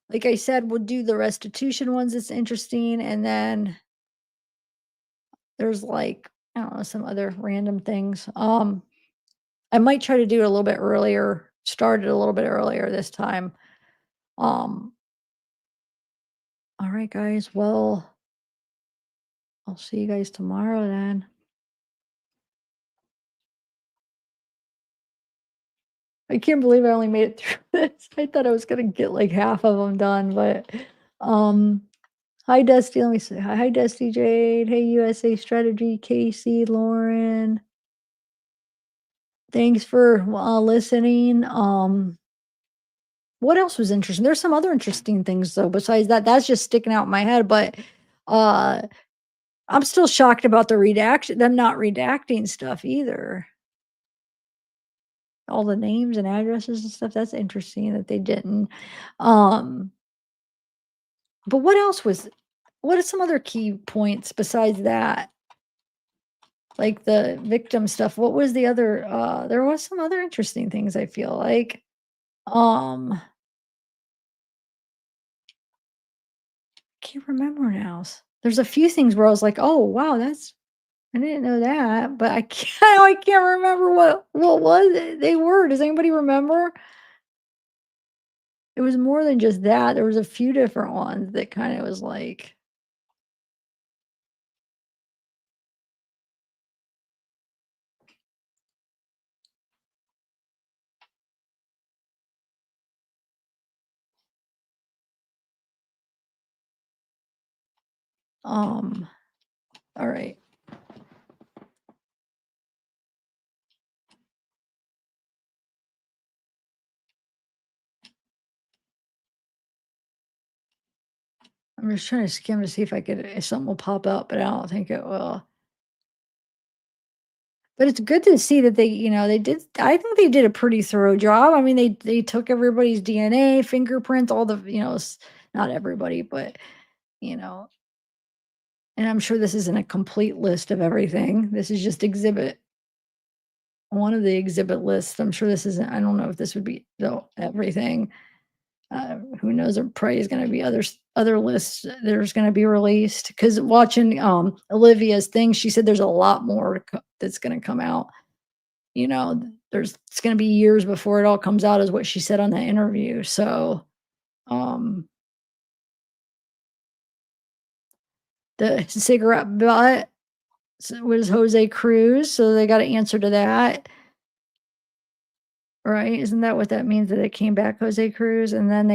Speaker 1: Like I said, we'll do the restitution ones, it's interesting, and then there's, like, I don't know, some other random things. I might try to do it a little bit earlier, start it a little bit earlier this time. Um, alright, guys, well I'll see you guys tomorrow then. I can't believe I only made it through this. I thought I was gonna get like half of them done, but um hi Dusty, let me say hi, Dusty Jade. Hey USA Strategy, Casey, Lauren. Thanks for listening. What else was interesting? There's some other interesting things though besides that. That's just sticking out in my head, but uh I'm still shocked about them not redacting stuff either. All the names and addresses and stuff. That's interesting that they didn't. Um But what are some other key points besides that? Like the victim stuff, what was the other, there was some other interesting things I feel like. Um, can't remember now. There's a few things where I was like, "Oh, wow, that's I didn't know that," but I can't I can't remember what was it they were. Does anybody remember? It was more than just that. There was a few different ones that kinda was like, um, alright. I'm just trying to skim to see if something will pop up, but I don't think it will. But it's good to see that they did I think they did a pretty thorough job. I mean, they took everybody's DNA, fingerprints, all the, not everybody, but, you know, and I'm sure this isn't a complete list of everything. This is just one of the exhibit lists. I'm sure this isn't I don't know if this would be, though, everything. Who knows? There probably is gonna be other lists there's gonna be released. Because watching, Olivia's thing, she said there's a lot more that's gonna come out. It's gonna be years before it all comes out is what she said on that interview, so, um, the cigarette butt was Jose Cruz, so they got an answer to that, right? Isn't that what that means, that it came back Jose Cruz? And then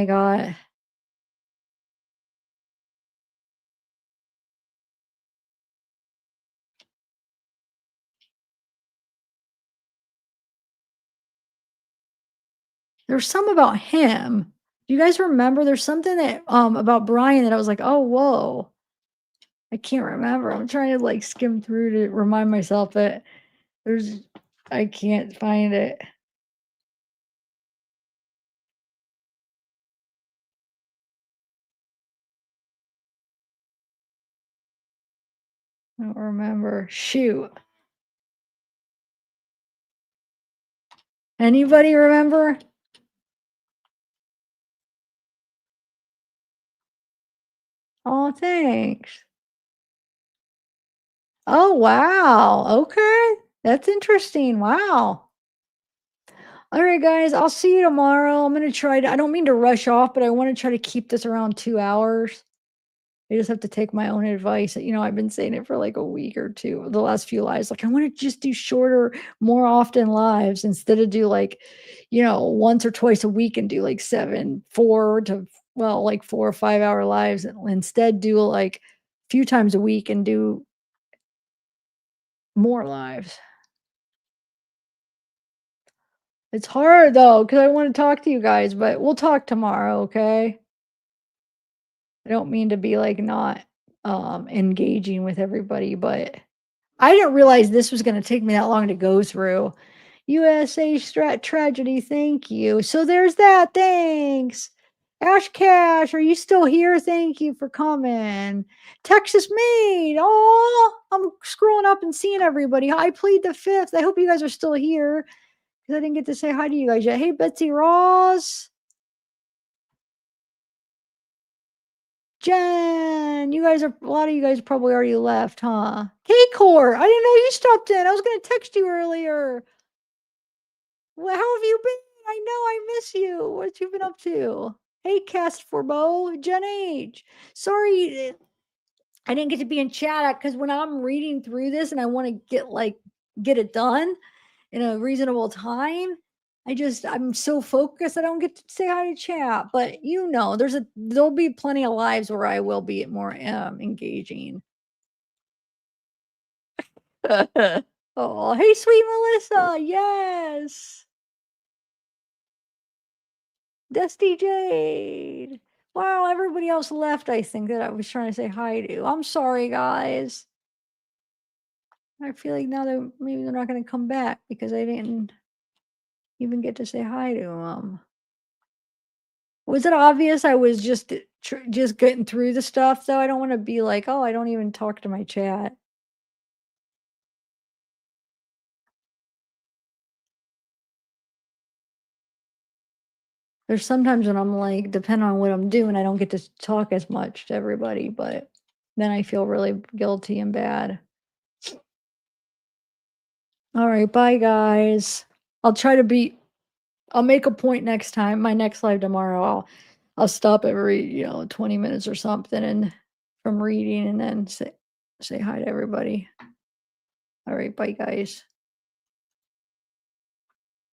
Speaker 1: there's some about him. Do you guys remember? There's something about Brian that I was like, "Oh, whoa." I can't remember. I'm trying to, like, skim through to remind myself, but there's I can't find it. I don't remember. Shoot. Anybody remember? Oh, thanks. Oh, wow. Okay. That's interesting. Wow. All right, guys. I'll see you tomorrow. I'm going to try to, I don't mean to rush off, but I want to try to keep this around 2 hours. I just have to take my own advice. I've been saying it for like a week or two, the last few lives. Like, I want to just do shorter, more often lives instead of do like, once or twice a week and do like 4 or 5 hour lives. And instead do like a few times a week and do more lives. It's hard though, because I wanna talk to you guys, but we'll talk tomorrow, okay? I don't mean to be, like, not, engaging with everybody, but I didn't realize this was gonna take me that long to go through. USA tragedy, thank you. So there's that, thanks. Ash Cash, are you still here? Thank you for coming. Texas Maid, oh, I'm scrolling up and seeing everybody. I plead the fifth. I hope you guys are still here. 'Cause I didn't get to say hi to you guys yet. Hey, Betsy Ross, Jen, a lot of you guys probably already left, huh? K-Core, I didn't know you stopped in. I was gonna text you earlier. Well, how have you been? I know I miss you. What you been up to? Hey, Cast for Bo, Jen H. Sorry, I didn't get to be in chat because when I'm reading through this and I want to get it done in a reasonable time, I'm so focused I don't get to say hi to chat. But there'll be plenty of lives where I will be more engaging. Oh, hey, sweet Melissa. Yes. Dusty Jade. Wow, everybody else left, I think, that I was trying to say hi to. I'm sorry, guys. I feel like now that maybe they're not going to come back because I didn't even get to say hi to them. Was it obvious I was just getting through the stuff, though? I don't want to be like, oh, I don't even talk to my chat. There's sometimes when I'm like, depending on what I'm doing, I don't get to talk as much to everybody, but then I feel really guilty and bad. All right, bye, guys. I'll try to be I'll make a point next time, my next live tomorrow, I'll stop every, 20 minutes or something and from reading and then say hi to everybody. All right, bye, guys.